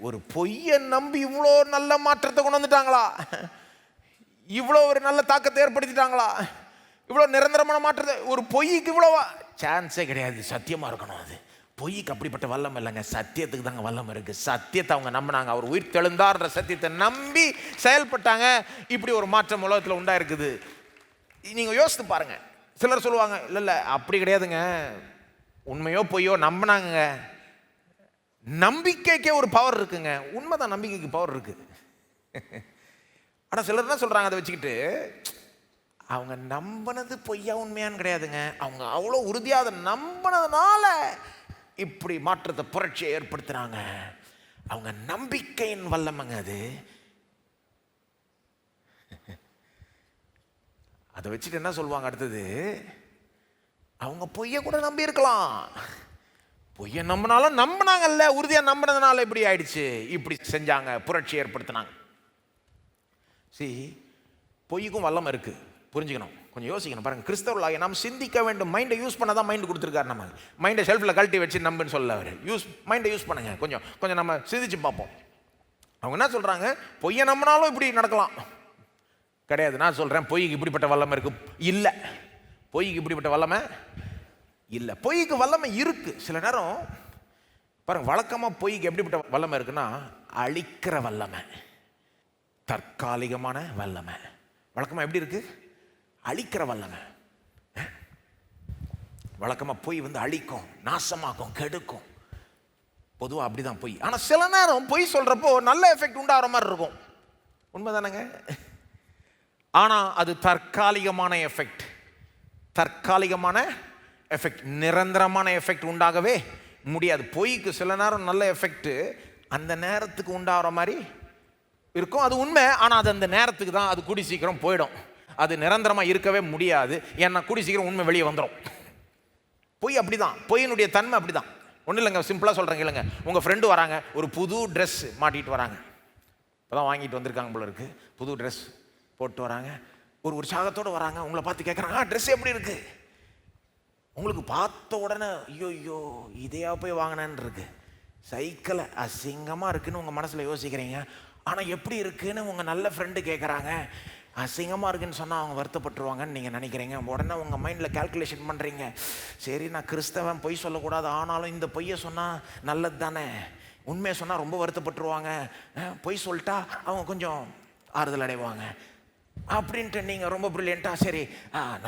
ஒரு பொய்யை நம்பி இவ்வளோ நல்ல மாற்றத்தை கொண்டு வந்துட்டாங்களா? இவ்வளோ ஒரு நல்ல தாக்கத்தை ஏற்படுத்திட்டாங்களா? இவ்வளோ நிரந்தரமான மாற்றத்தை ஒரு பொய்க்கு இவ்வளோவா? சான்ஸே கிடையாது. சத்தியமாக இருக்கணும். அது பொய்க்கு அப்படிப்பட்ட வல்லம் இல்லைங்க, சத்தியத்துக்கு தாங்க வல்லம் இருக்குது. சத்தியத்தை அவங்க நம்பினாங்க, அவர் உயிர் தெழுந்தார்ன்ற சத்தியத்தை நம்பி செயல்பட்டாங்க. இப்படி ஒரு மாற்றம் உலகத்தில் உண்டாயிருக்குது. நீங்கள் யோசித்து பாருங்க. சிலர் சொல்லுவாங்க, இல்லை அப்படி கிடையாதுங்க, உண்மையோ பொய்யோ நம்பினாங்க. நம்பிக்கைக்கே ஒரு பவர் இருக்குங்க. உண்மைதான், நம்பிக்கைக்கு பவர் இருக்கு. ஆனால் சிலர் என்ன சொல்றாங்க, அதை வச்சுக்கிட்டு அவங்க நம்பினது பொய்யா உண்மையான்னு கிடையாதுங்க, அவங்க அவ்வளோ உறுதியாக அதை நம்பினதுனால இப்படி மாற்றத்தை, புரட்சியை ஏற்படுத்துறாங்க. அவங்க நம்பிக்கையின் வல்லமைங்க அது. அதை வச்சுட்டு என்ன சொல்லுவாங்க அடுத்தது, அவங்க பொய்ய கூட நம்பி இருக்கலாம். பொய்ய நம்பினாலும் நம்பினாங்கல்ல, உறுதியாக நம்பினதுனால இப்படி ஆயிடுச்சு, இப்படி செஞ்சாங்க, புரட்சி ஏற்படுத்தினாங்க. பொய்க்கும் வல்லம் இருக்கு, புரிஞ்சுக்கணும், கொஞ்சம் யோசிக்கணும். பாருங்க, கிறிஸ்தவர்களாக நாம் சிந்திக்க வேண்டும். மைண்டை யூஸ் பண்ண தான் மைண்டு கொடுத்துருக்காரு. நம்ம மைண்டை ஷெல்ஃபில் கழட்டி வச்சு நம்புன்னு சொல்ல அவர். மைண்டை யூஸ் பண்ணுங்க, கொஞ்சம் கொஞ்சம் நம்ம சிந்திச்சு பார்ப்போம். அவங்க என்ன சொல்றாங்க, பொய்யை நம்பினாலும் இப்படி நடக்கலாம் கிடையாது. நான் சொல்றேன், பொய்க்கு இப்படிப்பட்ட வல்லமை இருக்கு இல்லை, பொய்க்கு இப்படிப்பட்ட வல்லமை இல்லை. பொய்க்கு வல்லமை இருக்கு. சில நேரம் பாருங்க, வழக்கமாக பொய்க்கு எப்படிப்பட்ட வல்லமை இருக்குன்னா, அழிக்கிற வல்லமை, தற்காலிகமான வல்லமை. வழக்கமாக எப்படி இருக்கு? அழிக்கிற வல்லமை. வழக்கமாக பொய் அழிக்கும், நாசமாக்கும், கெடுக்கும். பொதுவாக அப்படிதான் பொய். ஆனால் சில நேரம் பொய் சொல்றப்போ நல்ல எஃபெக்ட் உண்டாகிற மாதிரி இருக்கும். உண்மைதானங்க? ஆனால் அது தற்காலிகமான எஃபெக்ட். தற்காலிகமான எஃபெக்ட், நிரந்தரமான எஃபெக்ட் உண்டாகவே முடியாது. பொய்க்கு சில நேரம் நல்ல எஃபெக்ட் அந்த நேரத்துக்கு உண்டாகிற மாதிரி இருக்கும், அது உண்மை. ஆனால் அது அந்த நேரத்துக்கு தான், அது கூடி சீக்கிரம் போயிடும். அது நிரந்தரமாக இருக்கவே முடியாது. ஏன்னா கூடி சீக்கிரம் உண்மை வெளியே வந்துடும். பொய் அப்படிதான், பொய்யினுடைய தன்மை அப்படிதான். ஒன்றும் இல்லைங்க, சிம்பிளாக சொல்கிறேங்க. இல்லைங்க, உங்கள் ஃப்ரெண்டு வராங்க, ஒரு புது ட்ரெஸ் மாட்டிகிட்டு வராங்க, இப்போ தான் வாங்கிட்டு வந்திருக்காங்க போல இருக்குது, புது ட்ரெஸ் போட்டு வராங்க, ஒரு உற்சாகத்தோடு வராங்க. உங்களை பார்த்து கேட்குறாங்க, ட்ரெஸ் எப்படி இருக்குது? உங்களுக்கு பார்த்த உடனே ஐயோ இதையா போய் வாங்கினேன்னு இருக்கு. சைக்கிளை அசிங்கமாக இருக்குன்னு உங்கள் மனசில் யோசிக்கிறீங்க. ஆனால் எப்படி இருக்குன்னு உங்கள் நல்ல ஃப்ரெண்டு கேட்குறாங்க. அசிங்கமாக இருக்குன்னு சொன்னால் அவங்க வருத்தப்பட்டுருவாங்கன்னு நீங்கள் நினைக்கிறீங்க. உடனே உங்கள் மைண்டில் கால்குலேஷன் பண்ணுறீங்க, சரி நான் கிறிஸ்தவன், பொய் சொல்லக்கூடாது, ஆனாலும் இந்த பொய்யை சொன்னால் நல்லது தானே, உண்மையை சொன்னால் ரொம்ப வருத்தப்பட்டுருவாங்க, பொய் சொல்லிட்டா அவங்க கொஞ்சம் ஆறுதல் அடைவாங்க அப்படின்ட்டு நீங்கள் ரொம்ப ப்ரில்லியண்ட்டாக சரி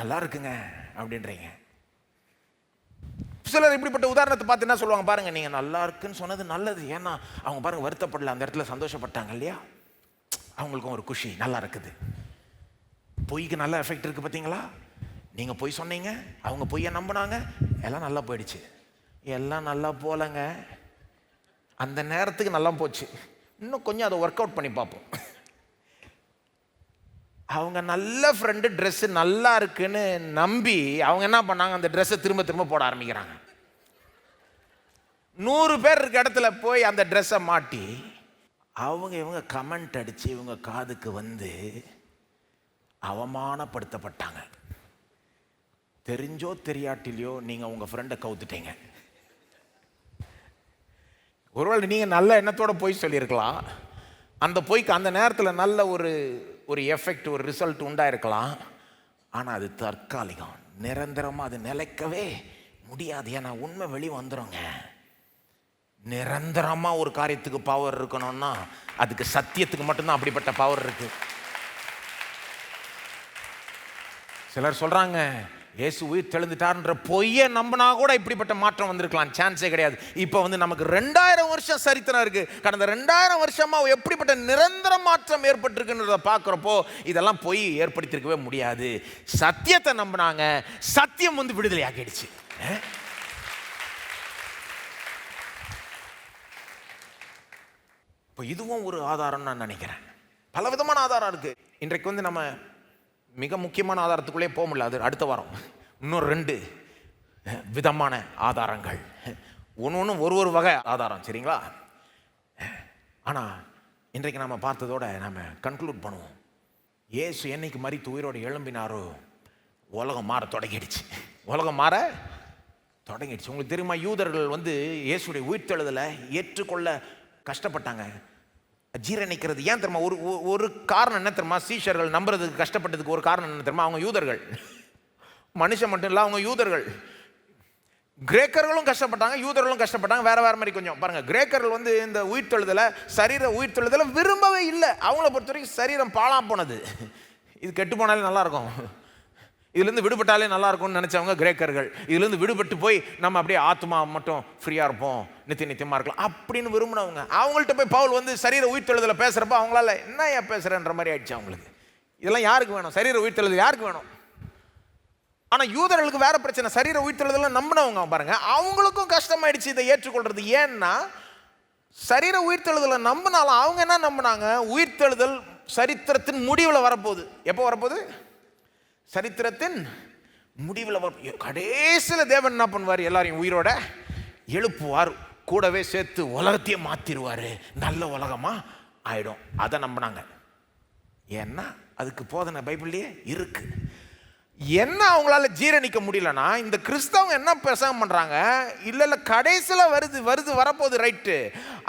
நல்லா இருக்குங்க அப்படின்றீங்க. சிலர் இப்படிப்பட்ட உதாரணத்தை பார்த்து என்ன சொல்லுவாங்க பாருங்க, நீங்கள் நல்லா இருக்குன்னு சொன்னது நல்லது, ஏன்னா அவங்க பாருங்க வருத்தப்படல, அந்த இடத்துல சந்தோஷப்பட்டாங்க இல்லையா, அவங்களுக்கும் ஒரு குஷி, நல்லா இருக்குது. பொய்க்கு நல்ல எஃபெக்ட் இருக்குது பார்த்தீங்களா? நீங்கள் பொய் சொன்னீங்க, அவங்க பொய்யை நம்பினாங்க, எல்லாம் நல்லா போயிடுச்சு. எல்லாம் நல்லா போகலங்க, அந்த நேரத்துக்கு நல்லா போச்சு, இன்னும் கொஞ்சம் அதை ஒர்க் அவுட் பண்ணி பார்ப்போம். அவங்க நல்ல ஃப்ரெண்டு ட்ரெஸ்ஸு நல்லா இருக்குன்னு நம்பி அவங்க என்ன பண்ணாங்க, அந்த ட்ரெஸ்ஸை திரும்ப திரும்ப போட ஆரம்பிக்கிறாங்க. 100 பேர் இருக்க இடத்துல போய் அந்த ட்ரெஸ்ஸை மாட்டி இவங்க கமெண்ட் அடித்து இவங்க காதுக்கு வந்து அவமானப்படுத்தப்பட்டாங்க. தெரிஞ்சோ தெரியாட்டிலையோ நீங்கள் உங்கள் ஃப்ரெண்டை கவுத்துட்டீங்க. ஒருவேளை நீங்கள் நல்ல எண்ணத்தோடு போய் சொல்லியிருக்கலாம், அந்த பொய்க்கு அந்த நேரத்தில் நல்ல ஒரு எஃபெக்ட், ஒரு ரிசல்ட் உண்டாயிருக்கலாம். ஆனால் அது தற்காலிகம், நிரந்தரமாக அது நிலைக்கவே முடியாது. ஏன்னா உண்மை வெளியே வந்துடுங்க. நிரந்தரமாக ஒரு காரியத்துக்கு பவர் இருக்கணும்னா அதுக்கு சத்தியத்துக்கு மட்டும்தான் அப்படிப்பட்ட பவர் இருக்கு. சிலர் சொல்கிறாங்க இயேசு உயிர் தெழுந்துட்டார்ன்ற பொய்யை நம்பினா கூட இப்படிப்பட்ட மாற்றம் வந்திருக்கலாம், சான்ஸே கிடையாது. இப்போ நமக்கு 2000 வருஷம் சரித்திரம் இருக்கு. கடந்த 2000 வருஷமா எப்படிப்பட்ட நிரந்தர மாற்றம் ஏற்பட்டிருக்குன்றத பார்க்குறப்போ இதெல்லாம் பொய் ஏற்படுத்தியிருக்கவே முடியாது. சத்தியத்தை நம்பினாங்க, சத்தியம் விடுதலை ஆகிடுச்சு. இப்போ இதுவும் ஒரு ஆதாரம் நான் நினைக்கிறேன். பல விதமான ஆதாரம் இருக்கு. இன்றைக்கு நம்ம மிக முக்கியமான ஆதாரத்துக்குள்ளே போக முடியல, அது அடுத்த வாரம். இன்னொரு 2 விதமான ஆதாரங்கள், ஒன்று ஒரு வகை ஆதாரம், சரிங்களா? ஆனால் இன்றைக்கு நம்ம பார்த்ததோட நம்ம கன்க்ளூட் பண்ணுவோம். இயேசு என்னைக்கு மரித்து உயிரோடு எழும்பினாரோ உலகம் மாற தொடங்கிடுச்சு. உலகம் மாற தொடங்கிடுச்சு. உங்களுக்கு தெரியுமா, யூதர்கள் இயேசுடைய உயிர்த்தெழுதலை ஏற்றுக்கொள்ள கஷ்டப்பட்டாங்க, ஜீரணிக்கிறது. ஏன் தெரியுமா? ஒரு காரணம் என்ன தெரியுமா? சீஷர்கள் நம்புறதுக்கு கஷ்டப்பட்டதுக்கு ஒரு காரணம் என்ன தெரியுமா? அவங்க யூதர்கள். மனுஷன் மட்டும் இல்லை, அவங்க யூதர்கள். கிரேக்கர்களும் கஷ்டப்பட்டாங்க, யூதர்களும் கஷ்டப்பட்டாங்க. வேற வேற மாதிரி கொஞ்சம் பாருங்க. கிரேக்கர்கள் இந்த உயிர்த்தெழுதலை, சரீர உயிர்த்தெழுதலை விரும்பவே இல்லை. அவங்கள பொறுத்த வரைக்கும் சரீரம் பாழா போனது, இது கெட்டு போனாலே நல்லா இருக்கும், இதுலேருந்து விடுபட்டாலே நல்லா இருக்கும்னு நினச்சவங்க கிரேக்கர்கள். இதுலேருந்து விடுபட்டு போய் நம்ம அப்படியே ஆத்மா மட்டும் ஃப்ரீயாக இருப்போம், நித்தியமாக இருக்கலாம் அப்படின்னு விரும்பினவங்க. அவங்கள்ட்ட போய் பவுல் சரீர உயிர்த்தெழுதலை பேசுகிறப்ப அவங்களால என்ன ஏன் பேசுகிறேன்ற மாதிரி ஆயிடுச்சு அவங்களுக்கு. இதெல்லாம் யாருக்கு வேணும்? சரீர உயிர்த்தெழுதல் யாருக்கு வேணும்? ஆனால் யூதர்களுக்கு வேற பிரச்சனை. சரீர உயிர்த்தெழுதலை நம்பினவங்க பாருங்க, அவங்களுக்கும் கஷ்டமாயிடுச்சு இதை ஏற்றுக்கொள்றது. ஏன்னா சரீர உயிர்த்தெழுதலை நம்பினாலும் அவங்க என்ன நம்பினாங்க? உயிர்த்தெழுதல் சரித்திரத்தின் முடிவில் வரப்போகுது. எப்போ வரப்போகுது? சரித்திரத்தின் முடிவில் கடைசியில் தேவன் என்ன பண்ணுவார்? எல்லாரையும் உயிரோட எழுப்புவார், கூடவே சேர்த்து உலகத்தையே மாற்றிடுவார், நல்ல உலகமாக ஆயிடும். அதை நம்பினாங்க. ஏன்னா அதுக்கு போதனை பைபிள்லேயே இருக்கு. என்ன அவங்களால ஜீரணிக்க முடியலன்னா, இந்த கிறிஸ்தவங்க என்ன பிரசங்கம் பண்ணுறாங்க, இல்லை கடைசியில் வரப்போகுது, ரைட்டு.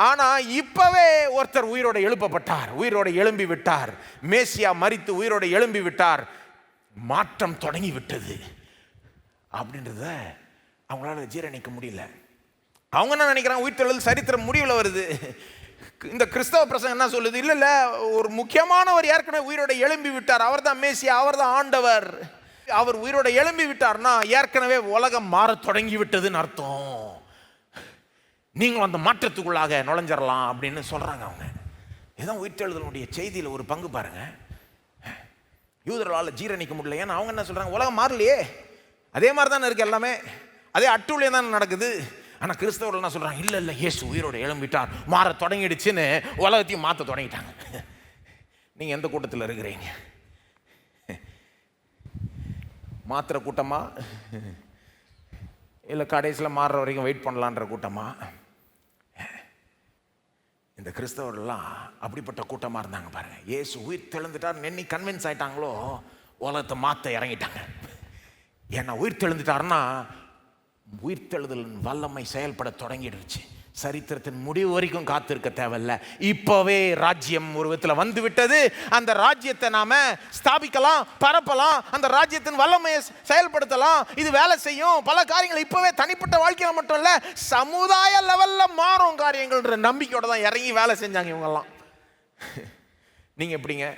ஆனால் இப்போவே ஒருத்தர் உயிரோட எழுப்பப்பட்டார், உயிரோட எழும்பி விட்டார், மேசியா மரித்து உயிரோட எழும்பி விட்டார், மாற்றம் தொடங்கி விட்டது அப்படின்றத அவங்களால ஜீரணிக்க முடியல. அவங்க என்ன நினைக்கிறாங்க? உயிர்த்தெழுதல் சரித்திரம் முடிவில் வருது. இந்த கிறிஸ்தவ பிரசங்கம் என்ன சொல்லுது? இல்லை ஒரு முக்கியமானவர் ஏற்கனவே உயிரோட எழும்பி விட்டார், அவர் தான் மேசியா, அவர் தான் ஆண்டவர். அவர் உயிரோட எழும்பி விட்டார்னா ஏற்கனவே உலகம் மாற தொடங்கி விட்டதுன்னு அர்த்தம். நீங்களும் அந்த மாற்றத்துக்குள்ளாக நுழைஞ்சிடலாம் அப்படின்னு சொல்றாங்க அவங்க. இதுதான் உயிர்த்தெழுதலுடைய செய்தியில் ஒரு பங்கு பாருங்க. யூதர்களால் ஜீரணிக்க முடியல. ஏன்னா அவங்க என்ன சொல்றாங்க? உலகம் மாறலையே, அதே மாதிரி தானே இருக்கு எல்லாமே, அதே அட்டூழியம் தானே நடக்குது. ஆனால் கிறிஸ்தவர்கள் என்ன சொல்றாங்க? இல்லை இயேசு உயிரோட எழும்பிட்டார், மாற தொடங்கிடுச்சுன்னு உலகத்தையும் மாற்ற தொடங்கிட்டாங்க. நீங்க எந்த கூட்டத்தில் இருக்கிறீங்க? மாத்திர கூட்டமா இல்லை கடைசியில் மாறுற வரைக்கும் வெயிட் பண்ணலான்ற கூட்டமா? இந்த கிறிஸ்தவர்கள்லாம் அப்படிப்பட்ட கூட்டமாக இருந்தாங்க பாருங்க. இயேசு உயிர் தெழுந்துட்டார் நென்னி கன்வின்ஸ் ஆயிட்டாங்களோ, உலகத்தை மாற்ற இறங்கிட்டாங்க. ஏன்னா உயிர் தெழுந்துட்டாருன்னா உயிர்த்தெழுதலின் வல்லமை செயல்பட தொடங்கிடுச்சு. சரித்திரத்தின் முடிவு வரைக்கும் காத்திருக்க தேவையில்ல. இப்போவே ராஜ்யம் ஒரு விதத்தில் வந்து விட்டது. அந்த ராஜ்யத்தை நாம ஸ்தாபிக்கலாம், பரப்பலாம், அந்த ராஜ்யத்தின் வல்லமையை செயல்படுத்தலாம். இது வேலை செய்யும். பல காரியங்கள் இப்போவே தனிப்பட்ட வாழ்க்கையில் மட்டும் இல்லை, சமுதாய லெவலில் மாறும் காரியங்கள்ன்ற நம்பிக்கையோட தான் இறங்கி வேலை செஞ்சாங்க இவங்கெல்லாம். நீங்கள் எப்படிங்க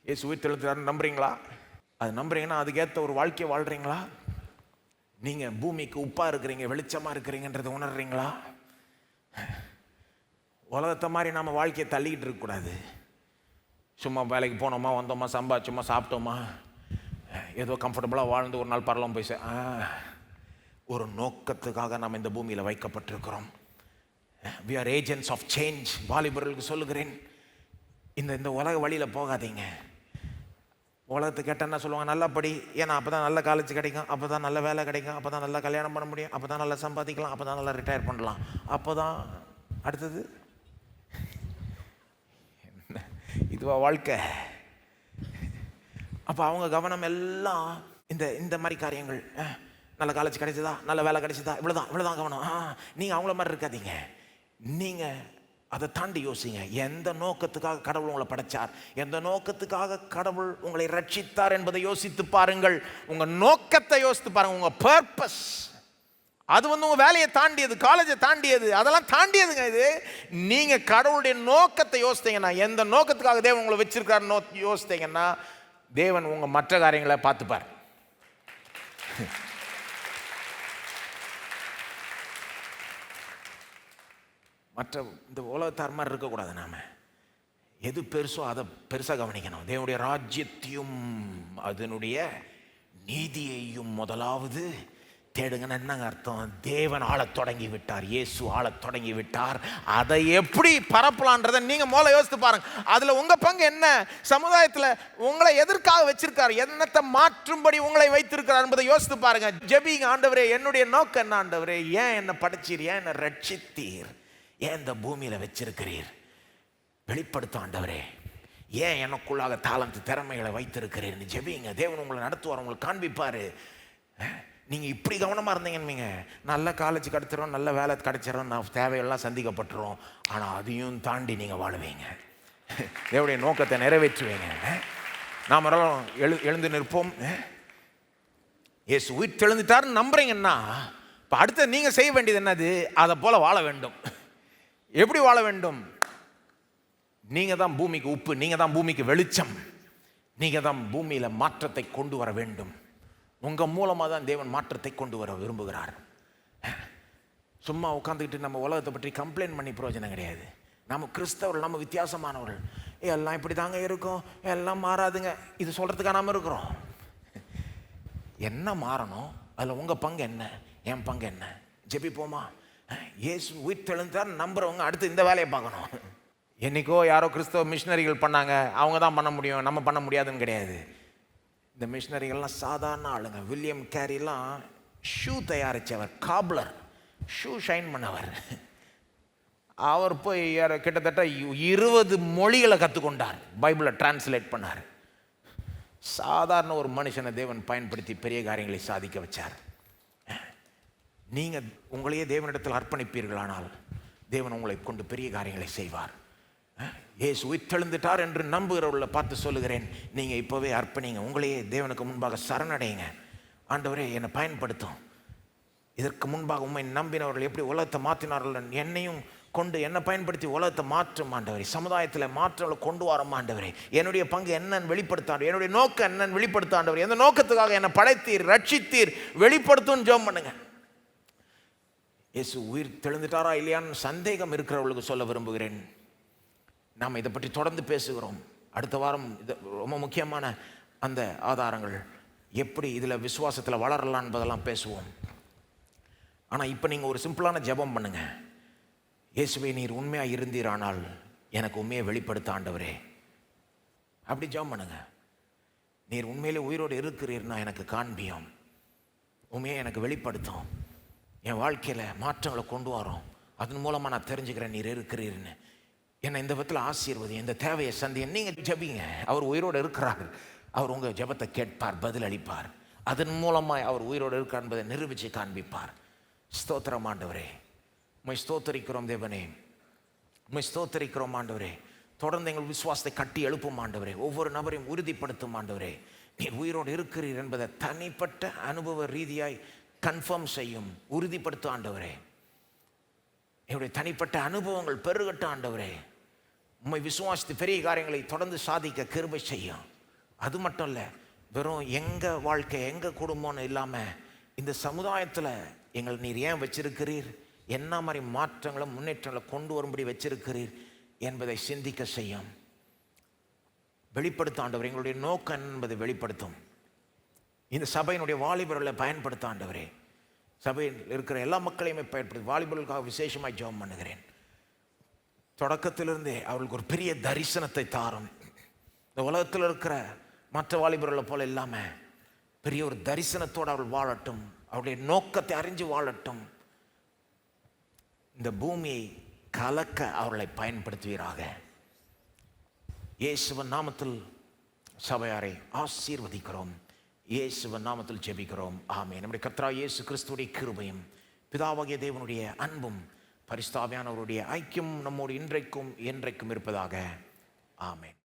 இயேசு உயிர்த்தெழுந்தாருன்னு நம்புறீங்களா? அது நம்புறீங்கன்னா அதுக்கேற்ற ஒரு வாழ்க்கையை வாழ்றீங்களா? நீங்கள் பூமிக்கு உப்பாக இருக்கிறீங்க, வெளிச்சமாக இருக்கிறீங்கன்றதை உணர்றீங்களா? உலகத்தை மாதிரி நம்ம வாழ்க்கையை தள்ளிக்கிட்டு இருக்கக்கூடாது. சும்மா வேலைக்கு போனோமா, வந்தோமா, சம்பாதிச்சோமா, சாப்பிட்டோமா, ஏதோ கம்ஃபர்டபுளாக வாழ்ந்து ஒரு நாள் பரலாம் போய் ஒரு நோக்கத்துக்காக நம்ம இந்த பூமியில் வைக்கப்பட்டிருக்கிறோம். we are agents of change. வாலிபர்களுக்கு சொல்லுகிறேன், இந்த உலக வழியில் போகாதீங்க. உலகத்தை கேட்டால் என்ன சொல்லுவாங்க? நல்லா படி, ஏன்னா அப்போ தான் நல்ல காலேஜ் கிடைக்கும், அப்போ தான் நல்ல வேலை கிடைக்கும், அப்போ தான் நல்லா கல்யாணம் பண்ண முடியும், அப்போ தான் நல்லா சம்பாதிக்கலாம், அப்போ தான் நல்லா ரிட்டையர் பண்ணலாம், அப்போ தான் அடுத்தது இதுவா வாழ்க்கை? அப்போ அவங்க கவனம் எல்லாம் இந்த மாதிரி காரியங்கள். நல்ல காலேஜ் கிடைச்சதா, நல்ல வேலை கிடைச்சதா, இவ்வளோதான் கவனம். நீங்கள் அவங்கள மாதிரி இருக்காதீங்க. நீங்கள் அதை தாண்டி யோசிங்க. எந்த நோக்கத்துக்காக கடவுள் உங்களை படைச்சார், எந்த நோக்கத்துக்காக கடவுள் உங்களை ரட்சித்தார் என்பதை யோசித்து பாருங்கள். உங்கள் நோக்கத்தை யோசித்து பாருங்கள். உங்கள் பர்பஸ் அது உங்கள் வேலையை தாண்டியது, காலேஜை தாண்டியது, அதெல்லாம் தாண்டியதுங்க. இது நீங்கள் கடவுளுடைய நோக்கத்தை யோசித்தீங்கன்னா, எந்த நோக்கத்துக்காக தேவன் உங்களை வச்சிருக்காரு யோசித்தீங்கன்னா, தேவன் உங்கள் மற்ற காரியங்களை பார்த்துப்பார். மற்ற இந்த உலகத்தார் மாதிரி இருக்கக்கூடாது. நாம் எது பெருசோ அதை பெருசாக கவனிக்கணும். தேவனுடைய ராஜ்யத்தையும் அதனுடைய நீதியையும் முதலாவது தேடுங்கன்னு என்னங்க அர்த்தம்? தேவன் ஆளத் தொடங்கி விட்டார், இயேசு ஆளத் தொடங்கி விட்டார். அதை எப்படி பரப்பலான்றதை நீங்கள் முதல்ல யோசித்து பாருங்க. அதில் உங்கள் பங்கு என்ன? சமுதாயத்தில் உங்களை எதற்காக வச்சிருக்கார், என்னத்தை மாற்றும்படி உங்களை வைத்திருக்கிறார் என்பதை யோசித்து பாருங்க. ஜெபிங்க, ஆண்டவரே என்னுடைய நோக்கம் என்ன? ஆண்டவரே ஏன் என்னை படைச்சீர், ஏன் என்னை ரட்சித்தீர், ஏன் இந்த பூமியில் வச்சிருக்கிறீர், வெளிப்படுத்த ஆண்டவரே. ஏன் எனக்குள்ளாக தாளந்து திறமைகளை வைத்திருக்கிறீர்னு ஜெபிங்க. தேவன் உங்களை நடத்துவார், உங்களுக்கு காண்பிப்பார். நீங்கள் இப்படி கவனமாக இருந்தீங்கன்னு நல்ல காலேஜ் கிடைச்சிடும், நல்ல வேலை கிடைச்சிடும், நான் தேவையெல்லாம் சந்திக்கப்பட்டுரும். ஆனால் அதையும் தாண்டி நீங்கள் வாழுவீங்க, தேவனுடைய நோக்கத்தை நிறைவேற்றுவீங்க. நாம் எழுந்து நிற்போம். இயேசு உயிர் தெழுந்துட்டாருன்னு நம்புறீங்கன்னா, இப்போ அடுத்து நீங்கள் செய்ய வேண்டியது என்னது? அதை போல் வாழ வேண்டும். எப்படி வாழ வேண்டும்? நீங்கள் தான் பூமிக்கு உப்பு, நீங்கள் தான் பூமிக்கு வெளிச்சம், நீங்கள் தான் பூமியில் மாற்றத்தை கொண்டு வர வேண்டும். உங்கள் மூலமாக தான் தேவன் மாற்றத்தை கொண்டு வர விரும்புகிறார். சும்மா உட்காந்துக்கிட்டு நம்ம உலகத்தை பற்றி கம்ப்ளைண்ட் பண்ணி பிரயோஜனம் கிடையாது. நம்ம கிறிஸ்தவர்கள், நம்ம வித்தியாசமானவர்கள், எல்லாம் இப்படி தாங்க இருக்கும், எல்லாம் மாறாதுங்க, இது சொல்கிறதுக்காக நாம் இருக்கிறோம். என்ன மாறணும்? அதில் உங்கள் பங்கு என்ன, என் பங்கு என்ன? ஜெபிப்போமா? இயேசு உயிர் தெழுந்தார் நம்புறவங்க அடுத்து இந்த வேலையை பார்க்கணும். என்னைக்கோ யாரோ கிறிஸ்தவ மிஷினரிகள் பண்ணாங்க, அவங்க தான் பண்ண முடியும், நம்ம பண்ண முடியாதுன்னு கிடையாது. இந்த மிஷினரிகள்லாம் சாதாரண ஆளுங்க. வில்லியம் கேரிலாம் ஷூ தயாரித்தவர், காப்லர், ஷூ ஷைன் பண்ணவர். அவர் போய் கிட்டத்தட்ட 20 மொழிகளை கற்றுக்கொண்டார், பைபிளை டிரான்ஸ்லேட் பண்ணார். சாதாரண ஒரு மனுஷனை தேவன் பயன்படுத்தி பெரிய காரியங்களை சாதிக்க வச்சார். நீங்கள் உங்களையே தேவனிடத்தில் அர்ப்பணிப்பீர்களானால் தேவன் உங்களை கொண்டு பெரிய காரியங்களை செய்வார். இயேசு உயிர்த்தெழுந்துட்டார் என்று நம்புகிறவர்களை பார்த்து சொல்லுகிறேன், நீங்கள் இப்போவே அர்ப்பணிங்க, உங்களையே தேவனுக்கு முன்பாக சரணடைங்க. ஆண்டவரே என்னை பயன்படுத்தும். இதற்கு முன்பாக உண்மை நம்பினவர்கள் எப்படி உலகத்தை மாற்றினார்கள், என்னையும் கொண்டு என்னை பயன்படுத்தி உலகத்தை மாற்றும் ஆண்டவரே. சமுதாயத்தில் மாற்றங்களை கொண்டு வரோம் ஆண்டவரே. என்னுடைய பங்கு என்னன்னு வெளிப்படுத்தாண்டு, என்னுடைய நோக்கம் என்னன்னு வெளிப்படுத்தாண்டவர். எந்த நோக்கத்துக்காக என்னை படைத்தீர், ரட்சித்தீர், வெளிப்படுத்தும் ஜெபம் பண்ணுங்க. இயேசு உயிர் தெழுந்துட்டாரா இல்லையான்னு சந்தேகம் இருக்கிறவர்களுக்கு சொல்ல விரும்புகிறேன். நாம் இதை பற்றி தொடர்ந்து பேசுகிறோம். அடுத்த வாரம் இது ரொம்ப முக்கியமான அந்த ஆதாரங்கள், எப்படி இதில் விசுவாசத்தில் வளரலாம் என்பதெல்லாம் பேசுவோம். ஆனால் இப்போ நீங்கள் ஒரு சிம்பிளான ஜெபம் பண்ணுங்க. இயேசுவே நீர் உண்மையாக இருந்தீரானால் எனக்கு உண்மையை வெளிப்படுத்த ஆண்டவரே. அப்படி ஜெபம் பண்ணுங்க. நீர் உண்மையிலே உயிரோடு இருக்கிறீர்னா எனக்கு காண்பியும். உண்மையை எனக்கு வெளிப்படுத்தும், என் வாழ்க்கையில் மாற்றங்களை கொண்டு வரோம், அதன் மூலமாக நான் தெரிஞ்சுக்கிறேன் நீர் இருக்கிறீர்னு. என்னை இந்த விதத்தில் ஆசீர்வதி, இந்த தேவையை சந்தி. நீங்கள் ஜெபிங்க, அவர் உயிரோடு இருக்கிறார். அவர் உங்கள் ஜெபத்தை கேட்பார், பதில் அளிப்பார். அதன் மூலமாக அவர் உயிரோடு இருக்கார் என்பதை நிரூபித்து காண்பிப்பார். ஸ்தோத்திரம் ஆண்டவரே, உம்மை ஸ்தோத்தரிக்கிறோம் தேவனே, உம்மை ஸ்தோத்தரிக்கிறோம் ஆண்டவரே. தொடர்ந்து எங்கள் விசுவாசத்தை கட்டி எழுப்பும் ஆண்டவரே. ஒவ்வொரு நபரையும் உறுதிப்படுத்தும் ஆண்டவரே. நீர் உயிரோடு இருக்கிறீர் என்பதை தனிப்பட்ட அனுபவ ரீதியாய் கன்ஃபார்ம் செய்யும், உறுதிப்படுத்தும் ஆண்டவரே. என்னுடைய தனிப்பட்ட அனுபவங்கள் பெருகட்டும் ஆண்டவரே. உம்மை விசுவாசித்து பெரிய காரியங்களை தொடர்ந்து சாதிக்க கிருபை செய்யும். அது மட்டும் இல்லை, வெறும் எங்கள் வாழ்க்கை எங்கள் குடும்பம்னு இல்லாமல் இந்த சமுதாயத்தில் எங்கள் நீர் ஏன் வச்சிருக்கிறீர், என்ன மாதிரி மாற்றங்களை முன்னேற்றங்களை கொண்டு வரும்படி வச்சிருக்கிறீர் என்பதை சிந்திக்க செய்யும். வெளிப்படுத்த ஆண்டவர், எங்களுடைய நோக்கம் என்பதை வெளிப்படுத்தும். இந்த சபையினுடைய வாலிபர்களை பயன்படுத்த ஆண்டவரே. சபையில் இருக்கிற எல்லா மக்களையுமே பயன்படுத்தி வாலிபர்களுக்காக விசேஷமாக ஜெபம் பண்ணுகிறேன். தொடக்கத்திலிருந்தே அவர்களுக்கு ஒரு பெரிய தரிசனத்தை தாரும். இந்த உலகத்தில் இருக்கிற மற்ற வாலிபர்களை போல இல்லாமல் பெரிய ஒரு தரிசனத்தோடு அவர்கள் வாழட்டும், அவருடைய நோக்கத்தை அறிஞ்சு வாழட்டும். இந்த பூமியை கலக்க அவர்களை பயன்படுத்துவீராக. இயேசுவின் நாமத்தில் சபையாரை ஆசீர்வதிக்கிறோம், இயேசுவின் நாமத்தில் ஜெபிக்கிறோம், ஆமென். நம்முடைய கர்த்தராகிய இயேசு கிறிஸ்துவுடைய கிருபையும் பிதாவாகிய தேவனுடைய அன்பும் பரிசுத்த ஆவியானவருடைய ஐக்கியம் நம்மோடு இன்றைக்கும் என்றைக்கும் இருப்பதாக, ஆமென்.